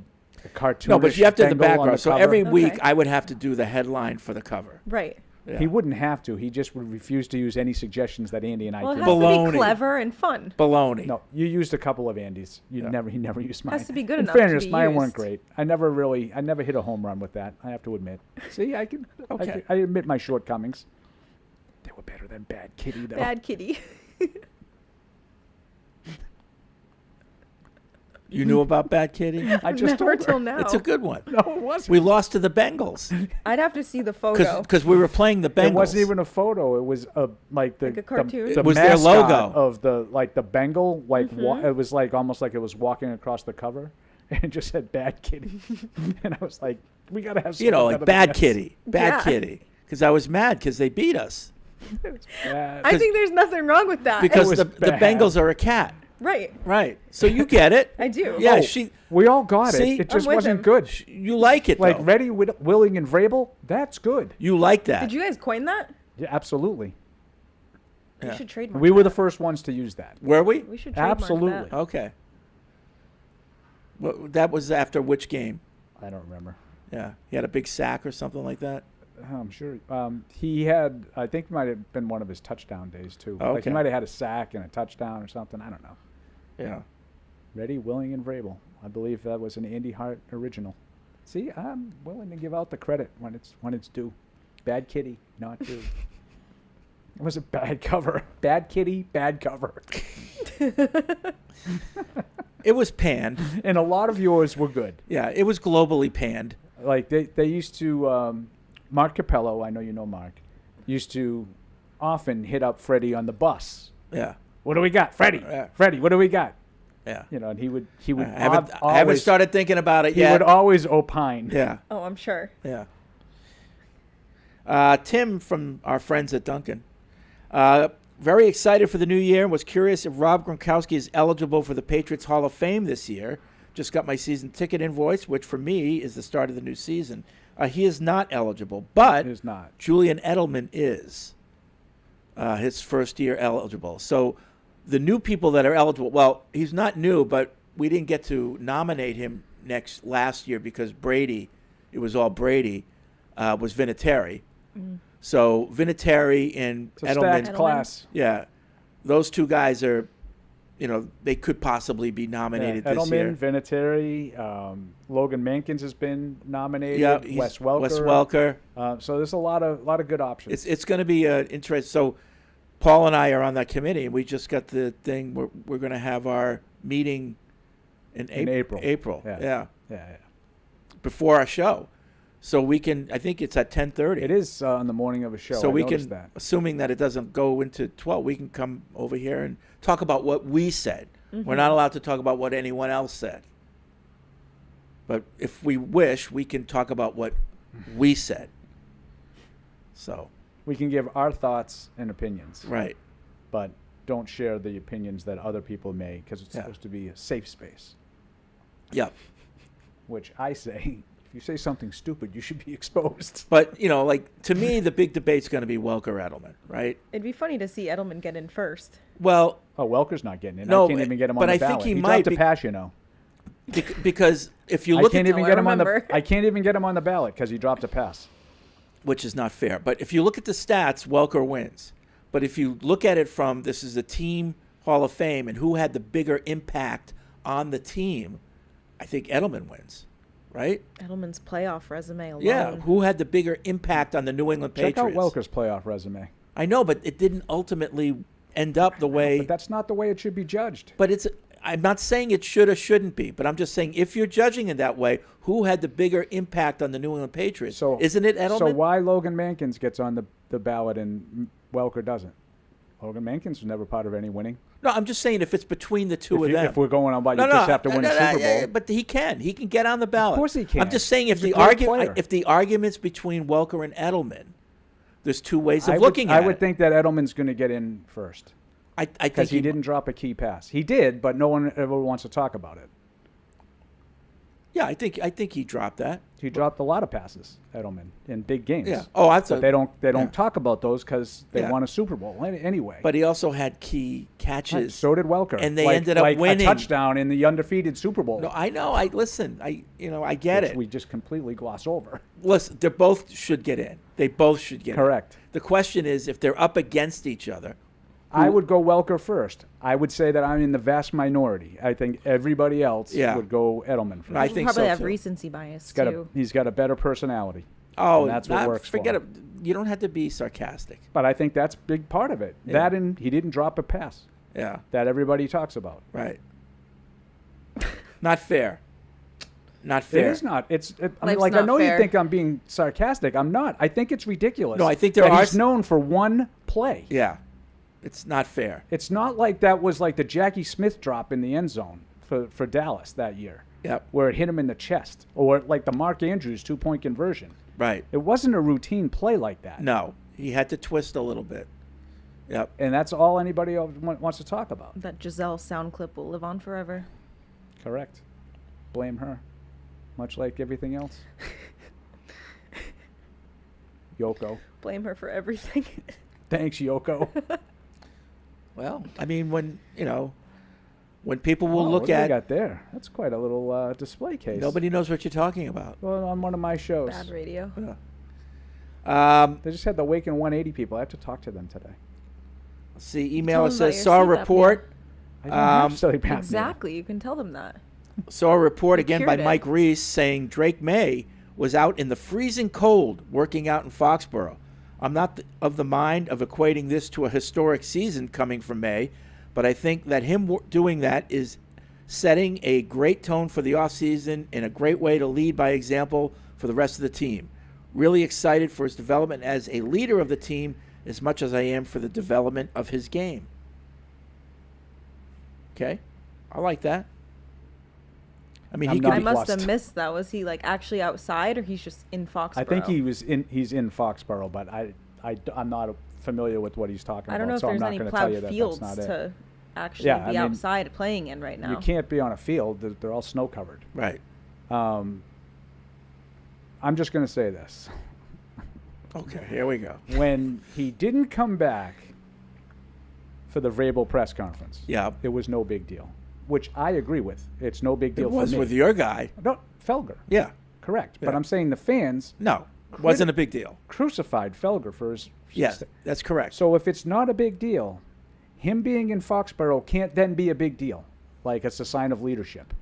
Speaker 4: cartoon.
Speaker 5: No, but you have to have the background. So every week
Speaker 8: Okay.
Speaker 5: I would have to do the headline for the cover.
Speaker 8: Right.
Speaker 5: Yeah.
Speaker 4: He wouldn't have to. He just would refuse to use any suggestions that Andy and I
Speaker 8: Well, it
Speaker 4: came
Speaker 8: has
Speaker 4: up
Speaker 8: to
Speaker 5: Baloney.
Speaker 8: be clever and fun.
Speaker 5: Baloney.
Speaker 4: No, you used a couple of Andy's. He never used mine.
Speaker 8: Has to be good
Speaker 4: In
Speaker 8: enough to
Speaker 4: fairness,
Speaker 8: be
Speaker 4: mine
Speaker 8: used.
Speaker 4: weren't great. I never hit a home run with that. I have to admit. See,
Speaker 5: Okay.
Speaker 4: I admit my shortcomings. They were better than Bad Kitty, though.
Speaker 8: Bad Kitty.
Speaker 5: You knew about Bad Kitty?
Speaker 4: I just
Speaker 8: Never
Speaker 4: told her.
Speaker 8: till now.
Speaker 5: It's a good one.
Speaker 4: No, it wasn't.
Speaker 5: We lost to the Bengals
Speaker 8: I'd have to see the photo.
Speaker 5: because we were playing the Bengals.
Speaker 4: It wasn't even a photo. It was like
Speaker 8: Like a cartoon?
Speaker 4: The
Speaker 5: It was their
Speaker 4: mascot
Speaker 5: logo.
Speaker 4: of the Bengal. Like it was like almost like it was walking across the cover, and it just said Bad Kitty, and I was like, we gotta have something
Speaker 5: like
Speaker 4: better than
Speaker 5: Bad
Speaker 4: this.
Speaker 5: Kitty. Bad
Speaker 8: Yeah.
Speaker 5: Kitty. Because I was mad because they beat us.
Speaker 4: Bad.
Speaker 8: I think there's nothing wrong with that.
Speaker 5: Because
Speaker 4: was
Speaker 5: the
Speaker 4: bad.
Speaker 5: Bengals are a cat.
Speaker 8: Right.
Speaker 5: Right. So you get it.
Speaker 8: I do.
Speaker 5: Yeah,
Speaker 4: Oh, we all got
Speaker 5: See?
Speaker 4: it. It just
Speaker 8: I'm with
Speaker 4: wasn't
Speaker 8: him.
Speaker 4: good.
Speaker 5: You like it,
Speaker 4: Like
Speaker 5: though.
Speaker 4: Reddy, Willing, and Vrabel. That's good.
Speaker 5: You like that.
Speaker 8: Did you guys coin that?
Speaker 4: Yeah, absolutely.
Speaker 8: You should trademark
Speaker 4: We were the
Speaker 8: that.
Speaker 4: first ones to use that.
Speaker 5: Were we?
Speaker 8: We should trademark
Speaker 4: Absolutely.
Speaker 8: that.
Speaker 5: Okay. Well, that was after which game?
Speaker 4: I don't remember.
Speaker 5: Yeah. He had a big sack or something like that?
Speaker 4: I'm sure he had. I think it might have been one of his touchdown days too. Like he
Speaker 5: Okay.
Speaker 4: might have had a sack and a touchdown or something. I don't know.
Speaker 5: Yeah.
Speaker 4: Reddy, Willing, and Vrabel. I believe that was an Andy Hart original. See, I'm willing to give out the credit when it's due. Bad Kitty, not due. It was a bad cover. Bad Kitty, bad cover.
Speaker 5: It was panned.
Speaker 4: And a lot of yours were good.
Speaker 5: Yeah, it was globally panned.
Speaker 4: Like they used to, Mark Capello, I know you know Mark, used to often hit up Freddie on the bus.
Speaker 5: Yeah.
Speaker 4: What do we got, Freddie?
Speaker 5: Yeah.
Speaker 4: Freddie, what do we got?
Speaker 5: Yeah.
Speaker 4: You know, and he would
Speaker 5: I haven't started thinking about it
Speaker 4: he
Speaker 5: yet.
Speaker 4: would always opine.
Speaker 5: Yeah.
Speaker 8: Oh, I'm sure.
Speaker 5: Yeah. Tim from our friends at Duncan. Very excited for the new year and was curious if Rob Gronkowski is eligible for the Patriots Hall of Fame this year. Just got my season ticket invoice, which for me is the start of the new season. He is not eligible, but
Speaker 4: He is not.
Speaker 5: Julian Edelman is his first year eligible. So the new people that are eligible, well, he's not new, but we didn't get to nominate him last year because Brady, it was all Brady, was Vinatieri. So Vinatieri and
Speaker 4: It's a stacked
Speaker 5: Edelman,
Speaker 4: class.
Speaker 5: yeah, those two guys are, they could possibly be nominated this
Speaker 4: Edelman,
Speaker 5: year.
Speaker 4: Vinatieri, Logan Mankins has been nominated.
Speaker 5: Yeah,
Speaker 4: Wes Welker.
Speaker 5: Wes Welker.
Speaker 4: So there's a lot of good options.
Speaker 5: It's going to be interesting. So Paul and I are on that committee, and we just got the thing. We're going to have our meeting in April. April.
Speaker 4: Yeah.
Speaker 5: Before our show. So we can, I think it's at 10:30.
Speaker 4: It is on the morning of a show.
Speaker 5: So
Speaker 4: I
Speaker 5: we
Speaker 4: noticed
Speaker 5: can,
Speaker 4: that.
Speaker 5: assuming that it doesn't go into 12, we can come over here and talk about what we said. We're not allowed to talk about what anyone else said. But if we wish, we can talk about what we said. So.
Speaker 4: We can give our thoughts and opinions.
Speaker 5: Right.
Speaker 4: But don't share the opinions that other people may, because it's supposed to be a safe space.
Speaker 5: Yeah.
Speaker 4: Which I say, if you say something stupid, you should be exposed.
Speaker 5: But, to me, the big debate's going to be Welker Edelman, right?
Speaker 8: It'd be funny to see Edelman get in first.
Speaker 5: Well,
Speaker 4: Oh, Welker's not getting in.
Speaker 5: No,
Speaker 4: I can't even get him on
Speaker 5: but
Speaker 4: the
Speaker 5: I
Speaker 4: ballot.
Speaker 5: think he might
Speaker 4: dropped a pass, you know.
Speaker 5: Because if you look
Speaker 4: I can't
Speaker 5: at
Speaker 4: even get him on the I can't even get him on the ballot because he dropped a pass.
Speaker 5: Which is not fair. But if you look at the stats, Welker wins. But if you look at it from this is a team Hall of Fame and who had the bigger impact on the team, I think Edelman wins, right?
Speaker 8: Edelman's playoff resume alone.
Speaker 5: Yeah, who had the bigger impact on the New England Patriots?
Speaker 4: Check out Welker's playoff resume.
Speaker 5: I know, but it didn't ultimately end up the way.
Speaker 4: But that's not the way it should be judged.
Speaker 5: But I'm not saying it should or shouldn't be, but I'm just saying if you're judging it that way, who had the bigger impact on the New England Patriots?
Speaker 4: So
Speaker 5: isn't it Edelman?
Speaker 4: So why Logan Mankins gets on the ballot and Welker doesn't? Logan Mankins was never part of any winning.
Speaker 5: No, I'm just saying if it's between the two of them.
Speaker 4: If we're going on by you just have to win a Super Bowl.
Speaker 5: But he can get on the ballot.
Speaker 4: Of course he can.
Speaker 5: I'm just saying if
Speaker 4: He's
Speaker 5: the arguments between Welker and Edelman, there's two ways of looking at it.
Speaker 4: I would think that Edelman's going to get in first.
Speaker 5: I think
Speaker 4: because he didn't drop a key pass. He did, but no one ever wants to talk about it.
Speaker 5: Yeah, I think he dropped that.
Speaker 4: He dropped a lot of passes, Edelman, in big games.
Speaker 5: Yeah. Oh,
Speaker 4: but they don't talk about those because they won a Super Bowl anyway.
Speaker 5: But he also had key catches.
Speaker 4: Right, so did Welker,
Speaker 5: and they ended up winning
Speaker 4: a touchdown in the undefeated Super Bowl.
Speaker 5: No, I know. I get
Speaker 4: Which
Speaker 5: it.
Speaker 4: We just completely gloss over.
Speaker 5: Listen, they both should get in. They both should get in.
Speaker 4: Correct.
Speaker 5: The question is if they're up against each other.
Speaker 4: I would go Welker first. I would say that I'm in the vast minority. I think everybody else would go Edelman first.
Speaker 5: I think
Speaker 8: probably
Speaker 5: so
Speaker 8: have
Speaker 5: too.
Speaker 8: recency bias
Speaker 4: He's got a better personality.
Speaker 5: Oh,
Speaker 4: and that's what works
Speaker 5: forget
Speaker 4: for
Speaker 5: it.
Speaker 4: him.
Speaker 5: You don't have to be sarcastic.
Speaker 4: But I think that's a big part of it.
Speaker 5: Yeah.
Speaker 4: That and he didn't drop a pass.
Speaker 5: Yeah.
Speaker 4: That everybody talks about.
Speaker 5: Right. Not fair. Not fair.
Speaker 4: It is not. I
Speaker 8: Life's
Speaker 4: mean, I
Speaker 8: not
Speaker 4: know
Speaker 8: fair.
Speaker 4: you think I'm being sarcastic. I'm not. I think it's ridiculous.
Speaker 5: No, I think
Speaker 4: he's known for one play.
Speaker 5: Yeah. It's not fair.
Speaker 4: It's not like that was like the Jackie Smith drop in the end zone for Dallas that year.
Speaker 5: Yep.
Speaker 4: Where it hit him in the chest. Or like the Mark Andrews 2-point conversion.
Speaker 5: Right.
Speaker 4: It wasn't a routine play like that.
Speaker 5: No. He had to twist a little bit. Yep.
Speaker 4: And that's all anybody else wants to talk about.
Speaker 8: That Giselle sound clip will live on forever.
Speaker 4: Correct. Blame her. Much like everything else. Yoko.
Speaker 8: Blame her for everything.
Speaker 4: Thanks, Yoko.
Speaker 5: Well, I mean, when people will look
Speaker 4: what do we
Speaker 5: at.
Speaker 4: got there? That's quite a little display case.
Speaker 5: Nobody knows what you're talking about.
Speaker 4: Well, on one of my shows.
Speaker 8: Bad radio.
Speaker 5: Yeah.
Speaker 4: They just had the Waking 180 people. I have to talk to them today.
Speaker 5: See, email
Speaker 8: Tell
Speaker 5: it
Speaker 8: them about
Speaker 5: says,
Speaker 8: your
Speaker 5: saw a
Speaker 8: sleep apnea.
Speaker 5: report.
Speaker 4: I don't have sleep apnea.
Speaker 8: Exactly. You can tell them that.
Speaker 5: Saw a report
Speaker 8: You
Speaker 5: again by
Speaker 8: cured it.
Speaker 5: Mike Reese saying Drake Maye was out in the freezing cold working out in Foxborough. I'm not of the mind of equating this to a historic season coming from Maye, but I think that him doing that is setting a great tone for the offseason and a great way to lead by example for the rest of the team. Really excited for his development as a leader of the team as much as I am for the development of his game. Okay? I like that. I mean,
Speaker 8: I must have missed that. Was he like actually outside, or he's just in Foxborough?
Speaker 4: I think he's in Foxborough, but I'm not familiar with what he's talking about.
Speaker 8: I don't know if
Speaker 4: so
Speaker 8: there's
Speaker 4: I'm not
Speaker 8: any
Speaker 4: gonna tell you
Speaker 8: plowed
Speaker 4: that
Speaker 8: fields
Speaker 4: that's not
Speaker 8: to
Speaker 4: it.
Speaker 8: actually
Speaker 4: Yeah,
Speaker 8: be
Speaker 4: I mean,
Speaker 8: outside playing in right now.
Speaker 4: You can't be on a field. They're all snow covered.
Speaker 5: Right.
Speaker 4: I'm just going to say this.
Speaker 5: Okay, here we go.
Speaker 4: When he didn't come back for the Vrabel press conference, it was no big deal, which I agree with. It's no big deal
Speaker 5: It was
Speaker 4: for me.
Speaker 5: with your guy.
Speaker 4: No, Felger.
Speaker 5: Yeah.
Speaker 4: Correct.
Speaker 5: Yeah.
Speaker 4: But I'm saying the fans.
Speaker 5: No, wasn't a big deal.
Speaker 4: Crucified Felger for his.
Speaker 5: Yes, that's correct.
Speaker 4: So if it's not a big deal, him being in Foxborough can't then be a big deal. Like it's a sign of leadership.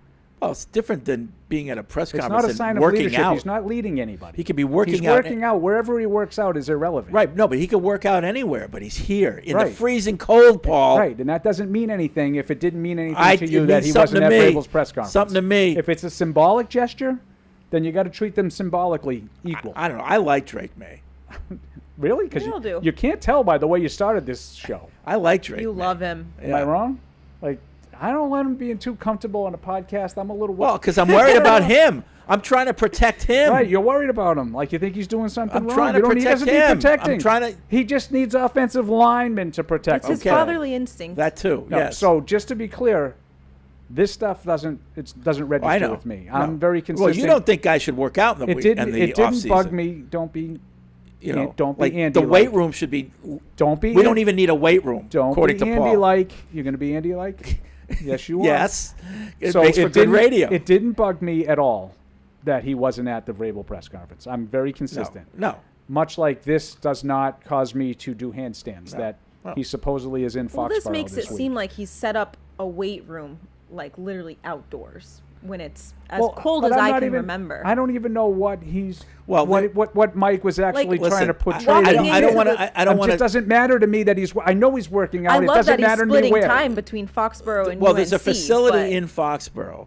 Speaker 5: Well, it's different than being at a press
Speaker 4: It's
Speaker 5: conference
Speaker 4: not a
Speaker 5: and
Speaker 4: sign of
Speaker 5: working
Speaker 4: leadership.
Speaker 5: out.
Speaker 4: He's not leading anybody.
Speaker 5: He could be working
Speaker 4: He's
Speaker 5: out.
Speaker 4: working out. Wherever he works out is irrelevant.
Speaker 5: Right. No, but he could work out anywhere. But he's here in
Speaker 4: Right.
Speaker 5: the freezing cold, Paul.
Speaker 4: Right, and that doesn't mean anything if it didn't mean anything to
Speaker 5: It
Speaker 4: you that
Speaker 5: means
Speaker 4: he
Speaker 5: something
Speaker 4: wasn't
Speaker 5: to
Speaker 4: at
Speaker 5: me.
Speaker 4: Vrabel's press conference.
Speaker 5: Something to me.
Speaker 4: If it's a symbolic gesture, then you got to treat them symbolically equal.
Speaker 5: I don't know. I like Drake Maye.
Speaker 4: Really? Because
Speaker 8: We all do.
Speaker 4: you can't tell by the way you started this show.
Speaker 5: I like Drake.
Speaker 8: You love him.
Speaker 4: Am I wrong? Like, I don't let him being too comfortable on a podcast. I'm a little
Speaker 5: Well, because I'm worried about him. I'm trying to protect him.
Speaker 4: Right, you're worried about him. Like you think he's doing something
Speaker 5: I'm
Speaker 4: wrong.
Speaker 5: trying to
Speaker 4: You don't- he
Speaker 5: protect
Speaker 4: doesn't
Speaker 5: him.
Speaker 4: need protecting.
Speaker 5: I'm trying to.
Speaker 4: He just needs offensive linemen to protect
Speaker 8: It's
Speaker 4: him.
Speaker 8: his fatherly instinct.
Speaker 5: That too.
Speaker 4: No,
Speaker 5: Yes.
Speaker 4: So just to be clear, this stuff doesn't register
Speaker 5: I know.
Speaker 4: with me.
Speaker 5: No.
Speaker 4: I'm very consistent.
Speaker 5: Well, you don't think guys should work out in the
Speaker 4: It didn't
Speaker 5: off
Speaker 4: bug
Speaker 5: season.
Speaker 4: me. Don't be don't be
Speaker 5: like
Speaker 4: Andy.
Speaker 5: the weight room should be.
Speaker 4: Don't be.
Speaker 5: We don't even need a weight room.
Speaker 4: Don't
Speaker 5: according
Speaker 4: be
Speaker 5: to Paul.
Speaker 4: Andy-like. You're going to be Andy-like. Yes, you are.
Speaker 5: Yes. It makes for good radio.
Speaker 4: It didn't bug me at all that he wasn't at the Vrabel press conference. I'm very consistent.
Speaker 5: No.
Speaker 4: Much like this does not cause me to do handstands that he supposedly is in Foxborough
Speaker 8: Well, this makes it
Speaker 4: week.
Speaker 8: seem like he's set up a weight room, like literally outdoors, when it's as cold as
Speaker 4: but I'm
Speaker 8: I
Speaker 4: not
Speaker 8: can
Speaker 4: even-
Speaker 8: remember.
Speaker 4: I don't even know what he's.
Speaker 5: Well,
Speaker 4: what Mike was actually
Speaker 8: Like,
Speaker 4: trying to
Speaker 5: listen,
Speaker 4: portray.
Speaker 5: I don't want to. I don't want
Speaker 4: It
Speaker 5: to.
Speaker 4: doesn't matter to me that he's. I know he's working out.
Speaker 8: I
Speaker 4: It
Speaker 8: love
Speaker 4: doesn't
Speaker 8: that he's
Speaker 4: matter to me
Speaker 8: splitting
Speaker 4: where.
Speaker 8: time between Foxborough and
Speaker 5: Well,
Speaker 8: UNC,
Speaker 5: there's a facility
Speaker 8: but-
Speaker 5: in Foxborough.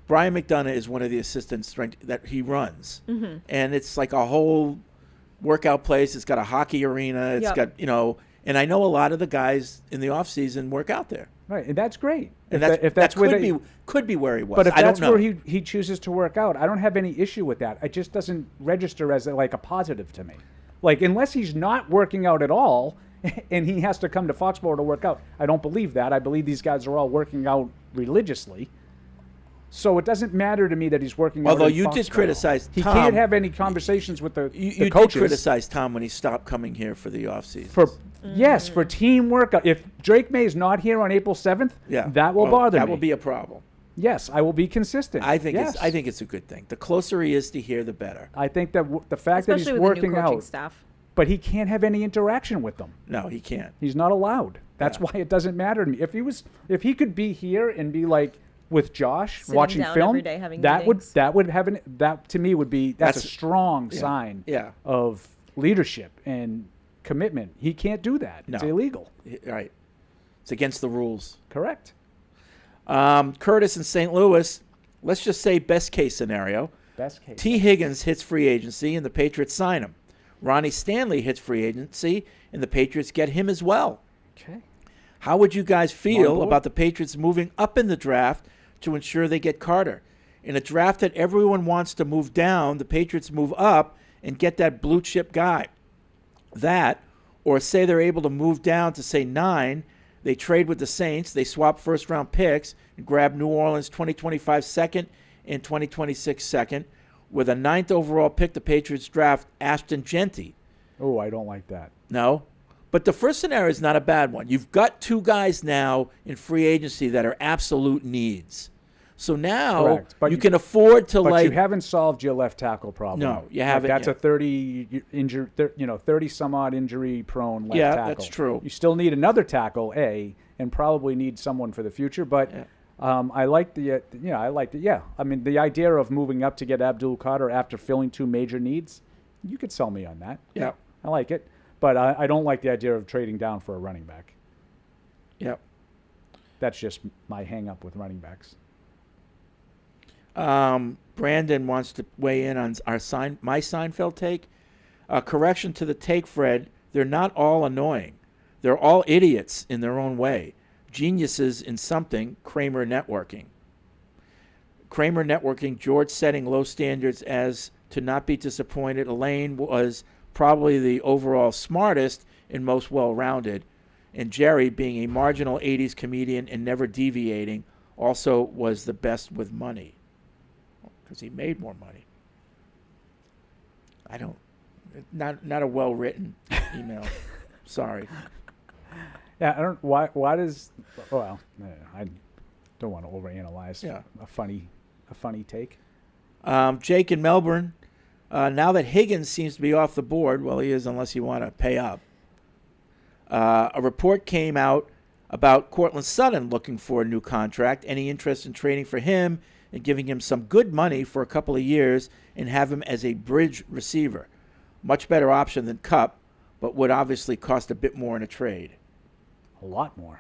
Speaker 5: Brian McDonough is one of the assistant strength that he runs, and it's like a whole workout place. It's got a hockey arena. It's got and I know a lot of the guys in the off season work out there.
Speaker 4: Right, and that's great.
Speaker 5: And
Speaker 4: if that's where
Speaker 5: could be where he was.
Speaker 4: But if
Speaker 5: I
Speaker 4: that's
Speaker 5: don't know.
Speaker 4: where he chooses to work out, I don't have any issue with that. It just doesn't register as like a positive to me. Like unless he's not working out at all, and he has to come to Foxborough to work out, I don't believe that. I believe these guys are all working out religiously. So it doesn't matter to me that he's working out.
Speaker 5: Although
Speaker 4: in
Speaker 5: you did
Speaker 4: Foxborough.
Speaker 5: he
Speaker 4: he
Speaker 5: Tom,
Speaker 4: can't have any conversations with the
Speaker 5: You
Speaker 4: coaches.
Speaker 5: did criticize Tom when he stopped coming here for the offseason.
Speaker 4: Yes, for team workout. If Drake May is not here on April 7th, that will bother me.
Speaker 5: That will be a problem.
Speaker 4: Yes, I will be consistent.
Speaker 5: I think
Speaker 4: yes.
Speaker 5: it's a good thing. The closer he is to here, the better.
Speaker 4: I think that the fact
Speaker 8: Especially
Speaker 4: that he's
Speaker 8: with the new
Speaker 4: working
Speaker 8: coaching
Speaker 4: out,
Speaker 8: staff.
Speaker 4: but he can't have any interaction with them.
Speaker 5: No, he can't.
Speaker 4: He's not allowed. That's why it doesn't matter to me. If he could be here and be like with Josh
Speaker 8: Sitting
Speaker 4: watching
Speaker 8: down
Speaker 4: film,
Speaker 8: every day having
Speaker 4: that
Speaker 8: meetings.
Speaker 4: would have that to me would be that's a strong
Speaker 5: yeah,
Speaker 4: sign
Speaker 5: yeah.
Speaker 4: of leadership and commitment. He can't do that. It's
Speaker 5: No.
Speaker 4: illegal.
Speaker 5: Right. It's against the rules.
Speaker 4: Correct.
Speaker 5: Curtis in St. Louis, let's just say best case scenario.
Speaker 4: Best case.
Speaker 5: T. Higgins hits free agency and the Patriots sign him. Ronnie Stanley hits free agency and the Patriots get him as well.
Speaker 4: Okay.
Speaker 5: How would you guys
Speaker 4: On
Speaker 5: feel
Speaker 4: board.
Speaker 5: about the Patriots moving up in the draft to ensure they get Carter? In a draft that everyone wants to move down, the Patriots move up and get that blue chip guy. That, or say they're able to move down to, say, 9, they trade with the Saints, they swap first-round picks and grab New Orleans 2025 second and 2026 second. With a 9th overall pick, the Patriots draft Ashton Genty.
Speaker 4: Oh, I don't like that.
Speaker 5: No? But the first scenario is not a bad one. You've got 2 guys now in free agency that are absolute needs. So now
Speaker 4: Correct. But
Speaker 5: you can afford to
Speaker 4: but
Speaker 5: like.
Speaker 4: you haven't solved your left tackle problem.
Speaker 5: No, you haven't
Speaker 4: That's
Speaker 5: yet.
Speaker 4: a 30 some odd injury prone left
Speaker 5: Yeah,
Speaker 4: tackle.
Speaker 5: that's true.
Speaker 4: You still need another tackle, and probably need someone for the future. But I like the I mean, the idea of moving up to get Abdul Carter after filling 2 major needs, you could sell me on that.
Speaker 5: Yeah.
Speaker 4: I like it. But I don't like the idea of trading down for a running back.
Speaker 5: Yep.
Speaker 4: That's just my hang up with running backs.
Speaker 5: Brandon wants to weigh in on my Seinfeld take. Correction to the take, Fred. They're not all annoying. They're all idiots in their own way. Geniuses in something. Kramer networking. Kramer networking. George setting low standards as to not be disappointed. Elaine was probably the overall smartest and most well-rounded. And Jerry, being a marginal 80s comedian and never deviating, also was the best with money. Because he made more money. Not a well-written email. Sorry.
Speaker 4: Yeah, I don't. Why does? Well, I don't want to overanalyze.
Speaker 5: Yeah.
Speaker 4: A funny take.
Speaker 5: Jake in Melbourne. Now that Higgins seems to be off the board, well, he is unless you want to pay up. A report came out about Cortland Sutton looking for a new contract. Any interest in trading for him and giving him some good money for a couple of years and have him as a bridge receiver. Much better option than Kupp, but would obviously cost a bit more in a trade.
Speaker 4: A lot more.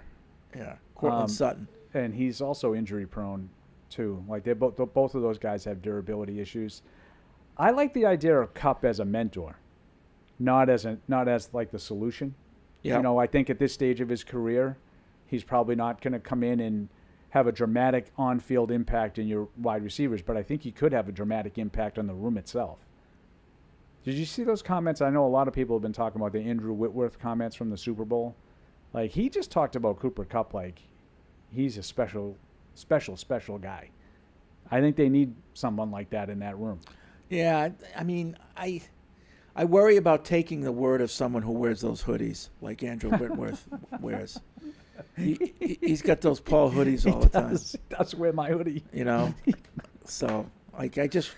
Speaker 5: Yeah, Cortland Sutton.
Speaker 4: And he's also injury prone too. Like they both of those guys have durability issues. I like the idea of Kupp as a mentor, not as like the solution.
Speaker 5: Yeah.
Speaker 4: You know, I think at this stage of his career, he's probably not going to come in and have a dramatic on-field impact in your wide receivers, but I think he could have a dramatic impact on the room itself. Did you see those comments? I know a lot of people have been talking about the Andrew Whitworth comments from the Super Bowl. Like, he just talked about Cooper Kupp like he's a special guy. I think they need someone like that in that room.
Speaker 5: Yeah, I mean, I worry about taking the word of someone who wears those hoodies like Andrew Whitworth wears. He's got those Paul hoodies all the time.
Speaker 4: That's wear my hoodie.
Speaker 5: You know, so like I just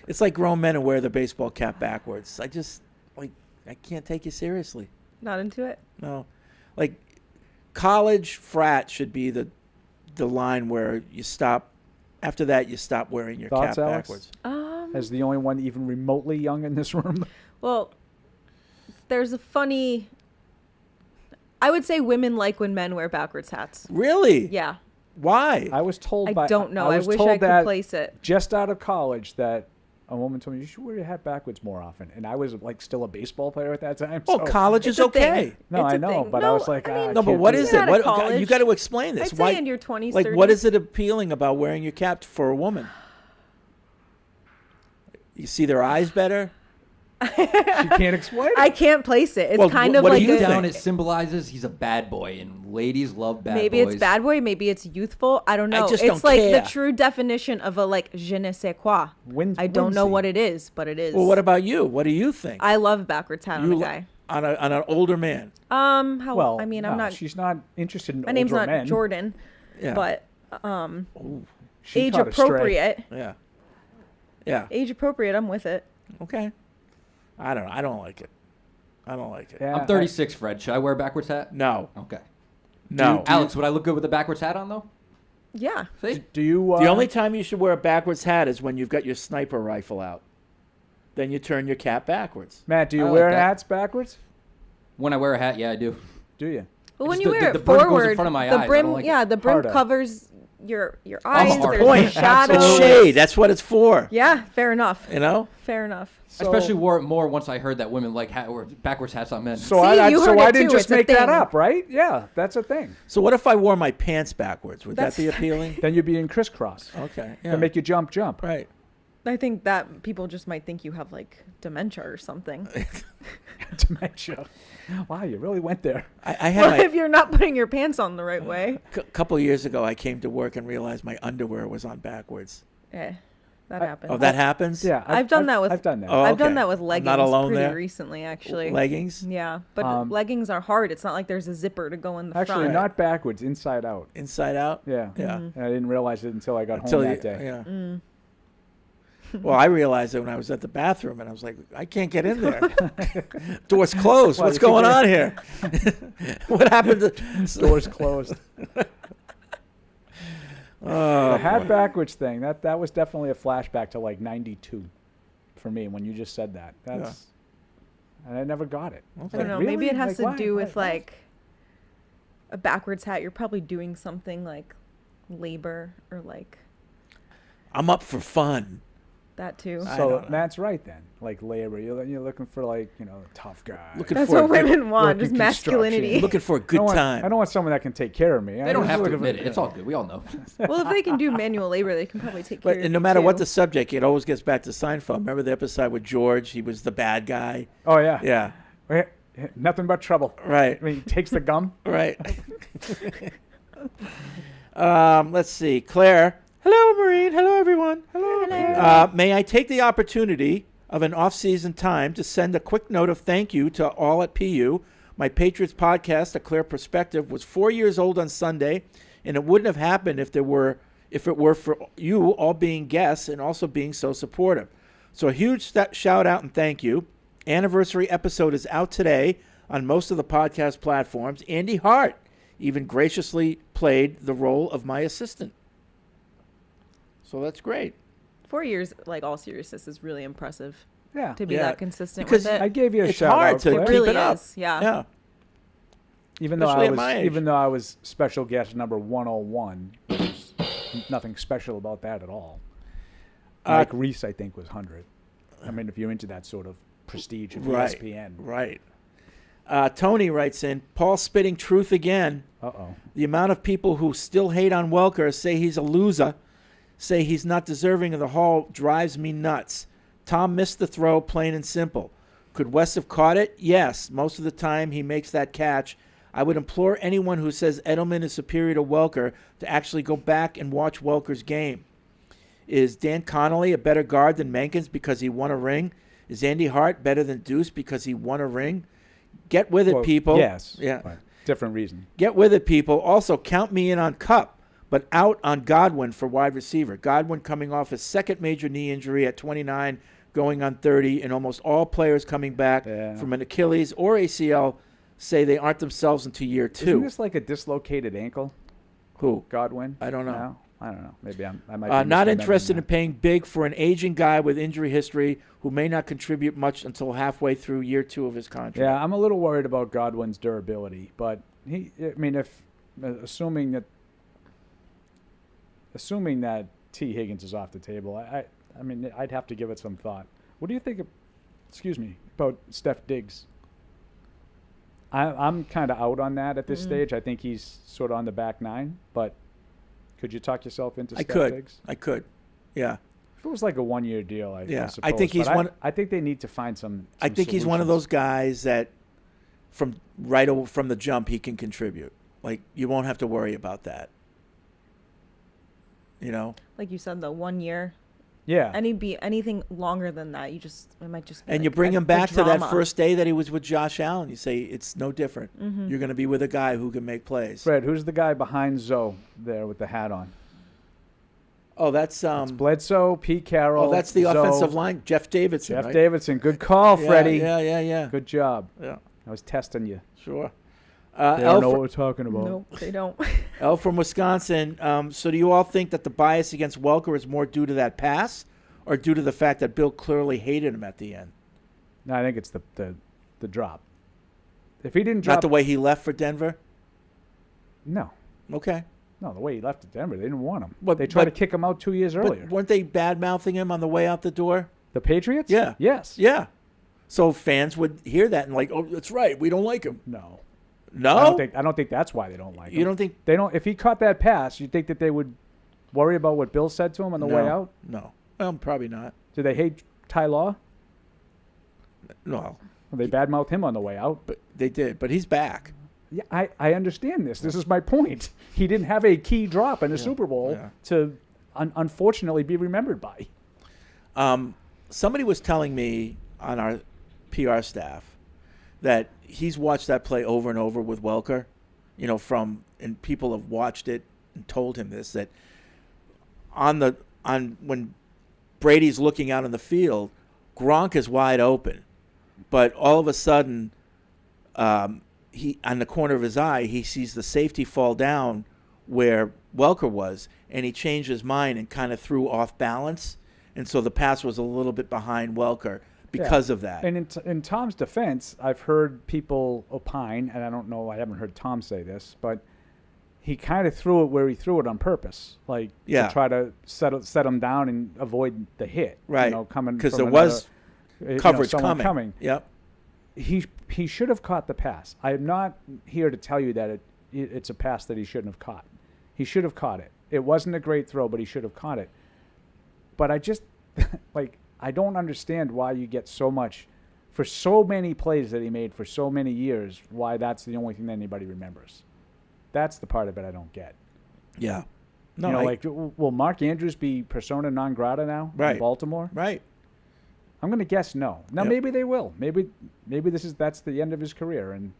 Speaker 5: it's like grown men who wear the baseball cap backwards. I can't take you seriously.
Speaker 8: Not into it?
Speaker 5: No, like college frat should be the line where you stop. After that, you stop wearing your
Speaker 4: Thoughts,
Speaker 5: cap
Speaker 4: Alex?
Speaker 5: backwards.
Speaker 4: As the only one even remotely young in this room.
Speaker 8: Well, there's a funny. I would say women like when men wear backwards hats.
Speaker 5: Really?
Speaker 8: Yeah.
Speaker 5: Why?
Speaker 4: I was told
Speaker 8: I
Speaker 4: by.
Speaker 8: don't know. I
Speaker 4: was
Speaker 8: wish
Speaker 4: told
Speaker 8: I could
Speaker 4: that
Speaker 8: place it.
Speaker 4: Just out of college, that a woman told me you should wear your hat backwards more often, and I was like still a baseball player at that time.
Speaker 5: Oh,
Speaker 4: so
Speaker 5: college is okay.
Speaker 4: No,
Speaker 8: It's
Speaker 4: I
Speaker 8: a
Speaker 4: know,
Speaker 8: thing.
Speaker 4: but
Speaker 8: No,
Speaker 4: I was like,
Speaker 8: I mean,
Speaker 5: No, but what is it?
Speaker 8: Out of college,
Speaker 5: You got to explain this.
Speaker 8: I'd say in your 20s,
Speaker 5: Like, what
Speaker 8: 30s.
Speaker 5: is it appealing about wearing your cap for a woman? You see their eyes better?
Speaker 4: She can't explain it.
Speaker 8: I can't place it. It's
Speaker 5: Well,
Speaker 8: kind
Speaker 5: what
Speaker 8: of
Speaker 5: do
Speaker 8: like
Speaker 5: you
Speaker 8: a,
Speaker 9: Down, it symbolizes he's a bad boy, and ladies love bad
Speaker 8: maybe
Speaker 9: boys.
Speaker 8: it's bad boy, maybe it's youthful. I don't know.
Speaker 5: just
Speaker 8: It's
Speaker 5: don't
Speaker 8: like
Speaker 5: care.
Speaker 8: the true definition of a like je ne sais quoi. I don't know
Speaker 4: whimsy.
Speaker 8: what it is, but it is.
Speaker 5: Well, what about you? What do you think?
Speaker 8: I love backwards hat on
Speaker 5: You
Speaker 8: a
Speaker 5: li-
Speaker 8: guy.
Speaker 5: on an older man.
Speaker 8: How?
Speaker 4: Well,
Speaker 8: I mean,
Speaker 4: no,
Speaker 8: I'm not.
Speaker 4: She's not interested in
Speaker 8: My name's
Speaker 4: older
Speaker 8: not
Speaker 4: men.
Speaker 8: Jordan,
Speaker 5: Yeah.
Speaker 8: but
Speaker 4: She
Speaker 8: age
Speaker 4: caught a stray.
Speaker 8: appropriate.
Speaker 5: Yeah. Yeah.
Speaker 8: Age appropriate. I'm with it.
Speaker 5: Okay. I don't know. I don't like it. I don't like it.
Speaker 4: Yeah,
Speaker 9: I'm 36, Fred. Should I wear a backwards hat?
Speaker 5: No.
Speaker 9: Okay.
Speaker 5: No.
Speaker 9: Alex, would I look good with a backwards hat on, though?
Speaker 8: Yeah.
Speaker 9: See?
Speaker 4: Do you?
Speaker 5: The only time you should wear a backwards hat is when you've got your sniper rifle out. Then you turn your cap backwards.
Speaker 4: Matt, do you
Speaker 9: I like
Speaker 4: wear
Speaker 9: that.
Speaker 4: hats backwards?
Speaker 9: When I wear a hat, yeah, I do.
Speaker 4: Do you?
Speaker 8: But when
Speaker 9: Just
Speaker 8: you
Speaker 9: the-
Speaker 8: wear
Speaker 9: the
Speaker 8: it
Speaker 9: brim goes in
Speaker 8: forward,
Speaker 9: front of my
Speaker 8: the
Speaker 9: eyes. I
Speaker 8: brim,
Speaker 9: don't like
Speaker 8: yeah,
Speaker 9: it.
Speaker 8: the brim
Speaker 4: Harder.
Speaker 8: covers your eyes.
Speaker 5: That's the
Speaker 8: There's
Speaker 5: point.
Speaker 8: shadows.
Speaker 5: It's shade. That's what it's for.
Speaker 8: Yeah, fair enough.
Speaker 5: You know?
Speaker 8: Fair enough.
Speaker 4: So,
Speaker 9: I especially wore it more once I heard that women like or backwards hats on men.
Speaker 4: So
Speaker 8: See,
Speaker 4: I
Speaker 8: you heard
Speaker 4: so I
Speaker 8: it
Speaker 4: didn't
Speaker 8: too.
Speaker 4: just
Speaker 8: It's a
Speaker 4: make that
Speaker 8: thing.
Speaker 4: up, right? Yeah, that's a thing.
Speaker 5: So what if I wore my pants backwards? Would
Speaker 8: That's
Speaker 5: that be appealing?
Speaker 4: Then you'd be in crisscross.
Speaker 5: Okay.
Speaker 4: To make you jump.
Speaker 5: Right.
Speaker 8: I think that people just might think you have like dementia or something.
Speaker 4: Dementia. Wow, you really went there.
Speaker 5: I had
Speaker 8: Well, if you're not putting your pants on the right way.
Speaker 5: a couple of years ago, I came to work and realized my underwear was on backwards.
Speaker 8: Yeah, that happens.
Speaker 5: Oh, that happens?
Speaker 4: Yeah,
Speaker 8: I've done that with.
Speaker 4: I've done that.
Speaker 5: Oh,
Speaker 8: I've done
Speaker 5: okay.
Speaker 8: that with
Speaker 5: I'm
Speaker 8: leggings
Speaker 5: not alone
Speaker 8: pretty
Speaker 5: there?
Speaker 8: recently, actually.
Speaker 5: Leggings?
Speaker 8: Yeah, but leggings are hard. It's not like there's a zipper to go in the
Speaker 4: Actually,
Speaker 8: front.
Speaker 4: not backwards, inside out.
Speaker 5: Inside out?
Speaker 4: Yeah.
Speaker 5: Yeah.
Speaker 8: Mm-hmm.
Speaker 4: And I didn't realize it until I got
Speaker 5: Until
Speaker 4: home
Speaker 5: you-
Speaker 4: that day.
Speaker 5: Yeah.
Speaker 8: Mm.
Speaker 5: Well, I realized it when I was at the bathroom, and I was like, I can't get in there. Door's closed.
Speaker 4: Well,
Speaker 5: What's
Speaker 4: you could
Speaker 5: going
Speaker 4: get-
Speaker 5: on here? What happened to...
Speaker 4: Doors closed.
Speaker 5: Oh,
Speaker 4: The hat
Speaker 5: boy.
Speaker 4: backwards thing, that was definitely a flashback to like 92 for me when you just said that. That's and I never got it.
Speaker 8: I don't know. Maybe
Speaker 4: Really?
Speaker 8: it has
Speaker 4: Like,
Speaker 8: to
Speaker 4: why?
Speaker 8: do with
Speaker 4: Why?
Speaker 8: like a backwards hat. You're probably doing something like labor or like
Speaker 5: I'm up for fun.
Speaker 8: that too.
Speaker 5: I
Speaker 4: So
Speaker 5: don't know.
Speaker 4: Matt's right then. Like labor, you're looking for like tough guy.
Speaker 5: Looking
Speaker 8: That's
Speaker 5: for
Speaker 8: what
Speaker 5: a good-
Speaker 8: women want,
Speaker 4: working
Speaker 8: just
Speaker 4: construction.
Speaker 8: masculinity.
Speaker 5: Looking for a
Speaker 4: I
Speaker 5: good
Speaker 4: don't want-
Speaker 5: time.
Speaker 4: I don't want someone that can take care of me.
Speaker 9: They don't have to admit it. It's all good. We all know.
Speaker 8: Well, if they can do manual labor, they can probably take care
Speaker 5: But
Speaker 8: of
Speaker 5: and no
Speaker 8: you,
Speaker 5: matter what
Speaker 8: too.
Speaker 5: the subject, it always gets back to Seinfeld. Remember the episode with George? He was the bad guy.
Speaker 4: Oh yeah.
Speaker 5: Yeah.
Speaker 4: Nothing but trouble.
Speaker 5: Right.
Speaker 4: I mean, he takes the gum.
Speaker 5: Right. Let's see. Claire. Hello, Maureen. Hello, everyone. Hello. May I take the opportunity of an off-season time to send a quick note of thank you to all at PU. My Patriots podcast, A Clear Perspective, was 4 years old on Sunday, and it wouldn't have happened if it were for you all being guests and also being so supportive. So a huge shout out and thank you. Anniversary episode is out today on most of the podcast platforms. Andy Hart even graciously played the role of my assistant. So that's great.
Speaker 8: 4 years, like all seriousness, is really impressive.
Speaker 4: Yeah.
Speaker 8: To be
Speaker 5: Yeah.
Speaker 8: that consistent
Speaker 5: Because
Speaker 8: with it.
Speaker 4: I gave you a
Speaker 5: It's
Speaker 4: shout
Speaker 5: hard
Speaker 4: out.
Speaker 5: to
Speaker 4: Claire.
Speaker 8: It
Speaker 5: keep
Speaker 8: really
Speaker 5: it up.
Speaker 8: is, yeah.
Speaker 5: Yeah.
Speaker 4: Even
Speaker 5: Especially
Speaker 4: though
Speaker 5: at my age.
Speaker 4: even though I was special guest number 101, there's nothing special about that at all. Mike Reese, I think, was 100. I mean, if you're into that sort of prestige of
Speaker 5: Right.
Speaker 4: ESPN.
Speaker 5: Right. Tony writes in, Paul spitting truth again.
Speaker 4: Uh-oh.
Speaker 5: The amount of people who still hate on Welker, say he's a loser, say he's not deserving of the Hall, drives me nuts. Tom missed the throw, plain and simple. Could West have caught it? Yes. Most of the time he makes that catch. I would implore anyone who says Edelman is superior to Welker to actually go back and watch Welker's game. Is Dan Connolly a better guard than Mankins because he won a ring? Is Andy Hart better than Deuce because he won a ring? Get with it,
Speaker 4: Well,
Speaker 5: people.
Speaker 4: yes,
Speaker 5: Yeah.
Speaker 4: but different reason.
Speaker 5: Get with it, people. Also, count me in on Kupp, but out on Godwin for wide receiver. Godwin coming off his second major knee injury at 29, going on 30, and almost all players coming back from an Achilles or ACL say they aren't themselves into year 2.
Speaker 4: Isn't this like a dislocated ankle?
Speaker 5: Who?
Speaker 4: Godwin?
Speaker 5: I don't know.
Speaker 4: No? I don't know. Maybe I might be
Speaker 5: Not
Speaker 4: misremembering
Speaker 5: interested in
Speaker 4: that.
Speaker 5: paying big for an aging guy with injury history who may not contribute much until halfway through year 2 of his contract.
Speaker 4: Yeah, I'm a little worried about Godwin's durability, but assuming that T. Higgins is off the table, I mean, I'd have to give it some thought. What do you think about Steph Diggs? I'm kind of out on that at this stage. I think he's sort of on the back nine, but could you talk yourself into Steph Diggs?
Speaker 5: I could. Yeah.
Speaker 4: If it was like a 1-year deal, I suppose.
Speaker 5: I think he's
Speaker 4: I think they need to find some
Speaker 5: I think he's one of
Speaker 4: solutions.
Speaker 5: those guys that from the jump he can contribute. Like, you won't have to worry about that. You know?
Speaker 8: Like you said, the 1 year.
Speaker 4: Yeah.
Speaker 8: Anything longer than that, it might just be
Speaker 5: And
Speaker 8: like
Speaker 5: you bring him
Speaker 8: the
Speaker 5: back to that
Speaker 8: drama.
Speaker 5: first day that he was with Josh Allen. You say it's no different.
Speaker 8: Mhm.
Speaker 5: You're going to be with a guy who can make plays.
Speaker 4: Fred, who's the guy behind Zoe there with the hat on?
Speaker 5: Oh, that's
Speaker 4: Bledsoe, Pete Carroll.
Speaker 5: Oh, that's the
Speaker 4: Zoe.
Speaker 5: offensive line. Jeff Davidson.
Speaker 4: Jeff
Speaker 5: right?
Speaker 4: Davidson. Good call,
Speaker 5: Yeah,
Speaker 4: Freddie.
Speaker 5: Yeah.
Speaker 4: Good job.
Speaker 5: Yeah.
Speaker 4: I was testing you.
Speaker 5: Sure.
Speaker 4: They
Speaker 5: El
Speaker 4: don't know
Speaker 5: fr-
Speaker 4: what we're talking about.
Speaker 8: Nope, they don't.
Speaker 5: El from Wisconsin. So do you all think that the bias against Welker is more due to that pass or due to the fact that Bill clearly hated him at the end?
Speaker 4: No, I think it's the drop. If he didn't drop...
Speaker 5: Not the way he left for Denver?
Speaker 4: No.
Speaker 5: Okay.
Speaker 4: No, the way he left to Denver, they didn't want him.
Speaker 5: But-
Speaker 4: they tried to
Speaker 5: but-
Speaker 4: kick him out 2 years earlier.
Speaker 5: But weren't they bad-mouthing him on the way out the door?
Speaker 4: The Patriots?
Speaker 5: Yeah.
Speaker 4: Yes.
Speaker 5: Yeah. So fans would hear that and like, oh, that's right. We don't like him.
Speaker 4: No.
Speaker 5: No?
Speaker 4: I don't think that's why they don't like him.
Speaker 5: You don't think...
Speaker 4: They don't. If he caught that pass, you think that they would worry about what Bill said to him on the way out?
Speaker 5: No. Well, probably not.
Speaker 4: Do they hate Ty Law?
Speaker 5: No.
Speaker 4: Well, they badmouthed him on the way out.
Speaker 5: But they did. But he's back.
Speaker 4: Yeah, I understand this. This is my point. He didn't have a key drop in the Super Bowl to unfortunately be remembered by.
Speaker 5: Somebody was telling me on our PR staff that he's watched that play over and over with Welker, and people have watched it and told him this, that when Brady's looking out on the field, Gronk is wide open, but all of a sudden, he on the corner of his eye, he sees the safety fall down where Welker was, and he changed his mind and kind of threw off balance, and so the pass was a little bit behind Welker because of that.
Speaker 4: And in Tom's defense, I've heard people opine, and I don't know, I haven't heard Tom say this, but he kind of threw it where he threw it on purpose, to try to set him down and avoid the hit.
Speaker 5: Right.
Speaker 4: Coming
Speaker 5: because
Speaker 4: from
Speaker 5: there was
Speaker 4: another,
Speaker 5: coverage
Speaker 4: someone
Speaker 5: coming. Yep.
Speaker 4: He should have caught the pass. I am not here to tell you that it's a pass that he shouldn't have caught. He should have caught it. It wasn't a great throw, but he should have caught it. But I just I don't understand why you get so much for so many plays that he made for so many years, why that's the only thing that anybody remembers. That's the part of it I don't get.
Speaker 5: Yeah. No,
Speaker 4: will Mark Andrews be persona non grata now in Baltimore?
Speaker 5: Right.
Speaker 4: I'm going to guess no. Now, maybe they will. Maybe that's the end of his career, and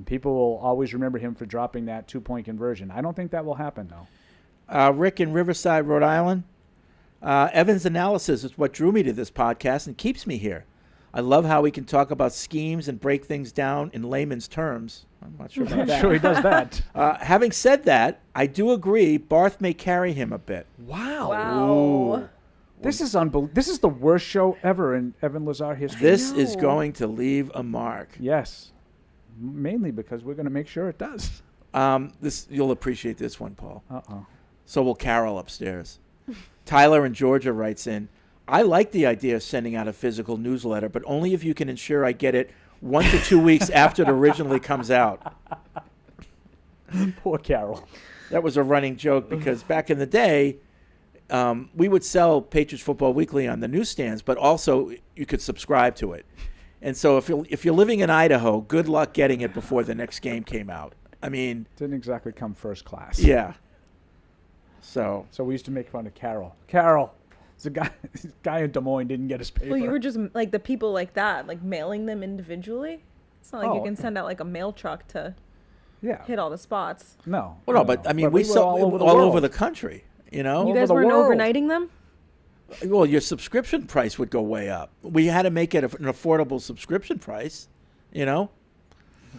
Speaker 4: people will always remember him for dropping that 2-point conversion. I don't think that will happen, though.
Speaker 5: Rick in Riverside, Rhode Island. Evan's analysis is what drew me to this podcast and keeps me here. I love how he can talk about schemes and break things down in layman's terms. I'm not sure about
Speaker 4: I'm
Speaker 5: that.
Speaker 4: sure he does that.
Speaker 5: Having said that, I do agree Barth may carry him a bit.
Speaker 4: Wow. Ooh. This is unbelievable. This is the worst show ever in Evan Lazar history.
Speaker 5: This is going to leave a mark.
Speaker 4: Yes. Mainly because we're going to make sure it does.
Speaker 5: You'll appreciate this one, Paul.
Speaker 4: Uh-oh.
Speaker 5: So will Carol upstairs. Tyler in Georgia writes in, I like the idea of sending out a physical newsletter, but only if you can ensure I get it 1 to 2 weeks after it originally comes out.
Speaker 4: Poor Carol.
Speaker 5: That was a running joke because back in the day, we would sell Patriots Football Weekly on the newsstands, but also you could subscribe to it. And so if you're living in Idaho, good luck getting it before the next game came out. I mean,
Speaker 4: didn't exactly come first class.
Speaker 5: Yeah. So
Speaker 4: we used to make fun of Carol. Carol, There's a guy in Des Moines didn't get his paper.
Speaker 8: Well, you were just like the people like that, like mailing them individually. It's not like you can send out like a mail truck to hit all the spots.
Speaker 4: No.
Speaker 5: Well, no, but I mean, we saw all over the country. You know,
Speaker 8: You guys weren't overnighting them?
Speaker 5: Well, your subscription price would go way up. We had to make it an affordable subscription price. You know,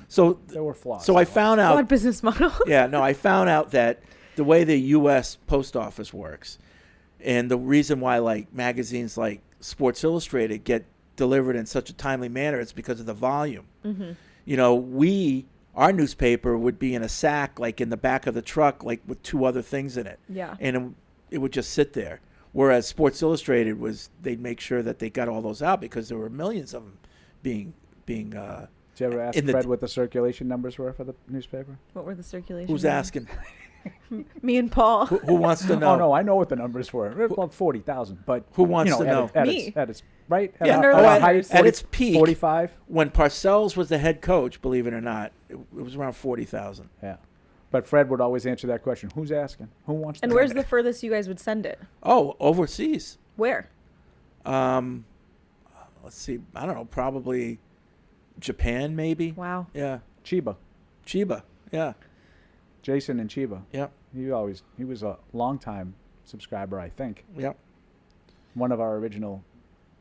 Speaker 5: so
Speaker 4: there were flaws.
Speaker 5: So I found out
Speaker 8: Flawed business model.
Speaker 5: I found out that the way the U.S. post office works, and the reason why like magazines like Sports Illustrated get delivered in such a timely manner, it's because of the volume.
Speaker 8: Mm-hmm.
Speaker 5: You know, our newspaper would be in a sack, like in the back of the truck, like with 2 other things in it.
Speaker 8: Yeah.
Speaker 5: And it would just sit there. Whereas Sports Illustrated they'd make sure that they got all those out because there were millions of them being. Did
Speaker 4: you ever ask Fred what the circulation numbers were for the newspaper?
Speaker 8: What were the circulation?
Speaker 5: Who's
Speaker 8: numbers?
Speaker 5: asking?
Speaker 8: Me and Paul.
Speaker 5: Who wants to know?
Speaker 4: Oh no, I know what the numbers were. About 40,000. But
Speaker 5: who wants to know?
Speaker 8: Me.
Speaker 4: At its right.
Speaker 5: At its peak,
Speaker 4: 45.
Speaker 5: When Parcells was the head coach, believe it or not, it was around 40,000.
Speaker 4: Yeah. But Fred would always answer that question. Who's asking? Who wants to
Speaker 8: And
Speaker 4: know?
Speaker 8: where's the furthest you guys would send it?
Speaker 5: Oh, overseas.
Speaker 8: Where?
Speaker 5: Let's see. I don't know. Probably Japan, maybe.
Speaker 8: Wow.
Speaker 5: Yeah.
Speaker 4: Chiba.
Speaker 5: Yeah.
Speaker 4: Jason and Chiba.
Speaker 5: Yep.
Speaker 4: He was a longtime subscriber, I think.
Speaker 5: Yep.
Speaker 4: One of our original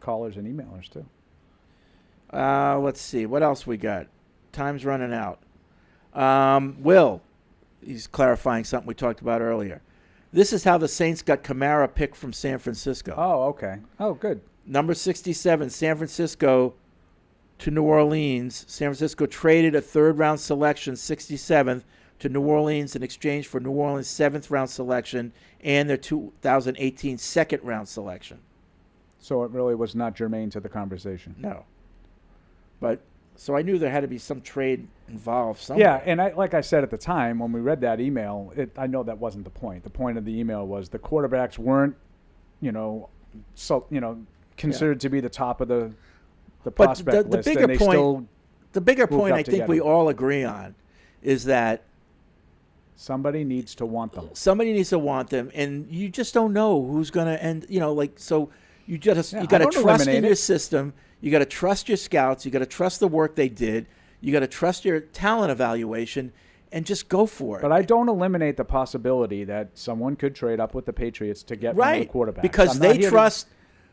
Speaker 4: callers and emailers too.
Speaker 5: Let's see. What else we got? Time's running out. Will, he's clarifying something we talked about earlier. This is how the Saints got Kamara picked from San Francisco.
Speaker 4: Oh, okay. Oh, good.
Speaker 5: Number 67, San Francisco to New Orleans. San Francisco traded a third-round selection, 67th, to New Orleans in exchange for New Orleans' 7th-round selection and their 2018 second-round selection.
Speaker 4: So it really was not germane to the conversation.
Speaker 5: No. But so I knew there had to be some trade involved somewhere.
Speaker 4: Yeah, and like I said at the time when we read that email, I know that wasn't the point. The point of the email was the quarterbacks weren't, considered to be the top of the prospect list.
Speaker 5: Bigger
Speaker 4: and they
Speaker 5: point,
Speaker 4: still
Speaker 5: the bigger
Speaker 4: moved
Speaker 5: point
Speaker 4: up
Speaker 5: I
Speaker 4: to
Speaker 5: think
Speaker 4: get
Speaker 5: we
Speaker 4: him.
Speaker 5: all agree on is that
Speaker 4: somebody needs to want them.
Speaker 5: Somebody needs to want them, and you just don't know who's going to end. So you got to
Speaker 4: don't
Speaker 5: trust in
Speaker 4: eliminate
Speaker 5: your
Speaker 4: it.
Speaker 5: system. You got to trust your scouts. You got to trust the work they did. You got to trust your talent evaluation, and just go for it.
Speaker 4: But I don't eliminate the possibility that someone could trade up with the Patriots to get one of the quarterbacks.
Speaker 5: Because
Speaker 4: I'm not
Speaker 5: they
Speaker 4: here to-
Speaker 5: trust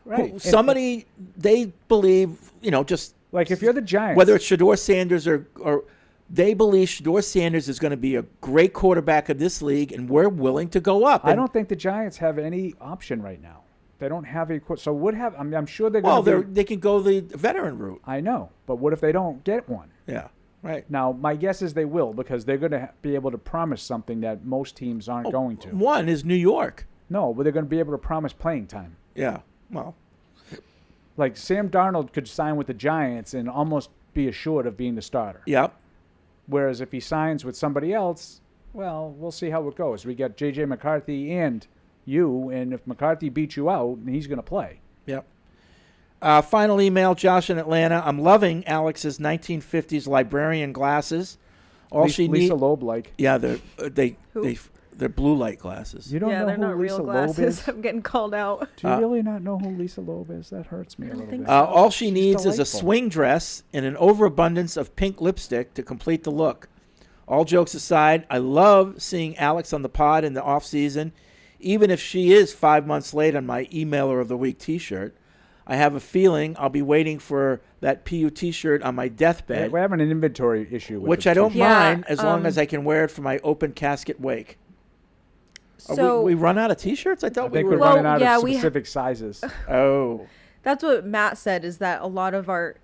Speaker 4: Right.
Speaker 5: somebody. They believe, just
Speaker 4: like if you're the Giants,
Speaker 5: whether it's Shedeur Sanders or they believe Shedeur Sanders is going to be a great quarterback of this league, and we're willing to go up.
Speaker 4: I don't think the Giants have any option right now. They don't have a so what have I'm sure they're going to.
Speaker 5: They can go the veteran route.
Speaker 4: I know, but what if they don't get one?
Speaker 5: Yeah, right.
Speaker 4: Now my guess is they will because they're going to be able to promise something that most teams aren't going to.
Speaker 5: One is New York.
Speaker 4: No, but they're going to be able to promise playing time.
Speaker 5: Yeah, well,
Speaker 4: like Sam Darnold could sign with the Giants and almost be assured of being the starter.
Speaker 5: Yep.
Speaker 4: Whereas if he signs with somebody else, well, we'll see how it goes. We got J.J. McCarthy and you, and if McCarthy beats you out, he's going to play.
Speaker 5: Yep. Final email, Josh in Atlanta. I'm loving Alex's 1950s librarian glasses.
Speaker 4: Lisa Loeb-like.
Speaker 5: Yeah, they're blue light glasses.
Speaker 4: You don't know
Speaker 8: they're
Speaker 4: who
Speaker 8: not
Speaker 4: Lisa
Speaker 8: real
Speaker 4: Loeb
Speaker 8: glasses.
Speaker 4: is?
Speaker 8: I'm getting called out.
Speaker 4: Do you really not know who Lisa Loeb is? That hurts me a little bit.
Speaker 5: All she needs is a
Speaker 4: delightful.
Speaker 5: swing dress and an overabundance of pink lipstick to complete the look. All jokes aside, I love seeing Alex on the pod in the off season, even if she is 5 months late on my Emailer of the Week T-shirt. I have a feeling I'll be waiting for that PU T-shirt on my deathbed,
Speaker 4: We're having an inventory issue with
Speaker 5: which
Speaker 4: it,
Speaker 5: I don't
Speaker 4: too.
Speaker 5: mind as long as I can wear it for my open casket wake.
Speaker 8: So
Speaker 5: we run out of T-shirts? I thought
Speaker 4: I think
Speaker 5: we
Speaker 4: we're
Speaker 5: were
Speaker 4: running out
Speaker 8: yeah,
Speaker 4: of
Speaker 8: we
Speaker 4: specific sizes.
Speaker 5: Oh.
Speaker 8: That's what Matt said, is that a lot of our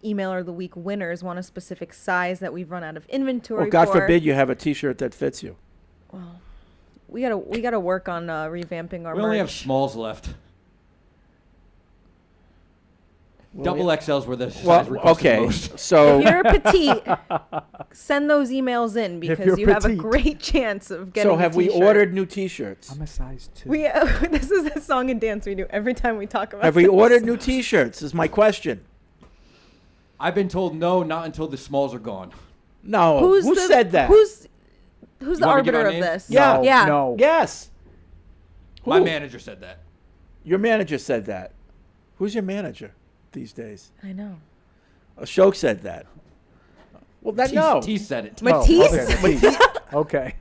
Speaker 8: Emailer of the Week winners want a specific size that we've run out of inventory
Speaker 5: Well, God
Speaker 8: for.
Speaker 5: forbid you have a T-shirt that fits you.
Speaker 8: Well, we gotta work on revamping our
Speaker 9: We only have
Speaker 8: merch.
Speaker 9: smalls left.
Speaker 5: Well,
Speaker 9: Double XLs were the size
Speaker 5: Well,
Speaker 9: requested
Speaker 5: okay,
Speaker 9: most.
Speaker 5: so
Speaker 8: If you're petite, send those emails in because
Speaker 4: you're
Speaker 8: you have a
Speaker 4: petite.
Speaker 8: great chance of getting.
Speaker 5: So have
Speaker 8: a
Speaker 5: we
Speaker 8: t-shirt.
Speaker 5: ordered new T-shirts?
Speaker 4: I'm a size 2.
Speaker 8: We this is the song and dance we do every time we talk about.
Speaker 5: Have we
Speaker 8: this.
Speaker 5: ordered new T-shirts? Is my question.
Speaker 9: I've been told no, not until the smalls are gone.
Speaker 5: No.
Speaker 8: Who
Speaker 5: said that?
Speaker 8: Who's
Speaker 9: You
Speaker 8: the
Speaker 9: want me to give
Speaker 8: arbiter
Speaker 9: out
Speaker 8: of
Speaker 9: names?
Speaker 8: this?
Speaker 5: Yeah.
Speaker 8: Yeah.
Speaker 4: No.
Speaker 5: Yes.
Speaker 9: My
Speaker 5: Who?
Speaker 9: manager said that.
Speaker 5: Your manager said that. Who's your manager these days?
Speaker 8: I know.
Speaker 5: Ashok said that. Well,
Speaker 9: Matisse said it.
Speaker 8: Matisse?
Speaker 4: Okay.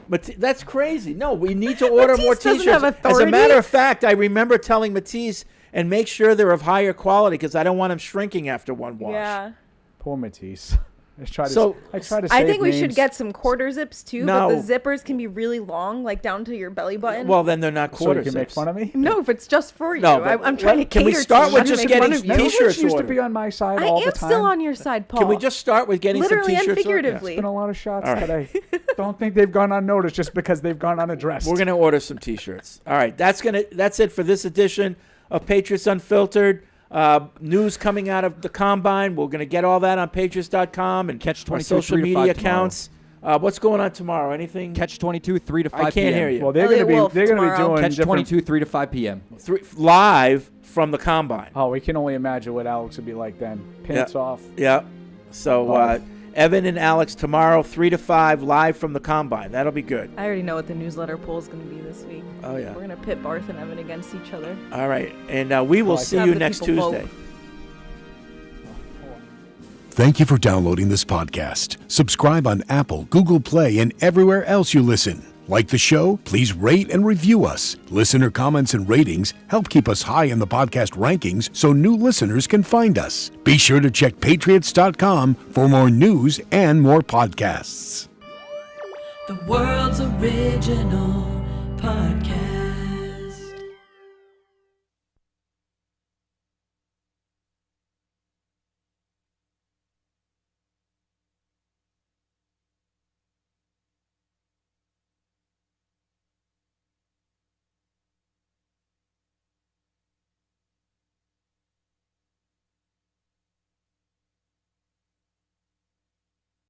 Speaker 5: That's crazy. No, we need to order more
Speaker 8: Matisse doesn't
Speaker 5: T-shirts.
Speaker 8: have
Speaker 5: As a
Speaker 8: authority.
Speaker 5: matter of fact, I remember telling Matisse, and make sure they're of higher quality because I don't want them shrinking after one wash.
Speaker 8: Yeah.
Speaker 4: Poor Matisse. I try to save
Speaker 8: I think we
Speaker 4: names.
Speaker 8: should get some quarter zips too,
Speaker 5: No.
Speaker 8: but the zippers can be really long, like down to your belly button.
Speaker 5: Well, then they're not
Speaker 4: So
Speaker 5: quarter
Speaker 4: you can make
Speaker 5: zips.
Speaker 4: fun of me?
Speaker 8: No, if it's just for you.
Speaker 5: No, but
Speaker 8: I'm trying to
Speaker 5: can
Speaker 8: cater
Speaker 5: we start
Speaker 8: to
Speaker 5: with
Speaker 8: you,
Speaker 5: just
Speaker 8: not to make
Speaker 5: getting
Speaker 8: fun of you.
Speaker 5: T-shirts
Speaker 4: Netflix used to
Speaker 5: ordered?
Speaker 4: be on my side
Speaker 8: I
Speaker 4: all
Speaker 8: am
Speaker 4: the time.
Speaker 8: still on your side, Paul.
Speaker 5: Can we just start with getting
Speaker 8: Literally
Speaker 5: some
Speaker 8: and
Speaker 5: T-shirts ordered?
Speaker 8: figuratively.
Speaker 4: It's been a lot of shots
Speaker 5: All right.
Speaker 4: today. Don't think they've gone unnoticed just because they've gone unaddressed.
Speaker 5: We're gonna order some T-shirts. All right, that's it for this edition of Patriots Unfiltered. News coming out of the Combine. We're gonna get all that on Patriots.com and
Speaker 9: Catch
Speaker 5: our
Speaker 9: 22,
Speaker 5: social
Speaker 9: 3 to 5
Speaker 5: media
Speaker 9: tomorrow.
Speaker 5: accounts. What's going on tomorrow? Anything?
Speaker 9: Catch 22, 3 to 5
Speaker 5: I can't
Speaker 9: p.m.
Speaker 5: hear you.
Speaker 4: Well, they're
Speaker 8: Elliot
Speaker 4: going
Speaker 8: Wolf
Speaker 4: to be
Speaker 8: tomorrow.
Speaker 4: doing
Speaker 9: Catch
Speaker 4: different.
Speaker 9: 22, 3 to 5 p.m.
Speaker 5: Live from the Combine.
Speaker 4: Oh, we can only imagine what Alex would be like then. Pants off.
Speaker 5: Yeah. So Evan and Alex tomorrow, 3 to 5, live from the Combine. That'll be good.
Speaker 8: I already know what the newsletter poll is going to be this week.
Speaker 5: Oh, yeah.
Speaker 8: We're going to pit Barth and Evan against each other.
Speaker 5: All right, and we will see
Speaker 8: Have
Speaker 5: you
Speaker 8: the
Speaker 5: next
Speaker 8: people
Speaker 5: Tuesday.
Speaker 8: vote.
Speaker 1: Thank you for downloading this podcast. Subscribe on Apple, Google Play, and everywhere else you listen. Like the show? Please rate and review us. Listener comments and ratings help keep us high in the podcast rankings so new listeners can find us. Be sure to check Patriots.com for more news and more podcasts.
Speaker 2: The world's original podcast.